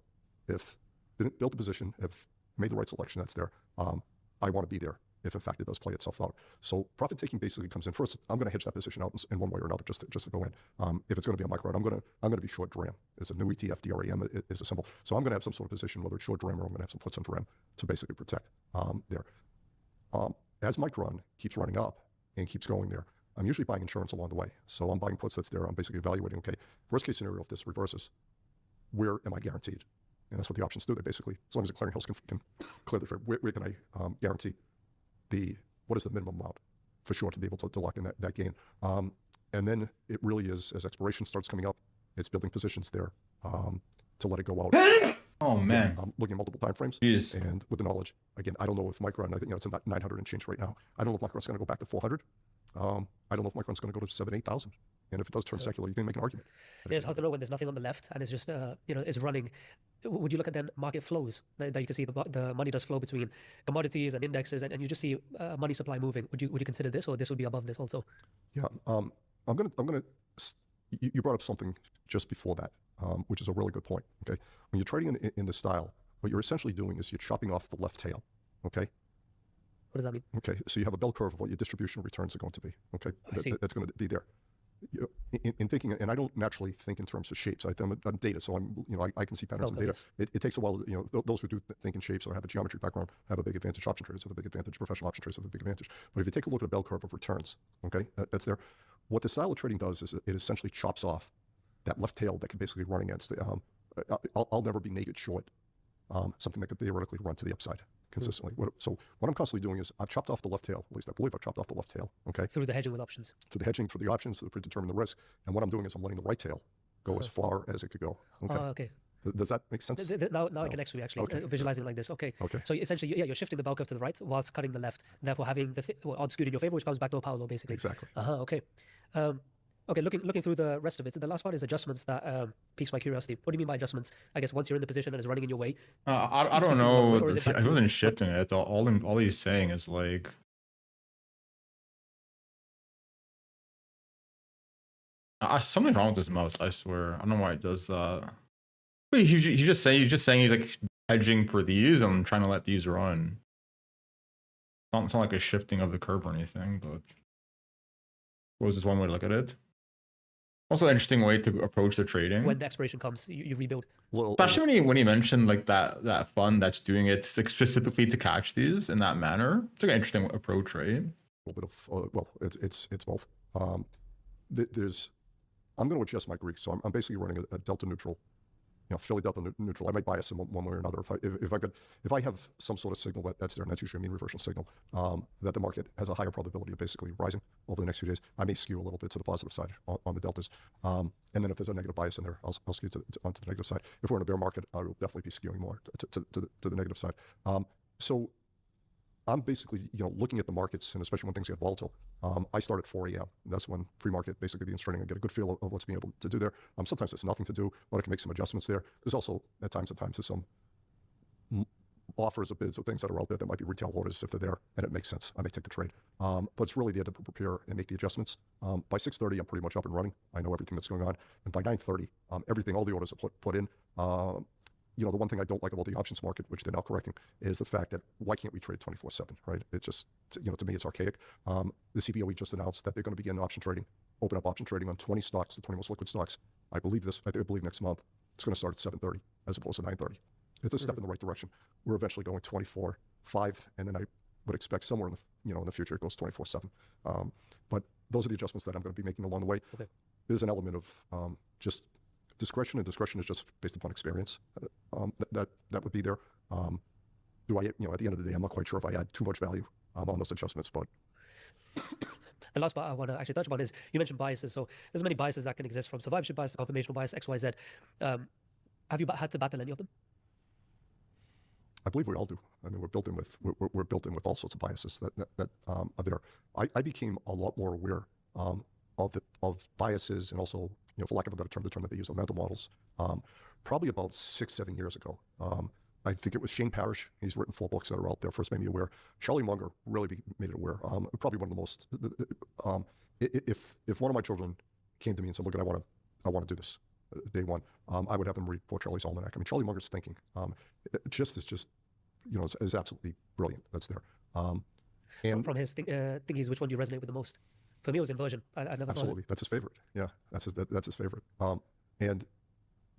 If built the position, if made the right selection, that's there. I want to be there if in fact it does play itself out. So profit taking basically comes in first. I'm going to hedge that position out in one way or another just to go in. If it's going to be a Micron, I'm going to be short DRAM. It's a new ETF. DRAM is a symbol. So I'm going to have some sort of position, whether it's short DRAM or I'm going to have some puts on DRAM to basically protect there. As Micron keeps running up and keeps going there, I'm usually buying insurance along the way. So I'm buying puts that's there. I'm basically evaluating, okay, worst case scenario if this reverses, where am I guaranteed? And that's what the options do. They basically, as long as the clearinghouse can clear the trade, where can I guarantee what is the minimum amount for sure to be able to lock in that gain? And then it really is, as expiration starts coming up, it's building positions there to let it go out. Oh man! Looking at multiple time frames. Jeez. And with the knowledge, again, I don't know if Micron, I think it's at 900 and change right now. I don't know if Micron's going to go back to 400. I don't know if Micron's going to go to 7,000, 8,000. And if it does turn secular, you can make an argument. It's hard to know when there's nothing on the left and it's just, it's running. Would you look at then market flows that you can see the money does flow between commodities and indexes and you just see money supply moving? Would you consider this, or this would be above this also? Yeah, you brought up something just before that, which is a really good point. Okay, when you're trading in this style, what you're essentially doing is you're chopping off the left tail. Okay. What does that mean? Okay, so you have a bell curve of what your distribution returns are going to be. Okay, that's going to be there. in thinking, and I don't naturally think in terms of shapes. I'm data, so I can see patterns in data. Yes. It takes a while. Those who do think in shapes or have a geometry background have a big advantage. Option traders have a big advantage. Professional option traders have a big advantage. But if you take a look at a bell curve of returns, okay, that's there. What the style of trading does is it essentially chops off that left tail that can basically run against the. I'll never be naked short something that could theoretically run to the upside consistently. So what I'm constantly doing is I've chopped off the left tail. At least I believe I've chopped off the left tail. Okay. Through the hedging with options. To the hedging, for the options, to predetermine the risk. And what I'm doing is I'm letting the right tail go as far as it could go. Okay. Okay. Does that make sense? Now I can actually visualizing it like this. Okay. Okay. So essentially, you're shifting the bell curve to the right whilst cutting the left, therefore having the odds skewed in your favor, which comes back to a power law, basically. Exactly. Okay. Okay, looking through the rest of it, the last one is adjustments that piques my curiosity. What do you mean by adjustments? I guess once you're in the position and it's running in your way. I don't know. Or is it back I to- wasn't shifting it. All he's saying is like, something's wrong with his mouse. I swear. I don't know why it does that. Wait, he's just saying he's like hedging for these and trying to let these run. It's not like a shifting of the curve or anything, but what was this one way to look at it? Also, an interesting way to approach the trading. When the expiration comes, you rebuild. Especially when he mentioned like that fund that's doing it like, specifically to catch these in that manner. It's like an interesting approach, right? A little bit of well, it's both. I'm going to adjust my Greek, so I'm basically running a delta neutral, fairly delta neutral. I might bias in one way or another. If I have some sort of signal that's there, and that's usually a mean reversion signal, that the market has a higher probability of basically rising over the next few days, I may skew a little bit to the positive side on the deltas. And then if there's a negative bias in there, I'll skew onto the negative side. If we're in a bear market, I will definitely be skewing more to the negative side. So I'm basically, looking at the markets, and especially when things get volatile. I start at 4 a.m. That's when pre-market basically begins trading and get a good feel of what's being able to do there. Sometimes there's nothing to do, but I can make some adjustments there. There's also, at times, there's some offers or bids or things that are out there that might be retail orders if they're there, and it makes sense. I may take the trade. But it's really there to prepare and make the adjustments. By 6:30, I'm pretty much up and running. I know everything that's going on. And by 9:30, all the orders are put in. The one thing I don't like about the options market, which they're now correcting, is the fact that why can't we trade 24/7, right? It just, to me, it's archaic. The CBOE just announced that they're going to begin option trading, open up option trading on 20 stocks, the 20 most liquid stocks. I believe next month. It's going to start at 7:30 as opposed to 9:30. It's a step in the right direction. We're eventually going 24/5, and then I would expect somewhere in the future it goes 24/7. But those are the adjustments that I'm going to be making along the way. Okay. There's an element of just discretion, and discretion is just based upon experience. That would be there. Do I, at the end of the day, I'm not quite sure if I add too much value on those adjustments, but. The last part I want to actually touch upon is, you mentioned biases. So there's many biases that can exist, from survivorship bias to confirmational bias, X, Y, Z. Have you had to battle any of them? I believe we all do. I mean, we're built in with all sorts of biases that are there. I became a lot more aware of biases, and also, for lack of a better term, the term that they use on mental models, probably about 6-7 years ago. I think it was Shane Parrish. He's written 4 books that are out there. First made me aware. Charlie Munger really made it aware. Probably one of the most. If one of my children came to me and said, "Look, I want to do this," day one, I would have them read Poor Charlie's Almanac. I mean, Charlie Munger's thinking is absolutely brilliant. That's there. And from his thinkings, which one do you resonate with the most? For me, it was inversion. I never absolutely. That's his favorite. Yeah, that's his favorite. And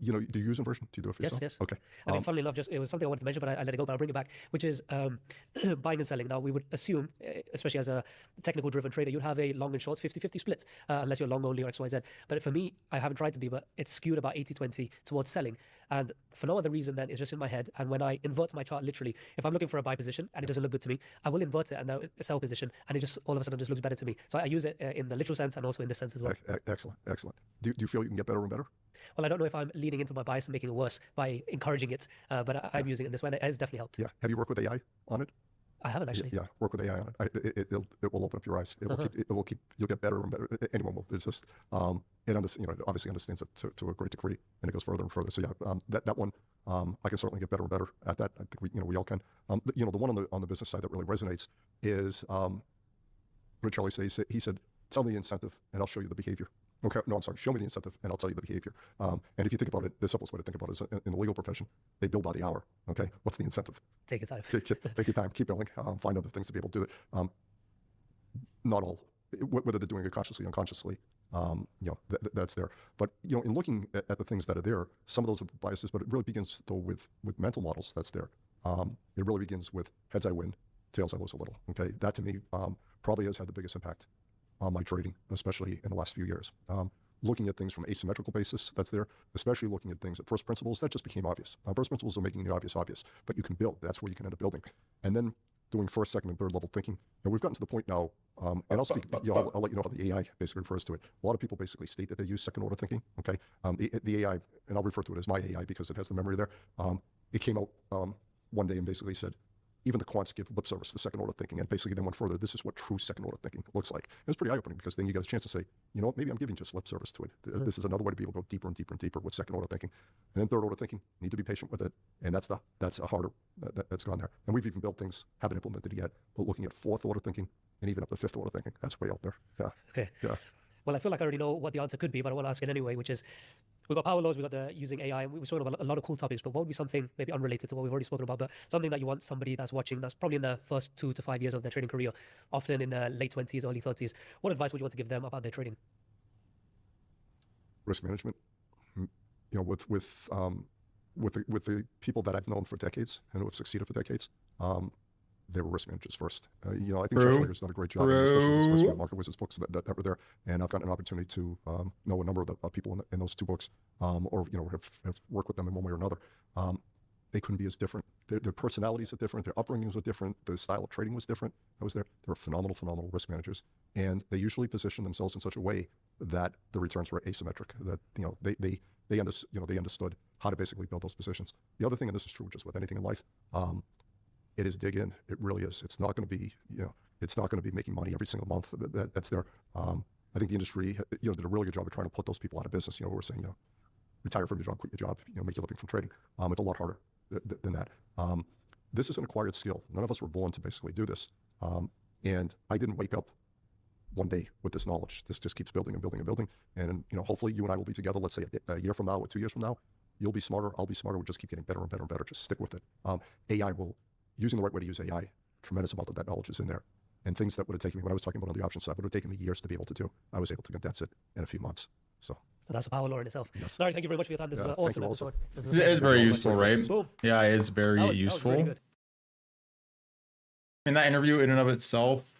do you use inversion? Do you do it for yourself? Yes. Okay. I mean, funnily enough, it was something I wanted to mention, but I let it go, but I'll bring it back, which is buying and selling. Now, we would assume, especially as a technical driven trader, you'd have a long and short 50-50 split, unless you're long only or XYZ. But for me, I haven't tried to be, but it's skewed about 80-20 towards selling. And for no other reason than it's just in my head. And when I invert my chart, literally, if I'm looking for a buy position and it doesn't look good to me, I will invert it and now a sell position, and it just all of a sudden just looks better to me. So I use it in the literal sense and also in this sense as well. Excellent. Do you feel you can get better and better? Well, I don't know if I'm leaning into my bias and making it worse by encouraging it, but I'm using it in this way, and it has definitely helped. Yeah. Have you worked with AI on it? I haven't actually. Yeah, work with AI on it. It will open up your eyes. It will keep. You'll get better and better. Anyone will. There's just it obviously understands it to a great degree, and it goes further and further. So yeah, that one I can certainly get better and better at that. I think we all can. The one on the business side that really resonates is what did Charlie say? He said, "Tell me the incentive, and I'll show you the behavior." Okay, no, I'm sorry. Show me the incentive, and I'll tell you the behavior. And if you think about it, the simplest way to think about it is in the legal profession, they bill by the hour. Okay, what's the incentive? Take your time. Take your time. Keep billing. Find other things to be able to do it. Not all whether they're doing it consciously or unconsciously, that's there. But in looking at the things that are there, some of those are biases, but it really begins though with mental models that's there. It really begins with heads I win, tails I lose a little. Okay, that to me probably has had the biggest impact on my trading, especially in the last few years. Looking at things from asymmetrical basis, that's there, especially looking at things at first principles, that just became obvious. First principles are making the obvious, but you can build. That's where you can end up building. And then doing first, second, and third level thinking. And we've gotten to the point now, and I'll speak, I'll let you know how the AI basically refers to it. A lot of people basically state that they use second order thinking, okay? The AI, and I'll refer to it as my AI because it has the memory there. It came out one day and basically said, even the quants give lip service to second order thinking, and basically then went further. This is what true second order thinking looks like. And it's pretty eye-opening because then you get a chance to say, you know what, maybe I'm giving just lip service to it. This is another way to be able to go deeper and deeper and deeper with second order thinking. And then third order thinking, need to be patient with it. And that's a harder, that's gone there. And we've even built things, haven't implemented it yet, but looking at fourth order thinking and even up to fifth order thinking. That's way out there. Yeah. Okay. Yeah. Well, I feel like I already know what the answer could be, but I want to ask it anyway, which is, we've got power laws, we've got the using AI, and we've spoken about a lot of cool topics, but what would be something maybe unrelated to what we've already spoken about, but something that you want somebody that's watching, that's probably in the first 2 to 5 years of their trading career, often in the late 20s, early 30s, what advice would you want to give them about their trading? Risk management. With the people that I've known for decades and who have succeeded for decades, they were risk managers first. I think Josh Lager's done a great job, especially his first Market Wizards books that were there. And I've gotten an opportunity to know a number of the people in those 2 books, or have worked with them in one way or another. They couldn't be as different. Their personalities are different. Their upbringings were different. The style of trading was different. I was there. They were phenomenal risk managers, and they usually positioned themselves in such a way that the returns were asymmetric. That they understood how to basically build those positions. The other thing, and this is true just with anything in life, it is dig in. It really is. It's not going to be, it's not going to be making money every single month. That's there. I think the industry, did a really good job of trying to put those people out of business. We're saying, retire from your job, quit your job, make your living from trading. It's a lot harder than that. This is an acquired skill. None of us were born to basically do this. And I didn't wake up one day with this knowledge. This just keeps building and building and building. And, hopefully you and I will be together, let's say a year from now or 2 years from now. You'll be smarter. I'll be smarter. We'll just keep getting better and better and better. Just stick with it. AI will, using the right way to use AI, tremendous amount of that knowledge is in there. And things that would have taken me, when I was talking about on the option side, would have taken me years to be able to do, I was able to condense it in a few months. So that's a power law in itself. Yes. Larry, thank you very much for your time. This was an awesome episode. It is very useful, right? Boom. Yeah, it is very useful. That was really good. In that interview, in and of itself,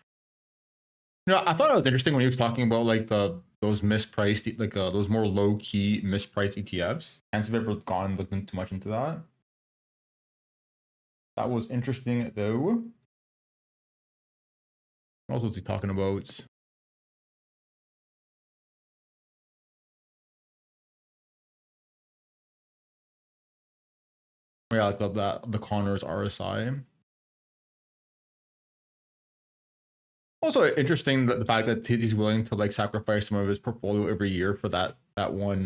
I thought it was interesting when he was talking about like those mispriced, like those more low key mispriced ETFs. And have ever gone looking too much into that. That was interesting though. What else was he talking about? Yeah, like the Connors RSI. Also interesting the fact that he's willing to like sacrifice some of his portfolio every year for that one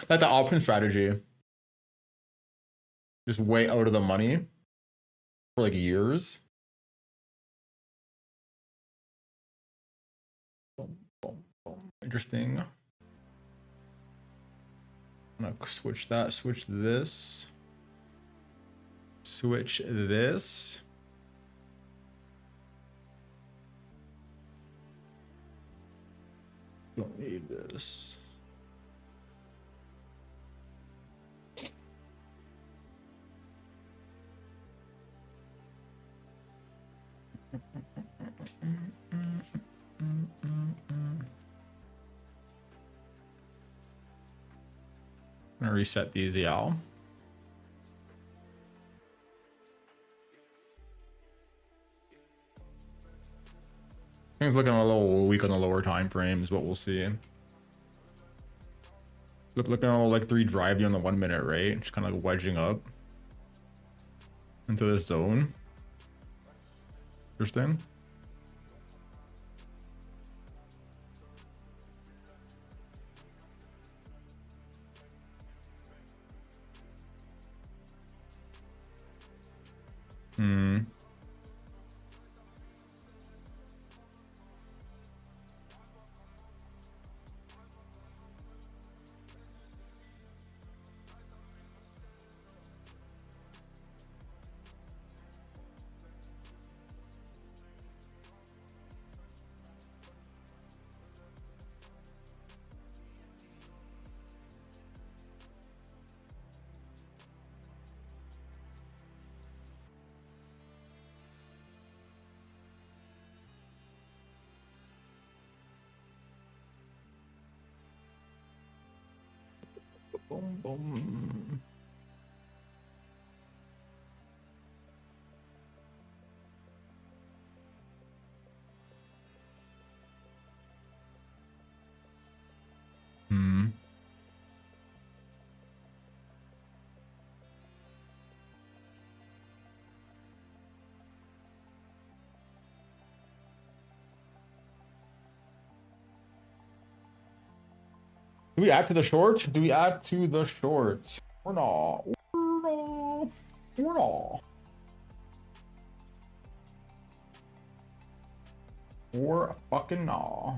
like the option strategy. Just way out of the money for like years. Interesting. I'm gonna switch that, switch this. Switch this. Don't need this. I'm gonna reset these, yeah. Things looking a little weak on the lower time frame is what we'll see. Looking all like 3 drive on the 1 minute, right? Just kind of like wedging up into this zone. Interesting. Boom, boom. Hmm. Do we add to the shorts? Do we add to the shorts? Or not? Or not? Or not? Or fucking nah.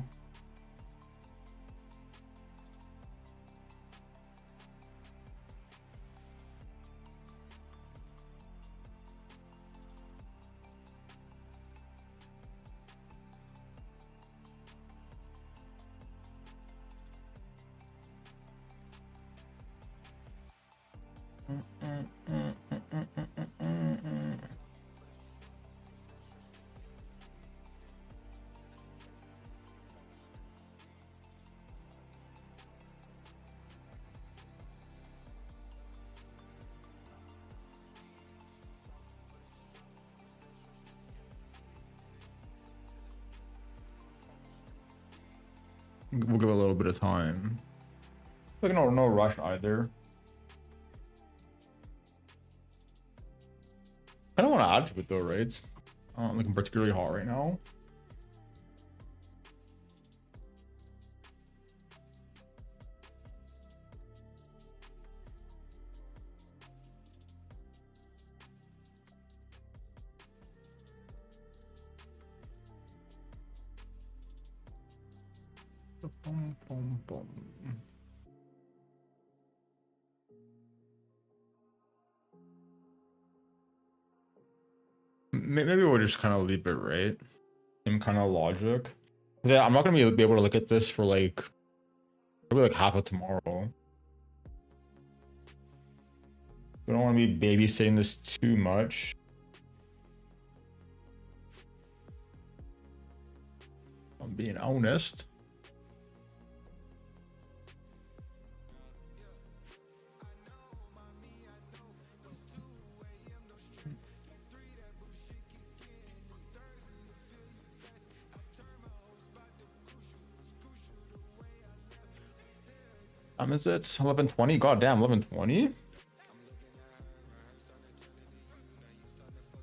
We'll give it a little bit of time. Like no rush either. I don't want to add to it though, right? It's not looking particularly hot right now. Boom, boom, boom. Maybe we'll just kind of leave it, right? Same kind of logic. Yeah, I'm not gonna be able to look at this for like probably like half of tomorrow. We don't want to be babysitting this too much. I'm being honest. Is it? It's 11:20. God damn, 11:20.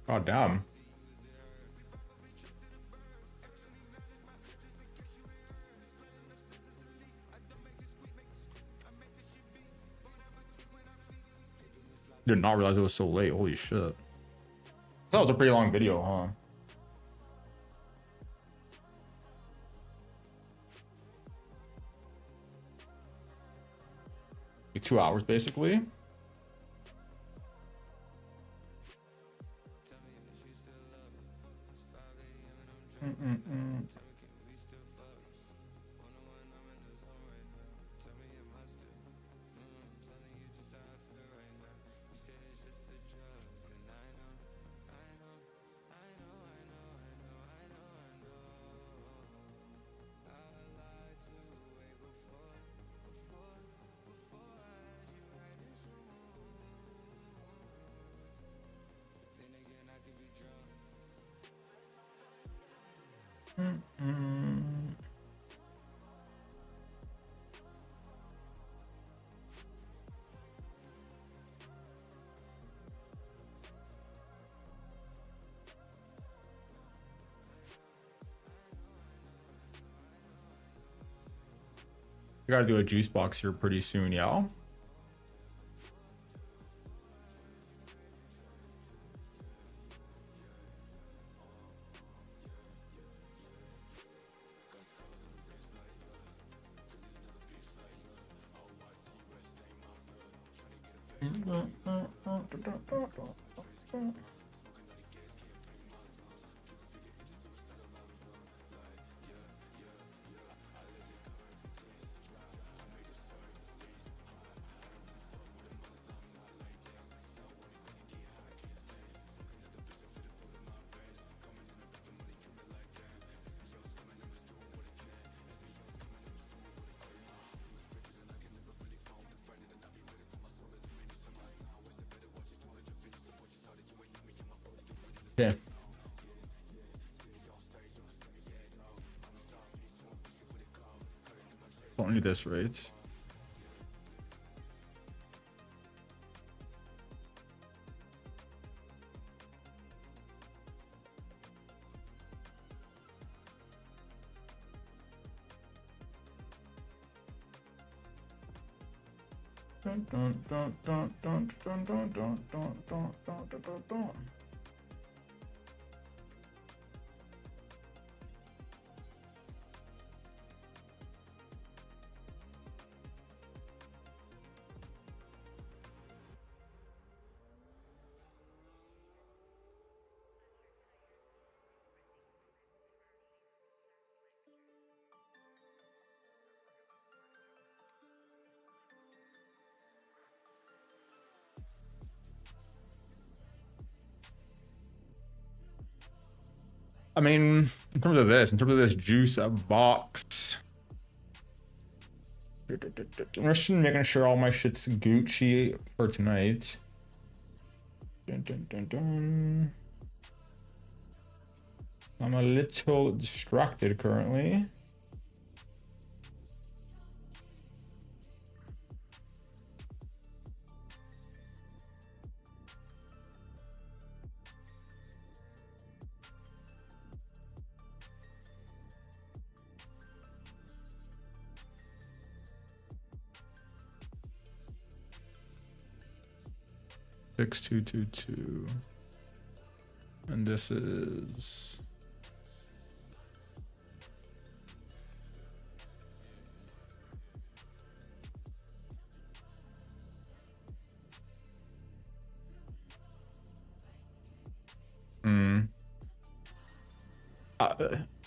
God damn. Did not realize it was so late. Holy shit. That was a pretty long video, huh? Like 2 hours basically. We gotta do a juice box here pretty soon, yeah. Okay. Only this, right? Dun, dun, dun, dun, dun, dun, dun, dun, dun, dun, dun, dun, dun. I mean, in terms of this juice box, I'm just making sure all my shit's Gucci for tonight. Dun, dun, dun, dun. I'm a little distracted currently. Six two two two, and this is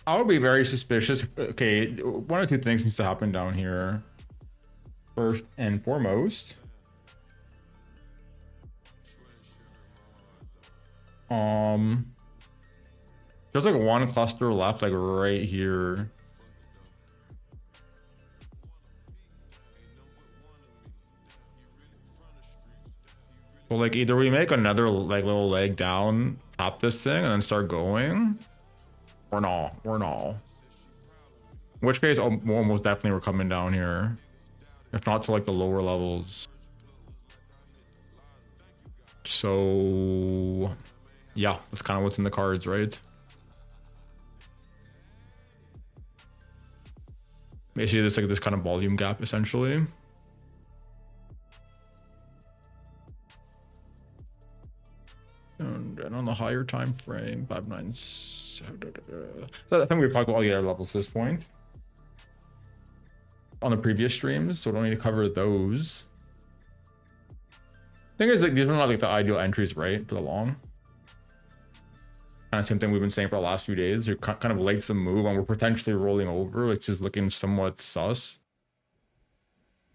I would be very suspicious. Okay, one or two things needs to happen down here. First and foremost, there's like one cluster left, like right here. Well, like either we make another like little leg down, top this thing, and then start going, or no, or no. In which case, almost definitely we're coming down here, if not to like the lower levels. So, yeah, that's kind of what's in the cards, right? Basically, this like this kind of volume gap, essentially. And on the higher time frame, 597. I think we've talked about all the other levels at this point on the previous streams, so we don't need to cover those. Thing is, like, these are not like the ideal entries, right, for the long. Kind of same thing we've been saying for the last few days. You're kind of late to the move, and we're potentially rolling over, which is looking somewhat sus.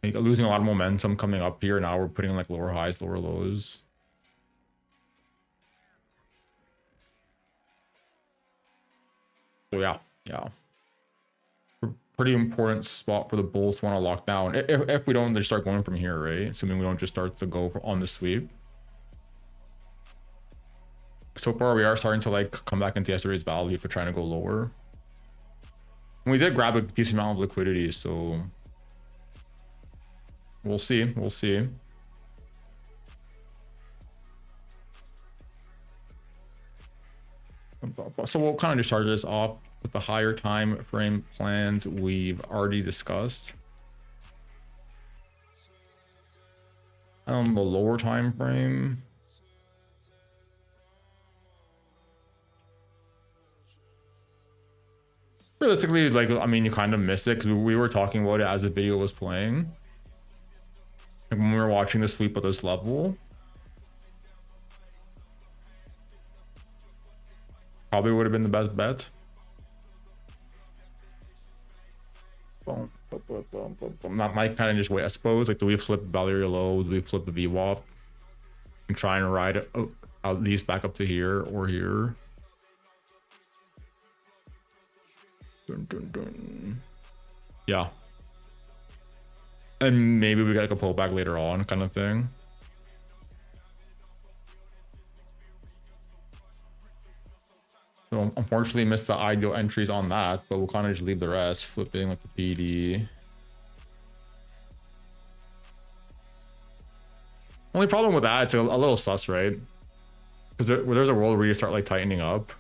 Like, losing a lot of momentum coming up here. Now we're putting like lower highs, lower lows. So yeah. Pretty important spot for the bulls to want to lock down. If we don't just start going from here, right? Assuming we don't just start to go on the sweep. So far, we are starting to like come back into yesterday's value for trying to go lower. And we did grab a decent amount of liquidity, so we'll see. We'll see. So we'll kind of just start this off with the higher time frame plans we've already discussed. The lower time frame, realistically, like, I mean, you kind of missed it because we were talking about it as the video was playing. Like when we were watching the sweep at this level. Probably would have been the best bet. That might kind of just wait, I suppose. Like, do we flip Valeria low? Do we flip the VWAP and try and ride it at least back up to here or here? Dun, dun, dun. Yeah. And maybe we get like a pullback later on, kind of thing. So unfortunately missed the ideal entries on that, but we'll kind of just leave the rest. Flipping with the PD. Only problem with that, it's a little sus, right? Because there's a world where you start like tightening up.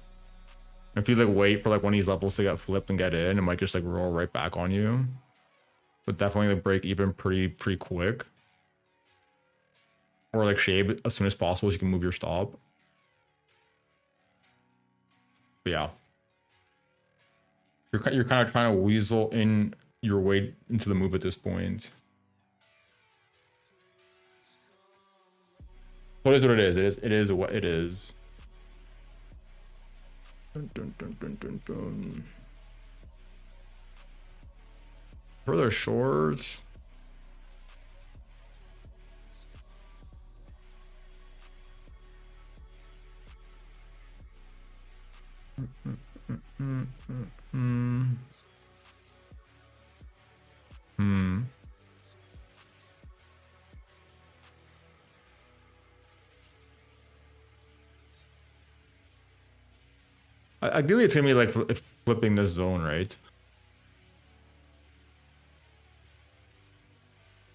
If you like wait for like one of these levels to get flipped and get in, it might just like roll right back on you. But definitely like break even pretty quick. Or like shade as soon as possible so you can move your stop. But yeah. You're kind of trying to weasel in your way into the move at this point. What is what it is. It is what it is. Dun, dun, dun, dun, dun, dun. Further shores. Ideally, it's gonna be like flipping this zone, right?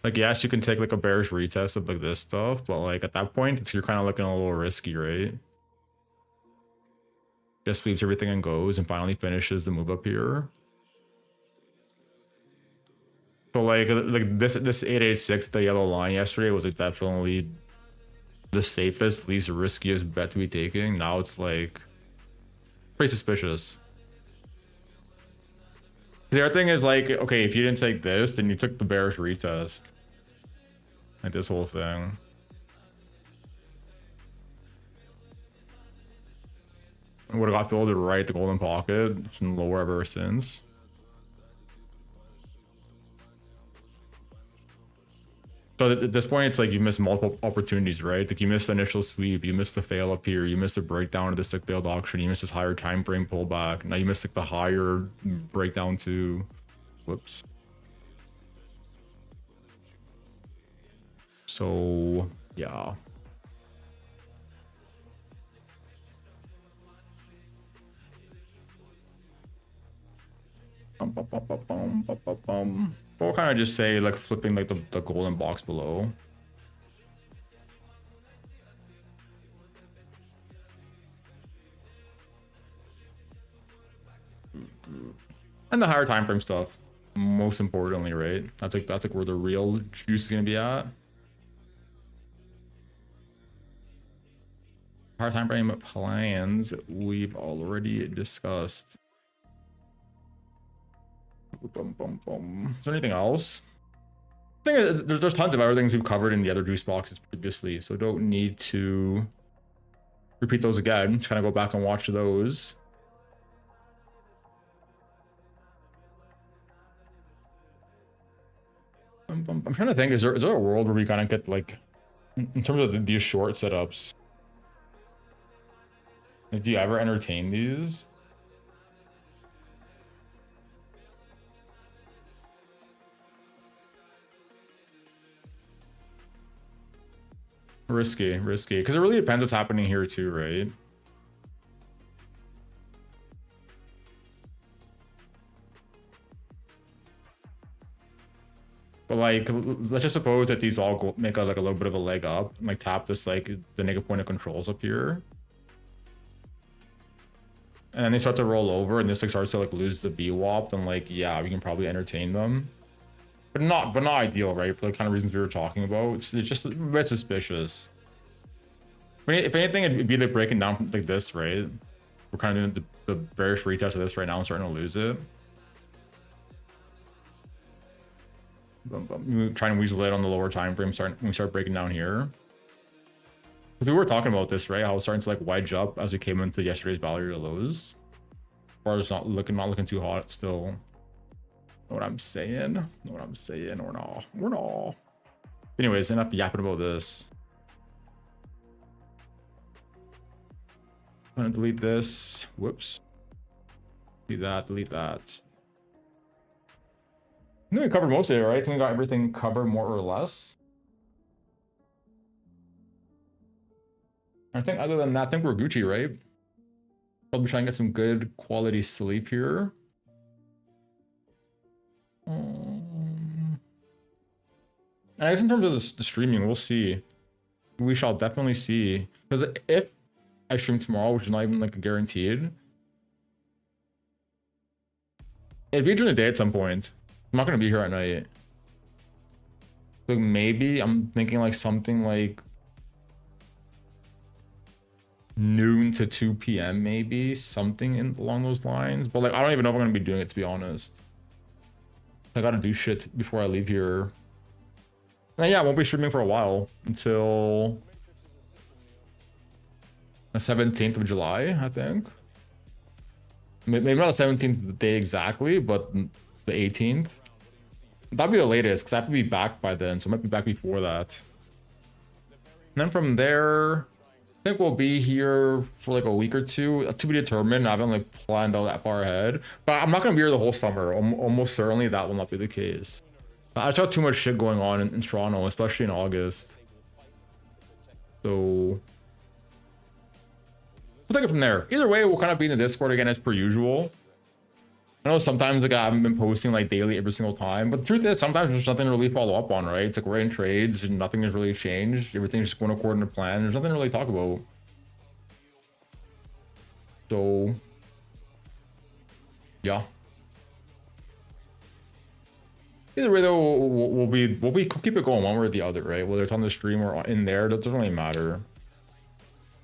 Like, yes, you can take like a bearish retest of like this stuff, but like at that point, you're kind of looking a little risky, right? Just sweeps everything and goes, and finally finishes the move up here. So like this 886, the yellow line yesterday was like definitely the safest, least riskiest bet to be taking. Now it's like pretty suspicious. The other thing is like, okay, if you didn't take this, then you took the bearish retest. Like this whole thing. I would have got filled right to golden pocket. It's been lower ever since. So at this point, it's like you missed multiple opportunities, right? Like you missed the initial sweep, you missed the fail up here, you missed the breakdown of this like failed auction, you missed this higher time frame pullback. Now you missed like the higher breakdown to, whoops. So yeah. We'll kind of just say like flipping like the golden box below. And the higher time frame stuff, most importantly, right? That's like where the real juice is gonna be at. Higher time frame plans we've already discussed. Is there anything else? I think there's tons of other things we've covered in the other juice boxes previously, so don't need to repeat those again. Just kind of go back and watch those. I'm trying to think, is there a world where we kind of get like, in terms of these short setups, like, do you ever entertain these? Risky, because it really depends what's happening here too, right? But like, let's just suppose that these all go make like a little bit of a leg up, and, like tap this like the negative point of controls up here, and then they start to roll over, and this like starts to like lose the VWAP. Then like, yeah, we can probably entertain them, but not ideal, right? For the kind of reasons we were talking about, it's just a bit suspicious. If anything, it'd be like breaking down like this, right? We're kind of doing the bearish retest of this right now and starting to lose it. Trying to weasel it on the lower time frame. We start breaking down here. Because we were talking about this, right? How it's starting to like wedge up as we came into yesterday's value lows. Or it's not looking too hot still. Know what I'm saying? Know what I'm saying? Or no? We're not. Anyways, enough yapping about this. I'm gonna delete this. Whoops. Delete that. Delete that. I think we covered most of it, right? I think we got everything covered more or less. I think other than that, I think we're Gucci, right? Probably try and get some good quality sleep here. And I guess in terms of the streaming, we'll see. We shall definitely see. Because if I stream tomorrow, which is not even like guaranteed, it'd be during the day at some point. I'm not gonna be here at night. Like maybe I'm thinking like something like noon to 2 p.m. maybe, something along those lines. But like I don't even know if I'm gonna be doing it, to be honest. I gotta do shit before I leave here. And yeah, I won't be streaming for a while until the 17th of July, I think. Maybe not the 17th day exactly, but the 18th. That'd be the latest, because I have to be back by then, so I might be back before that. And then from there, I think we'll be here for like a week or two, to be determined. I haven't like planned out that far ahead, but I'm not gonna be here the whole summer. Almost certainly that will not be the case. I just got too much shit going on in Toronto, especially in August. So we'll take it from there. Either way, we'll kind of be in the Discord again as per usual. I know sometimes like I haven't been posting like daily every single time, but the truth is sometimes there's nothing to really follow up on, right? It's like we're in trades and nothing has really changed. Everything's just going according to plan. There's nothing to really talk about. So yeah. Either way though, we'll keep it going one way or the other, right? Whether it's on the stream or in there, that doesn't really matter.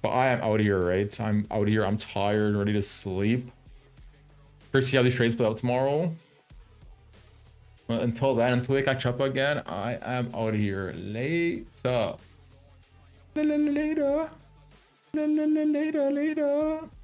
But I am out here, right? I'm out here. I'm tired, ready to sleep. First, see how these trades play out tomorrow. But until then, until we catch up again, I am out here later. Later. Later.